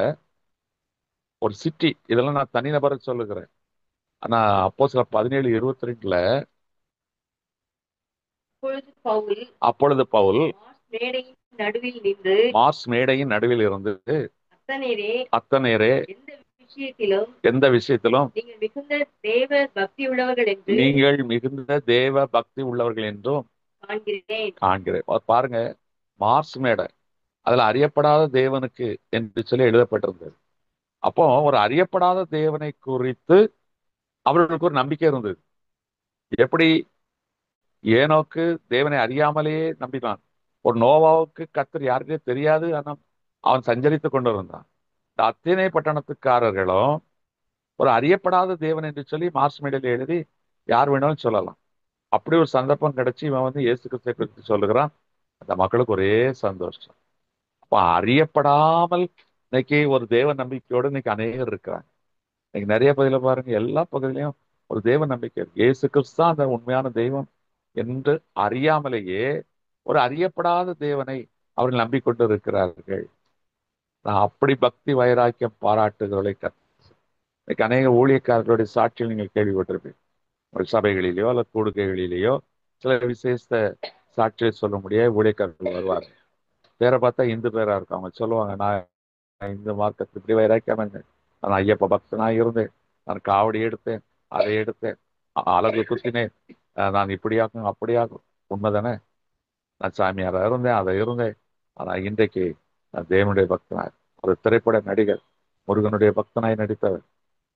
ஒரு சிட்டி, இதெல்லாம் நான் தனிநபரை சொல்லுகிறேன். ஆனா அப்போஸ்தலர் 17:22 அப்பொழுது பவுல் மார்ஸ் மேடையின் நடுவில் இருந்து அத்தனேரே எந்த விஷயத்திலும் நீங்கள் மிகுந்த தேவ பக்தி உள்ளவர்கள் என்றும் காண்கிறேன். பாருங்க, மார்ஸ் மேடை, அதுல அறியப்படாத தேவனுக்கு என்று சொல்லி எழுதப்பட்டிருந்தது. அப்போ ஒரு அறியப்படாத தேவனை குறித்து அவர்களுக்கு ஒரு நம்பிக்கை இருந்தது. எப்படி ஏனோக்கு தேவனை அறியாமலேயே நம்பினான். ஒரு நோவாவுக்கு கர்த்தர் யாருக்கே தெரியாது, ஆனா அவன் சஞ்சரித்து கொண்டு இருந்தான். இந்த அத்தேனே பட்டணத்துக்காரர்களும் ஒரு அறியப்படாத தேவன் என்று சொல்லி மார்ஸ் மேடையில் எழுதி யார் வேணாலும் சொல்லலாம். அப்படி ஒரு சந்தர்ப்பம் கிடைச்சி இவன் இயேசு கிறிஸ்துவை குறித்து சொல்லுகிறான். அந்த மக்களுக்கு ஒரே சந்தோஷம். அப்ப அறியப்படாமல் இன்னைக்கு ஒரு தேவ நம்பிக்கையோடு இன்னைக்கு அநேகர் இருக்கிறாங்க. இன்னைக்கு நிறைய பகுதியில பாருங்க, எல்லா பகுதியிலையும் ஒரு தேவ நம்பிக்கை இருக்கு. இயேசு கிறிஸ்து தான் அந்த உண்மையான தெய்வம், என்று அறியாமலேயே ஒரு அறியப்படாத தேவனை அவர்கள் நம்பிக்கொண்டு இருக்கிறார்கள். நான் அப்படி பக்தி வைராக்கியம் பாராட்டுகிறவர்களை இன்னைக்கு அநேக ஊழியக்காரர்களுடைய சாட்சியில் நீங்கள் கேள்விப்பட்டிருப்பீங்க. ஒரு சபைகளிலேயோ அல்லது கூடுகைகளிலேயோ சில விசேஷ சாட்சியை சொல்ல முடியாது ஊழியக்காரர்கள் வருவாங்க. பேரை பார்த்தா இந்து பேரா இருக்கும். அவங்க சொல்லுவாங்க, நான் இந்து மார்க்கத்துக்கு இப்படி வைராக்கியம் இருந்தேன், நான் ஐயப்ப பக்தனாக இருந்தேன், நான் காவடி எடுத்தேன், அதை எடுத்தேன், அழகு குத்தினேன், நான் இப்படியாகும் அப்படியாகும். உண்மைதானே? நான் சாமியாரா இருந்தேன், அதை இருந்தேன். ஆனா இன்றைக்கு நான் தேவனுடைய பக்தனாய், ஒரு திரைப்பட நடிகர், முருகனுடைய பக்தனாய் நடித்தவர்.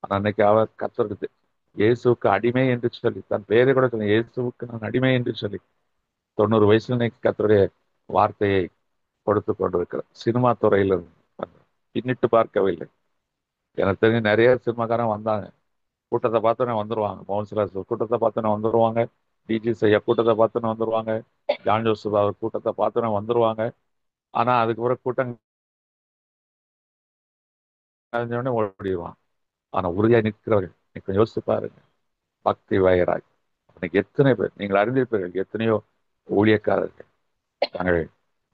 ஆனா அன்னைக்கு அவர் கத்தருக்கு இயேசுவுக்கு அடிமை என்று சொல்லி, தன் பெயரை கூட சொல்லி, இயேசுவுக்கு நான் அடிமை என்று சொல்லி 90 வயசுல இன்னைக்கு கத்தருடைய வார்த்தையை கொடுத்து கொண்டிருக்கிறார். சினிமா துறையில பின்னிட்டு பார்க்கவில்லை. எனக்கு தெரிஞ்சு நிறைய சினிமாக்காரன் வந்தாங்க, கூட்டத்தை பார்த்தோன்னே வந்துருவாங்க. மோகன் சிலாஸ் கூட்டத்தை பார்த்தோன்னே வந்துருவாங்க, டிஜி சையா கூட்டத்தை பார்த்தோன்னே வந்துருவாங்க, ஜான் ஜோசப் அவர் கூட்டத்தை பார்த்தோன்னே வந்துருவாங்க. ஆனா அதுக்கு பிறகு கூட்டம் கழிஞ்சோடனே ஓடிடுவான். ஆனா உறுதியா நிற்கிறவர்கள் இன்னைக்கு யோசிச்சு பாருங்க. பக்தி வயராய் இன்னைக்கு எத்தனை பேர் நீங்கள் அறிந்திருப்பீர்கள், எத்தனையோ ஊழியக்காரர்கள் தாங்கள்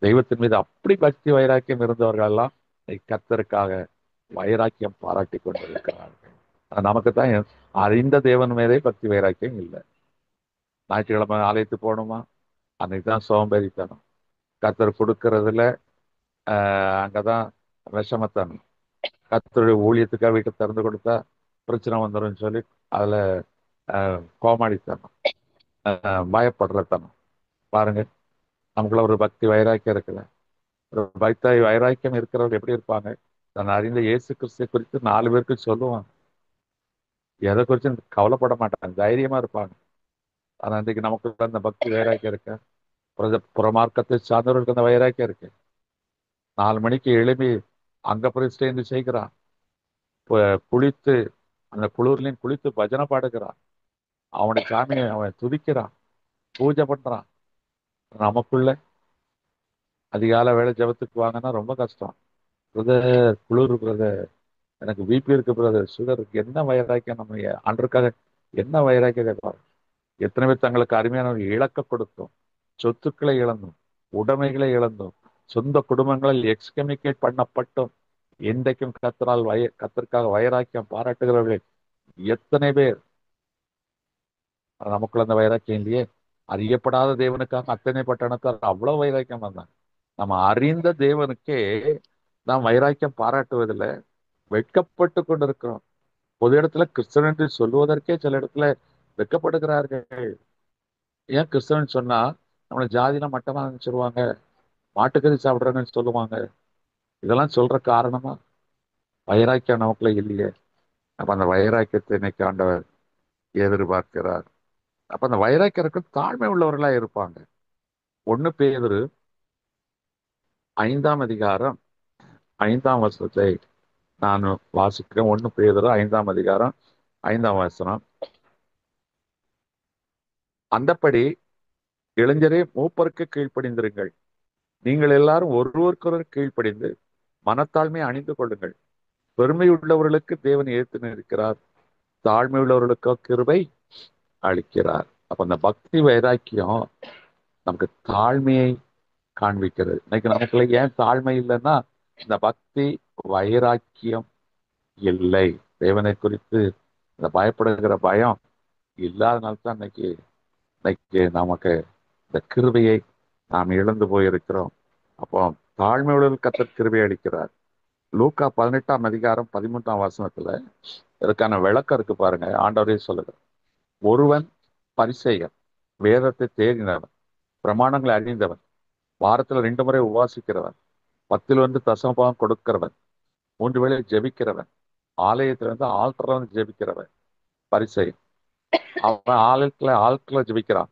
தெய்வத்தின் மீது அப்படி பக்தி வைராக்கியம் இருந்தவர்கள் எல்லாம் கர்த்தருக்காக வைராக்கியம் பாராட்டி கொண்டிருக்கிறார்கள். நமக்கு தான் அறிந்த தேவன் மீதே பக்தி வைராக்கியம் இல்லை. ஞாயிற்றுக்கிழமை ஆலயத்துக்கு போகணுமா, அன்னைக்கு தான் சோம்பேறித்தனம். கர்த்தர் கொடுக்கறதுல அங்கதான் விஷமத்தனம். கர்த்தருடைய ஊழியத்துக்காக வீட்டை திறந்து கொடுத்தா பிரச்சனை வந்துடும் சொல்லி அதுல கோமாளித்தனம், பயப்படுறத்தனம். பாருங்க, நமக்குள்ள ஒரு பக்தி வைராக்கியம் இருக்குல்ல. ஒரு பக்தி வைராக்கியம் இருக்கிறவங்க எப்படி இருப்பாங்க? நான் அறிந்த இயேசு கிறிஸ்துவை குறித்து 4 பேருக்கு சொல்லுவாங்க. எதை குறிச்சும் கவலைப்பட மாட்டாங்க, தைரியமா இருப்பாங்க. ஆனா இன்றைக்கு நமக்குள்ள அந்த பக்தி வைராக்கியம் இருக்க, புறமார்க்கத்தை சார்ந்தவர்களுக்கு அந்த வைராக்கியம் இருக்கு. 4 மணிக்கு எழுப்பி அங்க பிரதிஷ்டை செய்கிறான், குளித்து அந்த குளிர்லையும் குளித்து பஜனை பாடுகிறான், அவனுடைய சாமியை அவன் துதிக்கிறான், பூஜை பண்றான். நமக்குள்ள அதிகால வேலை ஜபத்துக்கு வாங்கன்னா ரொம்ப கஷ்டம். பிரதர் குளிர், பிரதர் எனக்கு பிபி இருக்கு, பிரதர் சுகர் இருக்கு. என்ன வைராக்கியம் நம்ம ஆண்டருக்காக என்ன வைராக்கியம் கேட்பாங்க. எத்தனை பேர் தங்களுக்கு அருமையானவர்கள் இழக்க கொடுத்தோம், சொத்துக்களை இழந்தோம், உடைமைகளை இழந்தோம், சொந்த குடும்பங்களில் எக்ஸ்கம்யூனிகேட் பண்ணப்பட்டோம். இன்றைக்கும் கத்தருக்காக வைராக்கியம் பாராட்டுகிறவர்கள் எத்தனை பேர்? நமக்குள்ள அந்த வைராக்கியம் இல்லையே. அறியப்படாத தேவனுக்காக அத்தனை பட்டணத்தார் அவ்வளவு வைராக்கியம் வந்தாங்க. நம்ம அறிந்த தேவனுக்கே நாம் வைராக்கியம் பாராட்டுவதில்லை, வெட்கப்பட்டு கொண்டிருக்கிறோம். பொது இடத்துல கிறிஸ்தவன் என்று சொல்லுவதற்கே சில இடத்துல வெட்கப்படுகிறார்கள். ஏன் கிறிஸ்தவன் சொன்னா நம்மளை ஜாதியில மட்டமா நினைச்சிருவாங்க, மாட்டுக்கறி சாப்பிடுறாங்கன்னு சொல்லுவாங்க. இதெல்லாம் சொல்ற காரணமா வைராக்கியம் நமக்குள்ள இல்லையே. அப்ப அந்த வைராக்கியத்தை இன்னைக்கு ஆண்டவர் எதிர்பார்க்கிறார். அப்ப அந்த வைராக்கியருக்கு தாழ்மை உள்ளவர்களா இருப்பாங்க. 1 பேதுரு 5ஆம் அதிகாரம் 5ஆம் வசனத்தை நான் வாசிக்கிறேன். 1 பேதுரு 5ஆம் அதிகாரம் 5ஆம் வசனம். அந்தப்படி இளைஞரே மூப்பருக்கு கீழ்ப்படிந்திருங்கள். நீங்கள் எல்லாரும் ஒருவருக்கொருவர் கீழ்ப்படிந்து மனத்தாழ்மை அணிந்து கொள்ளுங்கள். பெருமை உள்ளவர்களுக்கு தேவன் ஏற்று நிற்கிறார், தாழ்மை உள்ளவர்களுக்கோ கிருபை அளிக்கிறார். அப்ப அந்த பக்தி வைராக்கியம் நமக்கு தாழ்மையை காண்பிக்கிறது. இன்னைக்கு நமக்குள்ள ஏன் தாழ்மை இல்லைன்னா இந்த பக்தி வைராக்கியம் இல்லை. தேவனை குறித்து இந்த பயப்படுகிற பயம் இல்லாதனால்தான் இன்னைக்கு நமக்கு இந்த கிருபையை நாம் இழந்து போயிருக்கிறோம். அப்போ தாழ்மை உள்ளவர்கள் கர்த்தர் கிருபை அளிக்கிறார். லூக்கா 18ஆம் அதிகாரம் 13ஆம் வசனத்துல இதுக்கான விளக்கம் இருக்கு பாருங்க. ஆண்டவரே சொல்லுகிறார், ஒருவன் பரிசேயன், வேதத்தை தேடினவன், பிரமாணங்களை அறிந்தவன், வாரத்துல 2 முறை உபாசிக்கிறவன், 10 தசமபாகம் கொடுக்கிறவன், 3 வேளை ஜெபிக்கிறவன், ஆலயத்துல ஆல்டர்ல ஜெபிக்கிறவன் பரிசேயன். அவன் ஆட்களை ஜெபிக்கிறான்.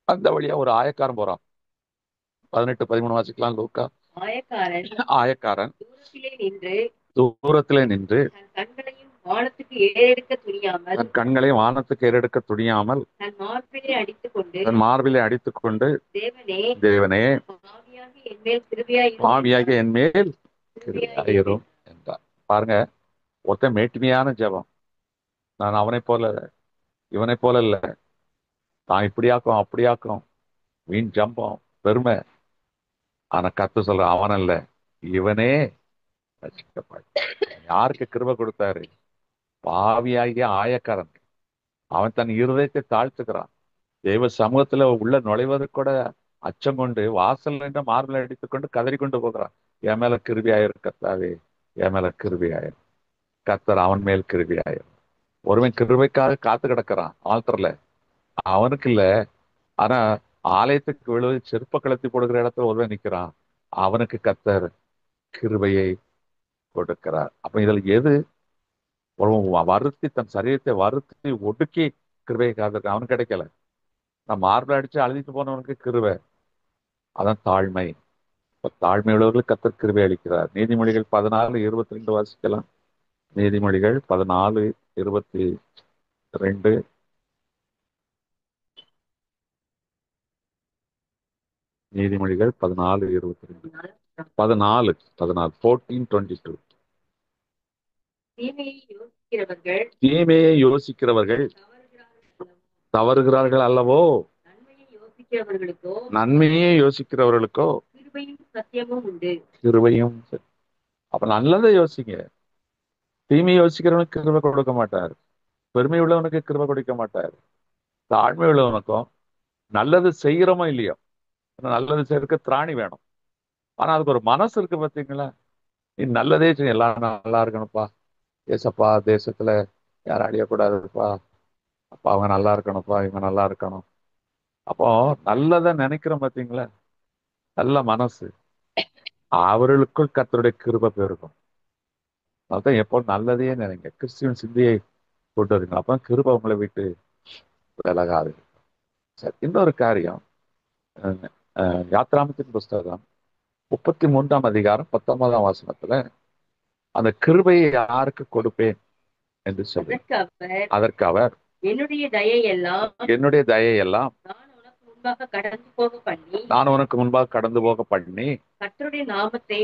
அந்த வழியா ஒரு ஆயக்காரன் போறான். 18, 13 வாசிக்கலாம். லூக்கா. ஆயக்காரன் தூரத்திலே நின்று தன் கண்களையும் வானத்துக்கு ஏறெடுக்க துணியாமல் தன் மார்பிலே அடித்துக்கொண்டு தேவனே பாவியாகிய என் மேல் கிருபையாயிரும் என்றார். பாருங்க, ஒருத்தன் மேட்டிமையான ஜெபம். நான் அவனை போல இவனை போல இல்ல, தான் இப்படியாக்கும் அப்படியாக்கும், வீண் ஜம்பம், பெருமை. ஆனா கர்த்தர் சொல்ற அவன் அல்ல, இவனே ரட்சிக்கப்பட்டான். யாருக்கு கிருபை கொடுத்தாரு? பாவியாகிய ஆயக்காரன். அவன் தன் இருதயத்தை தாழ்த்துக்கிறான். தெய்வ சமூகத்துல உள்ள நுழைவது கூட அச்சம் கொண்டு வாசல் நின்று மார்பில் அடித்துக்கொண்டு கதறி கொண்டு போகிறான். என் மேல கிருபியாயிரு கர்த்தாவே, என் மேல கிருபியாயிரு. கர்த்தர் அவன் மேல் கிருபியாயிரு. ஒருவன் கிருபைக்காக காத்து கிடக்கிறான் ஆல்டர்ல, அவனுக்கு இல்ல. ஆனா ஆலயத்துக்கு விழுவது செருப்ப கலத்தி போடுகிற இடத்துல ஒருவன் நிக்கிறான், அவனுக்கு கர்த்தர் கிருபையை கொடுக்கிறார். அப்ப இதுல எது? ஒருவன் வருத்தி தன் சரீரத்தை வருத்தி ஒடுக்கி கிருபையை காத்திருக்கான், அவனுக்கு கிடைக்கல. நான் மார்பிள் அடிச்சு அழுதிட்டு போனவனுக்கு கிருபை, அதான் தாழ்மை. இப்ப தாழ்மை உள்ளவர்களுக்கு கர்த்தர் கிருபை அளிக்கிறார். நீதிமொழிகள் 14:22 வாசிக்கலாம். நீதிமொழிகள் 14:22. நீதிமொழிகள் 14:22. 14:22. தீமையை யோசிக்கிறவர்கள் தீமையை யோசிக்கிறவர்கள் தவறுகிறார்கள் அல்லவோ, நன்மையை யோசிக்கிறவர்களுக்கோ நன்மையே யோசிக்கிறவர்களுக்கோ கிருபையும் சத்தியமும் உண்டு. கிருபையும். அப்ப நல்லதை யோசிங்க. தீமை யோசிக்கிறவனுக்கு கிருபை கொடுக்க மாட்டார். பெருமை உள்ளவனுக்கு கிருபை கொடுக்க மாட்டார். தாழ்மை உள்ளவனுக்கும் நல்லது செய்கிறோமோ இல்லையோ, நல்லது செய்யறதுக்கு திராணி வேணும். ஆனா அதுக்கு ஒரு மனசு இருக்கு பாத்தீங்களா? நீ நல்லதே செய்ய, எல்லாம் நல்லா இருக்கணும்ப்பா, ஏசப்பா தேசத்துல யாரும் அழியக்கூடாதுப்பா, அப்பா அவங்க நல்லா இருக்கணும்ப்பா, இவங்க நல்லா இருக்கணும். அப்போ நல்லதை நினைக்கிறோம் பாத்தீங்களா, நல்ல மனசு, அவர்களுக்குள் கர்த்தருடைய கிருபை பெருகும். அதான் எப்போ நல்லதையே நினைங்க, கிறிஸ்துவின் சிந்தையை கொண்டு வருங்க, அப்ப கிருபை உங்களை விட்டு விலகாது. சரி, இன்னொரு காரியம். யாத்ராமத்தின் புஸ்தகம் 33ஆம் அதிகாரம் 19ஆம் வசனத்துல அந்த கிருபையை யாருக்கு கொடுப்பேன் என்று சொல்லி, அதற்கு அவர் என்னுடைய தயையெல்லாம் நான் உனக்கு முன்பாக கடந்து போக பண்ணி கர்த்தருடைய நாமத்தை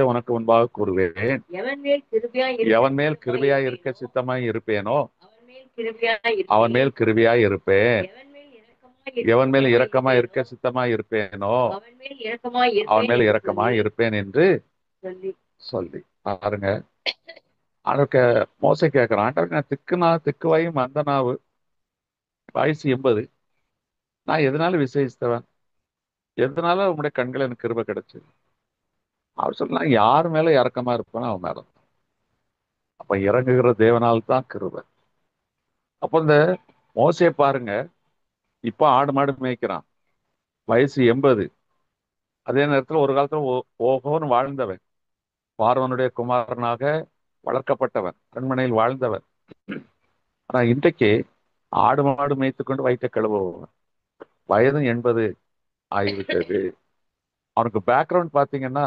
உனக்கு முன்பாக கூறுவேன். எவன் மேல் கிருபையாய் இருக்க சித்தமாய் இருப்பேனோ அவன் மேல் கிருபையாய் இருப்பேன். எவன் மேல் இரக்கமாய் இருக்க சித்தமாய் இருப்பேனோ அவன் மேல் இரக்கமாய் இருப்பேன் என்று சொல்லி. பாருங்க, அவனுக்கு மோசை கேட்கிறான், ஆண்டவருக்கு நான் திக்குவாயும் அந்த நாவு, வயசு 80, நான் எதனால விசேஷித்தவன், எதனால உங்களுடைய கண்கள் எனக்கு கிருபை கிடைச்சது? அவர் சொல்லலாம், யார் மேல இறக்கமா இருப்பானோ அவன் மேல. அப்ப இறங்குகிற தேவனால் தான் கிருபை. அப்ப இந்த மோசையை பாருங்க, இப்ப ஆடு மாடு மேய்க்கிறான், வயசு 80. அதே நேரத்துல ஒரு காலத்துல ஓஹோன்னு வாழ்ந்தவன், பார்வனுடைய குமாரனாக வளர்க்கப்பட்டவன், அரண்மனையில் வாழ்ந்தவன். ஆனா இன்றைக்கு ஆடு மாடு மேய்த்து கொண்டு வயிற்றை கழுவுவன், வயதும் 80 ஆகிவிட்டது. அவனுக்கு பேக்ரவுண்ட் பாத்தீங்கன்னா,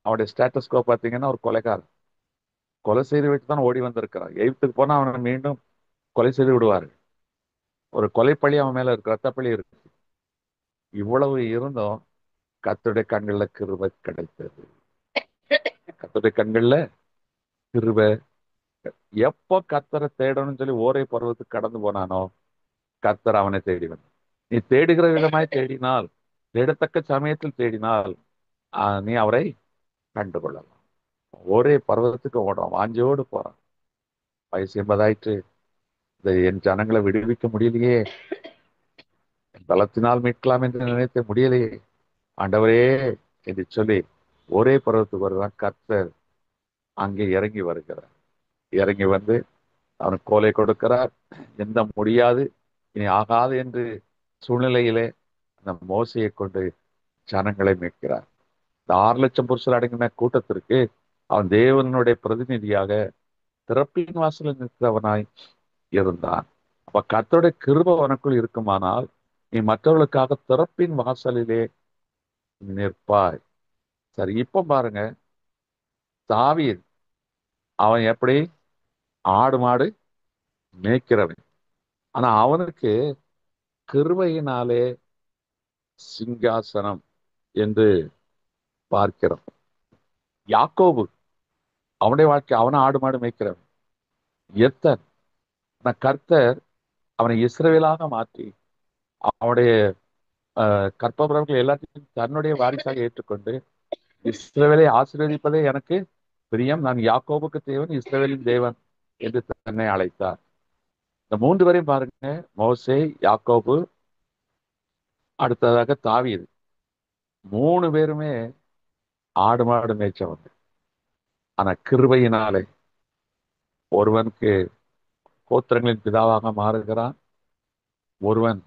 அவனுடைய ஸ்டேட்டஸ்கோ பாத்தீங்கன்னா ஒரு கொலைகாரன், கொலை செய்து விட்டு தான் ஓடி வந்திருக்கிறான். எகிப்துக்கு போனா அவனை மீண்டும் கொலை செய்து விடுவார்கள். ஒரு கொலைப்பழி அவன் மேல இருக்கு, ரத்தப்பழி இருக்கு. இவ்வளவு இருந்தும் கர்த்தருடைய கண்கள்ல கிருபை கிடைத்தது. கர்த்தருடைய கண்கள்ல கிருபை. எப்போ கர்த்தரை தேடணும்னு சொல்லி ஓரை பருவத்துக்கு கடந்து போனானோ, கர்த்தர் அவனை தேடி வந்தான். நீ தேடுகிற விதமாய் தேடினால், தேடத்தக்க சமயத்தில் தேடினால் நீ அவரை கண்டுகொள்ளலாம். ஒரே பர்வதத்துக்கு ஓடுறான், வாஞ்சோடு போறான். வயசு 80 ஆயிற்று, என் ஜனங்களை விடுவிக்க முடியலையே, பலத்தினால் மீட்கலாம் என்று நினைத்த முடியலையே, ஆண்டவரே என்று சொல்லி ஒரே பருவத்துக்கு வருவான். கர்த்தர் அங்கே இறங்கி வருகிறார். இறங்கி வந்து அவனுக்கு கோலை கொடுக்கிறார். எந்த முடியாது இனி ஆகாது என்று சூழ்நிலையிலே அந்த மோசையை கொண்டு ஜனங்களை மீட்கிறார். இந்த 6 லட்சம் புருஷர் அடங்கின கூட்டத்திற்கு அவன் தேவனுடைய பிரதிநிதியாக திறப்பின் வாசலில் நிற்கிறவனாய் இருந்தான். அப்ப கர்த்தருடைய கிருபை உனக்குள் இருக்குமானால் நீ மற்றவர்களுக்காக திறப்பின் வாசலிலே நிற்பாய். சரி, இப்ப பாருங்க, தாவீது அவன் எப்படி ஆடு மாடு மேய்க்கிறவன், ஆனா அவனுக்கு கிருபையினாலே சிங்காசனம் என்று பார்க்கிறோம். யாக்கோபு அவனுடைய வாழ்க்கை, அவன ஆடு மாடு மேய்க்கிறவன். எத்தன் கர்த்தர் அவனை இஸ்ரவேலாக மாற்றி அவனுடைய கற்பவர்கள் எல்லாத்தையும் தன்னுடைய வாரிசாக ஏற்றுக்கொண்டு இஸ்ரவேலை ஆசீர்வதிப்பதே எனக்கு பிரியம், நான் யாக்கோபுக்கு தேவன் இஸ்ரவேலின் தேவன் என்று தன்னை அழைத்தார். இந்த 3 பேரையும் பாருங்க, மோசே, யாக்கோபு, அடுத்ததாக தாவீது. 3 பேருமே ஆடு மாடு மேய்ச்சவங்க. ஆனா கிருபையினாலே ஒருவனுக்கு கோத்திரங்களின் பிதாவாக மாறுகிறான், ஒருவன்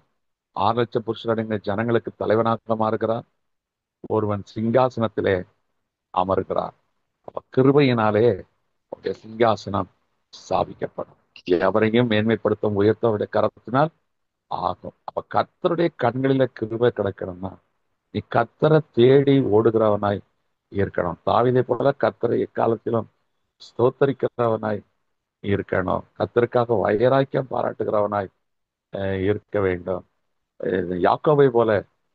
6 லட்சம் புருஷரடைந்த ஜனங்களுக்கு தலைவனாக மாறுகிறான், ஒருவன் சிங்காசனத்திலே அமர்கிறான். அப்ப கிருபையினாலே அவருடைய சிங்காசனம் ஸ்தாபிக்கப்படும். எவரையும் மேன்மைப்படுத்தும் உயர்த்த அவருடைய கரத்தினால் ஆகும். அப்ப கர்த்தருடைய கண்களில கிருபை கிடக்கணும்னா நீ கர்த்தரை தேடி ஓடுகிறவனாய் இருக்கணும். தாவீதை போல கர்த்தரை எக்காலத்திலும் ஸ்தோத்தரிக்கிறவனாய் இருக்கணும். கர்த்தருக்காக வைராக்கியம் பாராட்டுகிறவனாய் இருக்க வேண்டும். யாக்கோபை போல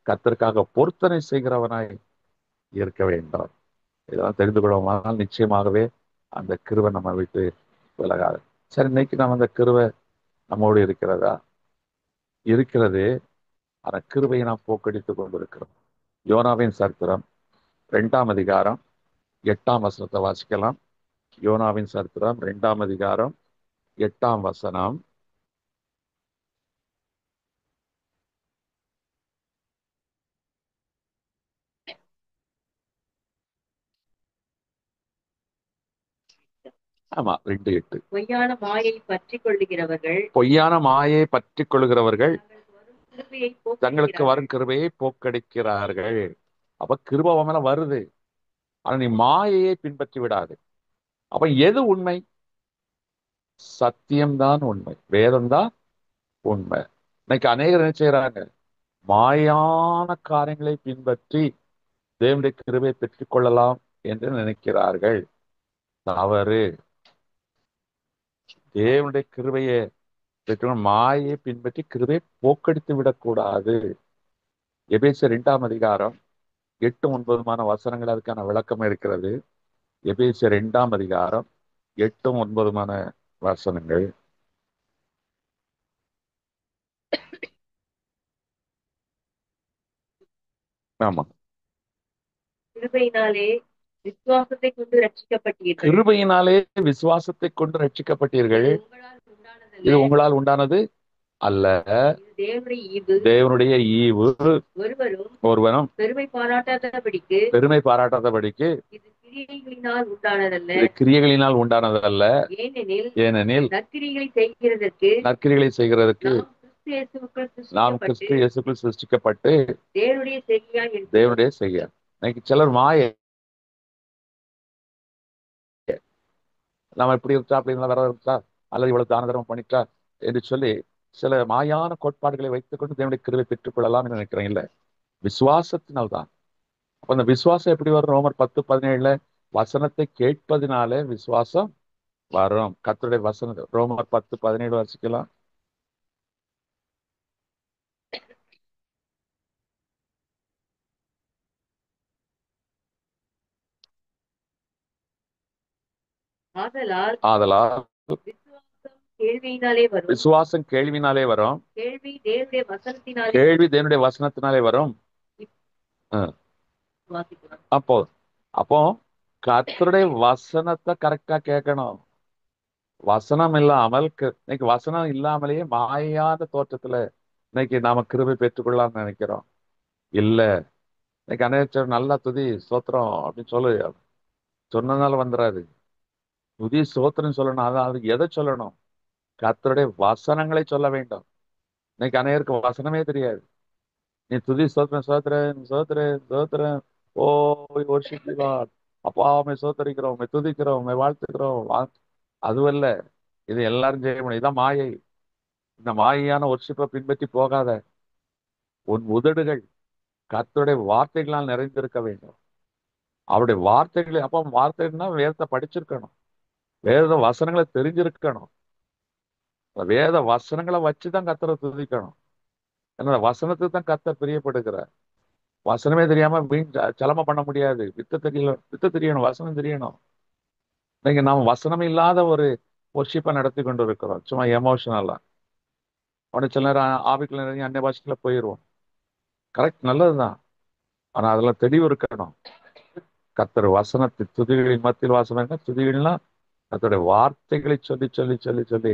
கர்த்தருக்காக பொருத்தனை செய்கிறவனாய் இருக்க வேண்டும். இதெல்லாம் தெரிந்து கொள்வோமானால் நிச்சயமாகவே அந்த கிருபை நம்ம விட்டு விலகாது. சரி, இன்னைக்கு நம்ம அந்த கிருபை நம்மோடு இருக்கிறதா? இருக்கிறது. அந்த கிருபையை நாம் போக்கடித்துக் கொண்டிருக்கிறோம். யோனாவின் சரித்திரம் 2ஆம் அதிகாரம் 8ஆம் வசனத்தை வாசிக்கலாம். யோனாவின் சரித்திரம் 2ஆம் அதிகாரம் 8ஆம் வசனம். ஆமா, 2:8. பொய்யான மாயை பற்றி கொள்ளுகிறவர்கள் பொய்யான மாயை பற்றி கொள்ளுகிறவர்கள் தங்களுக்கு தங்களுக்கு வரும் கிருபையை போக்கடிக்கிறார்கள். அப்ப கிருபை உன் மேல வருது, ஆனா நீ மாயையை பின்பற்றி விடாது. அப்ப எது உண்மை? சத்தியம்தான் உண்மை, வேதம்தான் உண்மை. இன்னைக்கு அநேகர் என்ன செய்யறாங்க? மாயான காரியங்களை பின்பற்றி தேவனுடைய கிருபையை பெற்றுக் கொள்ளலாம் என்று நினைக்கிறார்கள். தவறு. தேவனுடைய கிருபையை பெற்று மாயை பின்பற்றி கிருபையை போக்கடித்து விடக்கூடாது. எபேசியர் 2ஆம் அதிகாரம் 8-9 வசனங்கள் அதுக்கான விளக்கம் இருக்கிறது. எபேசியர் 2ஆம் அதிகாரம் 8-9 வசனங்கள். ஆமா, கிருபையினாலே விசுவாசத்தை கொண்டு ரட்சிக்கப்பட்டீர்கள். கிருபையினாலே விசுவாசத்தை கொண்டு ரட்சிக்கப்பட்டீர்கள். இது உங்களால் உண்டானதல்ல, இது உங்களால் உண்டானது அல்ல, இது தேவனுடைய ஈவு. தேவனுடைய ஈவு. ஒருவனும் பெருமை பாராட்டாதபடிக்கு பெருமை பாராட்டாதபடிக்கு இது கிரியைகளினால் உண்டானதல்ல, இது கிரியைகளினால் உண்டானதல்ல. ஏனெனில் நற்கிரிகளை செய்கிறதற்கு நற்கிரிகளை செய்கிறதற்கு நாம் கிறிஸ்து கிறிஸ்து இயேசுக்குள் சிருஷ்டிக்கப்பட்டு தேவனுடைய செய்யாய் இருக்கிறோம். தேவனுடைய செய்ய. இன்னைக்கு சிலர் மாயை, நம்ம இப்படி இருக்கா, அப்படி வர இருக்கா, அல்லது இவ்வளவு தான தர்மம் பண்ணிட்டா என்று சொல்லி சில மாயான கோட்பாடுகளை வைத்துக் கொண்டு தேவனுடைய கிருபை பெற்றுக் கொள்ளலாம் என்று நினைக்கிறேன். இல்ல, விசுவாசத்தினால்தான். அப்ப அந்த விசுவாசம் எப்படி வரும்? ரோமர் 10:17 வசனத்தை கேட்பதினாலே விசுவாசம் வரும். கர்த்தருடைய வசனம் ரோமர் 10:17 வாசிக்கலாம். ஆதலால் விசுவாசம் கேள்வியினாலே வரும், விசுவாசம் கேள்வினாலே வரும், கேள்வி தேவனுடைய வசனத்தினாலே கேள்வி தேவனுடைய வசனத்தினாலே வரும். வாசிக்கிறோம். அப்போ கர்த்தருடைய வசனத்தை கரெக்டா கேட்கணும். வசனம் இல்லாமல் இன்னைக்கு வசனம் இல்லாமலேயே மாயான தோற்றத்துல இன்னைக்கு நாம கிருபை பெற்றுக்கொள்ளலாம்னு நினைக்கிறோம். இல்ல, இன்னைக்கு அநேக நல்லா துதி ஸ்தோத்திரம் அப்படின்னு சொன்னதுனால வந்துடாது. துதி ஸ்தோத்திரம் சொல்லணும். அதாவது எதை சொல்லணும்? கர்த்தருடைய வசனங்களை சொல்ல வேண்டும். இன்னைக்கு அநேகருக்கு வசனமே தெரியாது. நீ துதி ஸ்தோத்திரம் சோத்திரன் சோத்திரன் சோத்திரன் ஓ worship you Lord. அப்பா உம்மை சோத்தரிக்கிறோம், உம்மை துதிக்கிறோம், உம்மை வாழ்த்துக்கிறோம். அதுவல்ல, இது எல்லாரும் செய்ய முடியும். இதான் மாயை. இந்த மாயையான ஒர்ஷிப்பை பின்பற்றி போகாத. உன் உதடுகள் கர்த்தருடைய வார்த்தைகளால் நிறைந்திருக்க வேண்டும். அவருடைய வார்த்தைகளை, அப்போ வார்த்தைகள்னா வேதத்தை படிச்சிருக்கணும், வேத வசனங்களை தெரிஞ்சிருக்கணும். வேத வசனங்களை வச்சுதான் கர்த்தரை துதிக்கணும். ஏன்னா வசனத்துக்கு தான் கர்த்தர் பிரியப்படுகிறார். வசனமே தெரியாம வீண் சலம பண்ண முடியாது. வித்த தெரியணும், வசனம் தெரியணும். இன்னைக்கு நாம் வசனம் இல்லாத ஒரு ஒர்ஷிப்பை நடத்தி கொண்டு இருக்கிறோம், சும்மா எமோஷனலா. உடனே சில நேரம் ஆவிக்குள்ள நிறைய அந்நிய பாஷைக்குள்ள போயிடுவோம். கரெக்ட், நல்லதுதான். ஆனா அதெல்லாம் தெளிவு இருக்கணும். கர்த்தர் வசனத்தை துதிகளின் மத்தியில் வாசனம், துதிகள்லாம் கர்த்தருடைய வார்த்தைகளை சொல்லி சொல்லி சொல்லி சொல்லி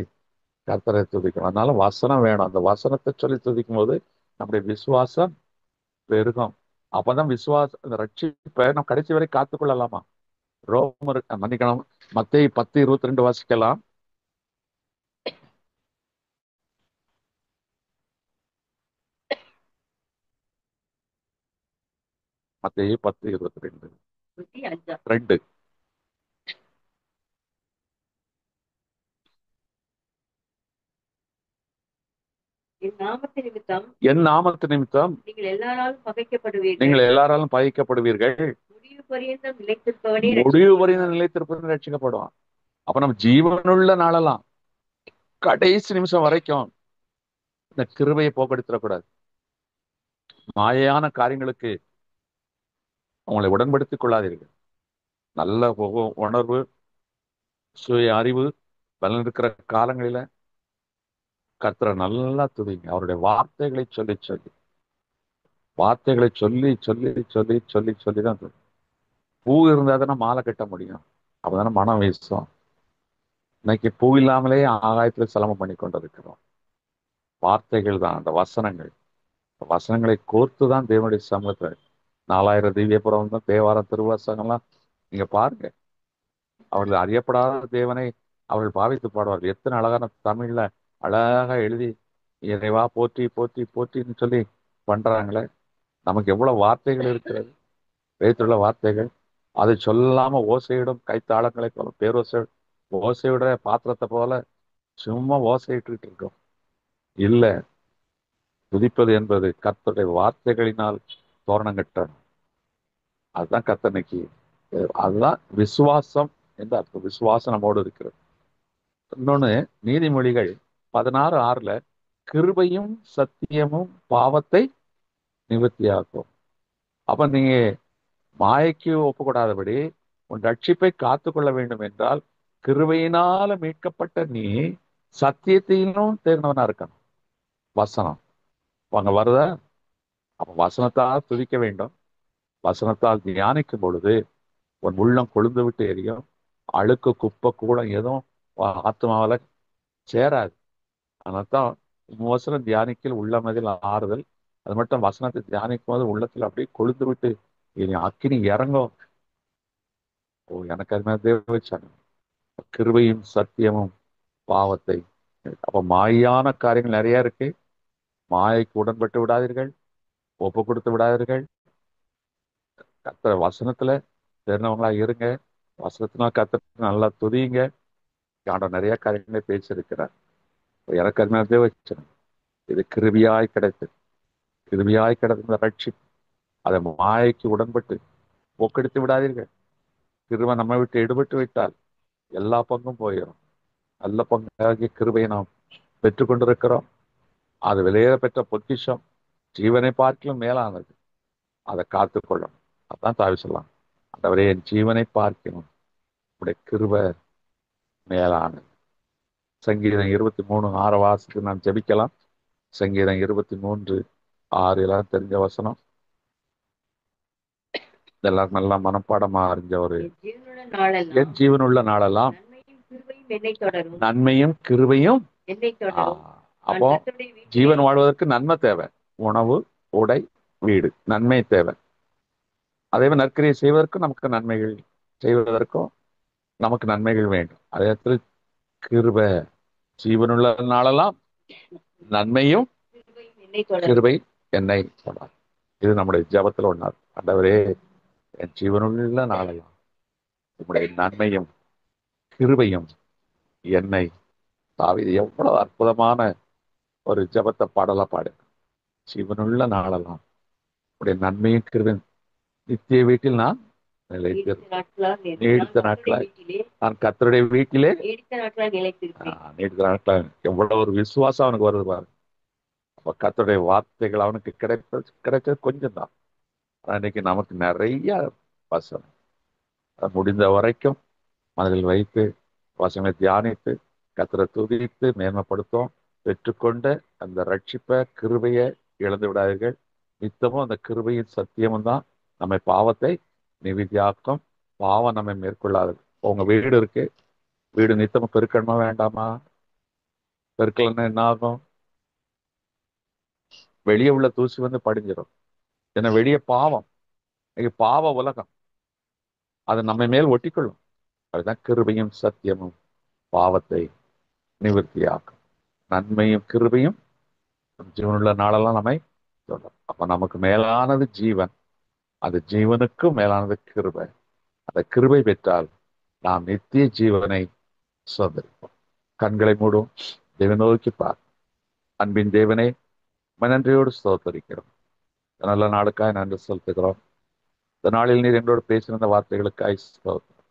கர்த்தரை துதிக்கணும். அதனால வசனம் வேணும். அந்த வசனத்தை சொல்லி துதிக்கும் போது நம்முடைய விசுவாசம் பெருகும். அப்பதான் விசுவாசம், இந்த ரட்சிப்பை நம்ம கடைசி வரை காத்துக்கொள்ளலாமா. ரோமர் மன்னிக்கணும், மத்தேயு 10:22 வாசிக்கலாம். மத்தேயு 10:22 2. என் நாமத்து நிமித்தம் என் நாமத்து நிமித்தம் நீங்கள் எல்லாராலும் பகைக்கப்படுவீர்கள். நீங்கள் எல்லாராலும் பகைக்கப்படுவீர்கள். முடிவு பரியந்தம் நிலைத்திருப்பவனே முடிவு வரையும் நிலைத்திருப்பது ரட்சிக்கப்படுவான். அப்ப நம்ம ஜீவனுள்ள நாளெல்லாம் கடைசி நிமிஷம் வரைக்கும் இந்த கிருபையை போக்கெடுத்துடக்கூடாது. மாயையான காரியங்களுக்கு அவங்களை உடன்படுத்திக் கொள்ளாதீர்கள். நல்ல உணர்வு, சுய அறிவு பலன் இருக்கிற காலங்களில கர்த்தரை நல்லா துதிங்க. அவருடைய வார்த்தைகளை சொல்லி சொல்லி வார்த்தைகளை சொல்லி சொல்லி சொல்லி சொல்லி சொல்லி தான் துதி. பூ இருந்தா தானே மாலை கட்ட முடியும். அப்பதானே மனம் வீசும். இன்னைக்கு பூ இல்லாமலே ஆகாயத்துல சிரமம் பண்ணி கொண்டிருக்கிறோம். வார்த்தைகள் தான், அந்த வசனங்கள். வசனங்களை கோர்த்து தான் தேவனுடைய சமூகத்தை 4000 திவ்ய புறம் தேவாரம் திருவாசகம்லாம் நீங்க பாருங்க. அவர்கள் அறியப்படாத தேவனை அவர்கள் பாவித்து பாடுவார்கள். எத்தனை அழகான தமிழ்ல அழகா எழுதி இறைவா போற்றி போற்றி போற்றின்னு சொல்லி பண்றாங்களே. நமக்கு எவ்வளவு வார்த்தைகள் இருக்கிறது, வேற்றுள்ள வார்த்தைகள். அதை சொல்லாம ஓசையிடும் கைத்தாளங்களை போல, பேரோசை ஓசையுட பாத்திரத்தை போல சும்மா ஓசையிட்டு இருக்கோம். இல்ல, துதிப்பது என்பது கர்த்தருடைய வார்த்தைகளினால் தோரணம் கட்டணும். அதுதான் கர்த்தனைக்கு, அதுதான் விசுவாசம் என்று அர்த்தம். விசுவாசம் நம்மோடு இருக்கிறது. இன்னொன்னு, நீதிமொழிகள் 16:6 கிருபையும் சத்தியமும் பாவத்தை நிவர்த்தியாக்கும். அப்ப நீங்க மாயைக்கு ஒப்புக்கூடாதபடி உன் ரட்சிப்பை காத்துக்கொள்ள வேண்டும் என்றால் கிருபையினால மீட்கப்பட்ட நீ சத்தியத்திலும் தேர்ந்தவனா இருக்கணும். வசனம் அங்க வருதா? அப்ப வசனத்தால் துதிக்க வேண்டும். வசனத்தால் தியானிக்கும் பொழுது உன் உள்ளம் கொழுந்து விட்டு எரியும். அழுக்கு குப்பை கூட எதுவும் ஆத்மாவில சேராது. அதனால்தான் வசனம் தியானிக்கல் உள்ளமதில் ஆறுதல். அது மட்டும் வசனத்தை தியானிக்கும் போது உள்ளத்துல அப்படியே கொழுந்து விட்டு அக்கினி இறங்கும். ஓ, எனக்கு அது மாதிரி தேவைச்சாங்க. கிருபையும் சத்தியமும் பாவத்தை. அப்ப மாயான காரியங்கள் நிறைய இருக்கு. மாயைக்கு உடன்பட்டு விடாதீர்கள், ஒப்பு கொடுத்து விடாதீர்கள். கர்த்தர் வசனத்துல தெரிஞ்சவங்களா இருங்க. வசனத்தினா கர்த்தர் நல்லா துதியுங்க. ஆண்டவர் நிறைய காரியங்களை பேசியிருக்கிறார். எனக்கு அது மாதிரி வச்சேன். இது கிருபியாய் கிடைத்தது. கிருபியாய் கிடைத்த ரட்சி. அதை மாயைக்கு உடன்பட்டு போக்கெடுத்து விடாதீர்கள். கிருபை நம்ம விட்டு எடுபட்டு விட்டால் எல்லா பங்கும் போயிடும். நல்ல பங்காகிய கிருபையை நாம் பெற்றுக்கொண்டிருக்கிறோம். அது விலையேற பெற்ற பொக்கிஷம், ஜீவனை பார்க்கலும் மேலானது. அதை காத்துக்கொள்ளணும். அதான் தாவி சொல்லலாம், ஆண்டவரே என் ஜீவனை பார்க்கணும், உடைய கிருபை மேலானது. சங்கீதம் 23:6 வாசித்து நாம் ஜெபிக்கலாம். சங்கீதம் 23:6 எல்லாம் தெரிஞ்ச வசனம். இதெல்லாம் நல்லா மனப்பாடமா அறிஞ்ச ஒரு என் ஜீவனுள்ள நாளெல்லாம் நன்மையும் கிருபையும். அப்போ ஜீவன் வாழ்வதற்கு நன்மை தேவை. உணவு, உடை, வீடு, நன்மை தேவை. அதே மாதிரி நற்கிரியை செய்வதற்கும் நமக்கு நன்மைகள் செய்வதற்கும் நமக்கு நன்மைகள் வேண்டும். அதே இடத்துல கிருபை, ஜீவனுள்ள நாளெல்லாம் நன்மையும் கிருபை என்னை சொன்னார். இது நம்முடைய ஜபத்துல ஒன்னார். ஆண்டவரே என் ஜீவனுள்ள நாளெல்லாம் உங்களுடைய நன்மையும் கிருபையும் என்னை. தாவீது எவ்வளவு அற்புதமான ஒரு ஜபத்தை பாடலா பாடு. ஜீவனுள்ள நாளெல்லாம் உடைய நன்மையும் கிருபையும் நித்திய வீட்டில் நான் நீடித்த நாட்களாய் நான் கர்த்தருடைய வீட்டிலே நீடித்த நாட்களாக. எவ்வளவு ஒரு விசுவாசம் அவனுக்கு வருது பாரு. அப்ப கர்த்தருடைய வார்த்தைகள் அவனுக்கு கிடைச்சது கொஞ்சம் தான். இன்னைக்கு நமக்கு நிறைய வசனம். முடிந்த வரைக்கும் மனதில் வைத்து வசனங்களை தியானித்து கர்த்தரை துதித்து மேன்மைப்படுத்தும். பெற்றுக்கொண்ட அந்த ரட்சிப்பை கிருபையை இழந்து விடாதீர்கள். நித்தமும் அந்த கிருபையின் சத்தியமும் தான் நம்மை பாவத்தை நிவிதியாக்கும். பாவம் நம்மை மேற்கொள்ளாது. உங்க வீடு இருக்கு, வீடு நித்தமும் பெருக்கணுமா வேண்டாமா? பெருக்கலன்னா என்ன ஆகும்? வெளியே உள்ள தூசி வந்து படிஞ்சிடும். ஏன்னா வெளியே பாவம், பாவ உலகம், அது நம்ம மேல் ஒட்டிக்கொள்ளும். அதுதான் கிருபையும் சத்தியமும் பாவத்தை நிவர்த்தியாக்கும். நன்மையும் கிருபையும் ஜீவனுள்ள நாளெல்லாம் நம்மை சொல்லும். அப்ப நமக்கு மேலானது ஜீவன், அது ஜீவனுக்கும் மேலானது கிருபை. அந்த கிருபை பெற்றால் நாம் நித்திய ஜீவனை சுதந்திரிப்போம். கண்களை மூடும், தேவன் நோக்கி பார். அன்பின் தேவனே, நன்றியோடு ஸ்தோத்தரிக்கிறோம். நல்ல நாளுக்காய் நன்றி செலுத்துகிறோம். இந்த நாளில் நீர் எங்களோடு பேசின வார்த்தைகளுக்காய் ஸ்தோத்திரம்.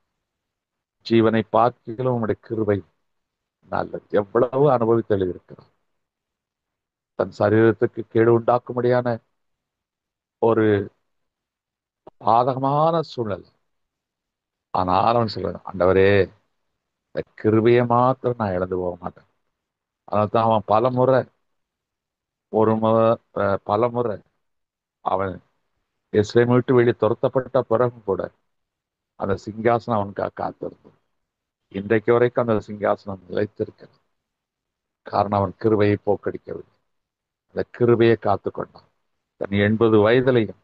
ஜீவனை பார்க்கிலும் உங்களுடைய கிருபை நல்லது. எவ்வளவு அனுபவித்து எழுதியிருக்கிறோம். தன் சரீரத்துக்கு கேடு உண்டாக்கும்படியான ஒரு பாதகமான சூழ்நிலை. ஆனால் அவன் சொல்றான், ஆண்டவரே, இந்த கிருபையை மாத்திரம் நான் இழந்து போக மாட்டேன். அதனால்தான் அவன் பலமுறை அவன் எஸ்ரேம் விட்டு வெளியே துரத்தப்பட்ட பிறகும் கூட அந்த சிங்காசனம் அவனுக்காக காத்திருந்தது. இன்றைக்கு வரைக்கும் அந்த சிங்காசனம் நிலைத்திருக்கிறது. காரணம் அவன் கிருபையை போக்கடிக்கவில்லை. அந்த கிருபையை காத்துக்கொண்டான். தன் 80 வயதிலையும்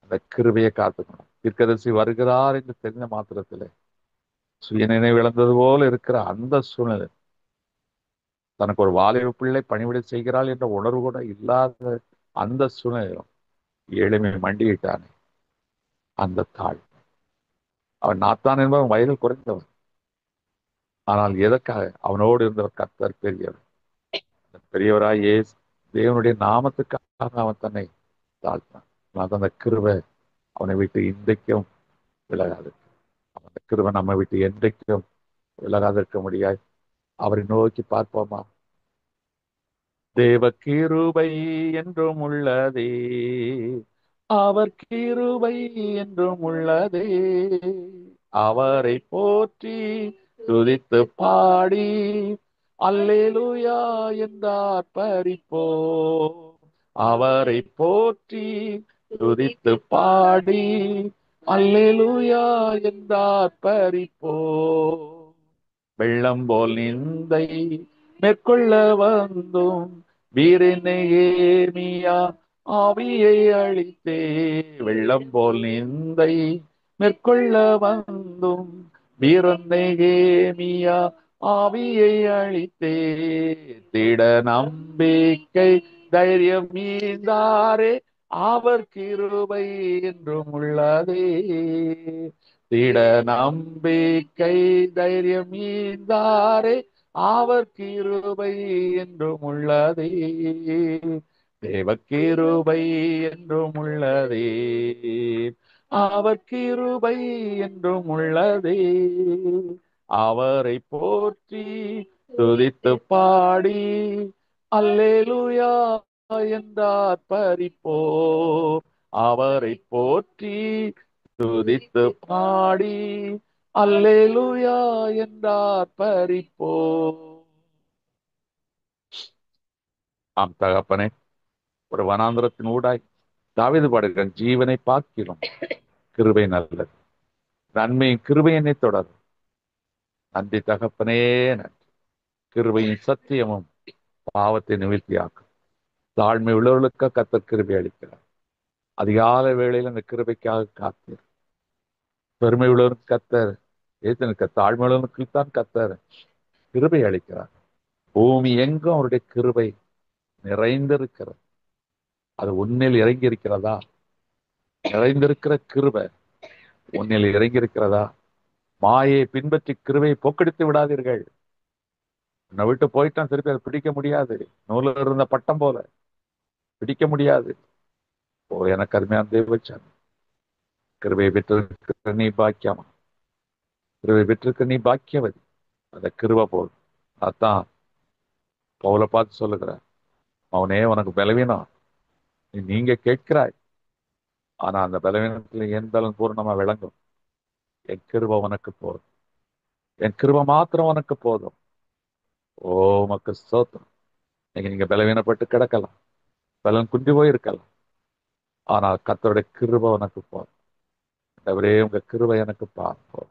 அந்த கிருபையை காத்துக்கொண்டான். தீர்க்கதரிசி வருகிறார் என்று தெரிந்த மாத்திரத்திலே சுயநினைவு இழந்தது போல இருக்கிற அந்த சூழ்நிலை, தனக்கு ஒரு வாலிப பிள்ளை பணிவிடை செய்கிறாள் என்ற உணர்வு கூட இல்லாத அந்த சூழ்நிலையிலும் எளிமை மண்டியிட்டானே, அந்த தாழ். அவன் நாத்தான் என்பவன் வயதில் குறைந்தவன். ஆனால் எதற்காக? அவனோடு இருந்தவர் கர்த்தர் பெரியவர். பெரியவராய் இயேசு தேவனுடைய நாமத்துக்காக அவன் தன்னை தாழ்த்தான். அந்த கிருபை அவனை விட்டு இன்றைக்கும் விலகாது. அந்த கிருபை நம்ம விட்டு என்றைக்கும் விலகாதிருக்க முடியாது. அவரை நோக்கி பார்ப்போமா? தேவ கிருபை என்றும் உள்ளதே, அவர் கிருபை என்றும் உள்ளதே, அவரை போற்றி துதித்து பாடி அல்லேலூயா என்றார் பரிப்போ. அவரை போற்றி துதித்து பாடி அல்லேலூயா என்றார் பரிப்போ. வெள்ளம் போல் நிந்தை மேற்கொள்ள வந்தும் வீரநேமியா ஆவியை அளித்தே. வெள்ளம் போல் நிந்தை மேற்கொள்ள வந்தும் வீரநேமியா ஆவியை அளித்தே. திட நம்பிக்கை தைரியம் மீந்தாரே, அவர் கிருபை என்றும் உள்ளதே. திட நம்பிக்கை தைரியம் மீந்தாரே, அவர் கிருபை என்றும் உள்ளதே. தேவ கிருபை என்றும் உள்ளதே, அவர் கிருபை என்றும் உள்ளதே. அவரை போற்றி துதித்து பாடி அல்லேலூயா என்றார் பரிப்போ. அவரை போற்றி துதித்து பாடி அல்லேலூயா என்றார் பரிப்போ. ஆம் தகப்பனே, ஒரு வனாந்திரத்தின் ஊடாய் தாவீது பாடுகிறான், ஜீவனை பார்க்கிறோம் கிருபை நல்லது, நன்மையும் கிருபை என்னை தொடரும். நன்றி தகப்பனே, நன்றி. கிருபையின் சத்தியமும் பாவத்தை நிவர்த்தியாக்கும். தாழ்மை உள்ளவர்களுக்கு கர்த்தர் கிருபை அளிக்கிறார். அதிகாலை வேளையில் அந்த கிருபைக்காக காத்தீர். பெருமை உள்ளவருக்கு கர்த்தர் ஏற்று, தாழ்மை உள்ளவனுக்கு தான் கர்த்தர் கிருபை அளிக்கிறார். பூமி எங்கும் அவருடைய கிருபை நிறைந்திருக்கிறது. அது உன்னில் இறங்கி இருக்கிறதா? நிறைந்திருக்கிற கிருபை உன்னில் இறங்கி இருக்கிறதா? மாயை பின்பற்றி கிருபையை போக்கடித்து விடாதீர்கள். உன்னை விட்டு போயிட்டான், திருப்பி அதை பிடிக்க முடியாது. நூலில் இருந்த பட்டம் போல பிடிக்க முடியாது. ஓ எனக்கு அருமையான தேவச்சாமி, கிருபை பெற்றிருக்கிற நீ பாக்கியமா, கிருபை பெற்றிருக்கிற நீ பாக்கியவதி. அந்த கிருபை போல் அதான் பவுலை பார்த்து சொல்லுகிறார், அவனே உனக்கு பலவீனம், நீங்க கேட்கிறாய், ஆனா அந்த பலவீனத்துல என் பலன் பூர்ணமா விளங்கும். என் கிருபை உனக்கு போதும், என் கிருபை மாத்திரம் உனக்கு போதும். ஓ உமக்கு ஸ்தோத்திரம். நீங்க பலவீனப்பட்டு கிடக்கலாம், பலன் குன்றி போய் இருக்கலாம். ஆனால் கர்த்தருடைய கிருபை உனக்கு போதும். ஆண்டவரே உங்க கிருபை எனக்கு பார்ப்போம்.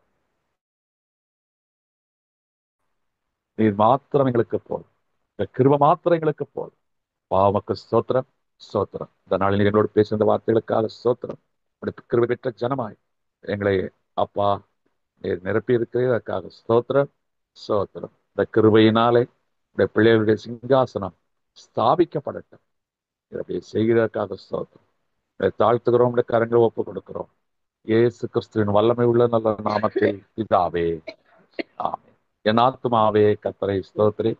நீர் மாத்திரம் எங்களுக்கு போதும். உங்க கிருபை மாத்திரம் எங்களுக்கு போதும். பாவமக்கு ஸ்தோத்திரம், ஸ்தோத்திரம். இந்த நாளில் நீர் எங்களோடு பேசிய இந்த வார்த்தைகளுக்காக ஸ்தோத்திரம். உடைய கிருபை பெற்ற ஜனமாய் எங்களை அப்பா நீர் நிரப்பி இருக்கிறதற்காக ஸ்தோத்திரம், ஸ்தோத்திரம். இந்த கிருபையினாலே உடைய பிள்ளைகளுடைய சிங்காசனம் ஸ்தாபிக்கப்படட்டும். இதை செய்கிறதற்காக ஸ்தோத்திரம். இதை தாழ்த்துகிறோம், உடைய கரங்களை ஒப்பு கொடுக்கிறோம். இயேசு கிறிஸ்துவின் வல்லமை உள்ள நல்ல நாமத்தில் பிதாவே, ஆமென். என் ஆத்துமாவே கர்த்தரை ஸ்தோத்திரி,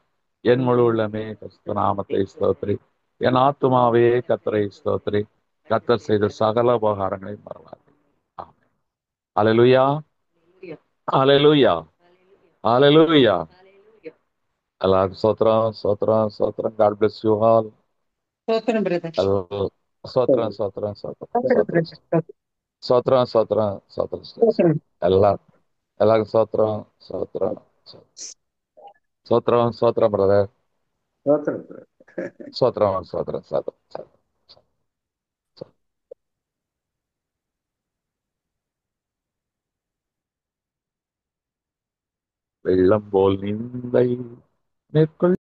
என் முழு உள்ளமே கிறிஸ்து நாமத்தை ஸ்தோத்திரி. என் ஆத்துமாவே கர்த்தரை ஸ்தோத்திரி, கர்த்தர் செய்த சகல உபகாரங்களை மறவாது. ஆமென். அல்லேலூயா, அல்லேலூயா, அல்லேலூயா. எல்லாரும் ஸ்தோத்திரம், ஸ்தோத்திரம், ஸ்தோத்திரம். God bless you all. ஸ்தோத்திரம் பிரதர். ஸ்தோத்திரம், ஸ்தோத்திரம், ஸ்தோத்திரம், ஸ்தோத்திரம் ஸ்தோத்திரம், பிரதர். ஸ்தோத்திரம், ஸ்தோத்திரம், ஸ்தோத்திரம், ஸ்தோத்திரம். ஸ்தோத்திரம். எல்லாரும் ஸ்தோத்திரம், ஸ்தோத்திரம், ஸ்தோத்திரம், ஸ்தோத்திரம் பிரதர். ஸ்தோத்திரம். ஸ்தோத்திரம், ஸ்தோத்திரம், ஸ்தோத்திரம், ஸ்தோத்திரம். வெள்ளம் போல் நிந்தை மேற்கொள்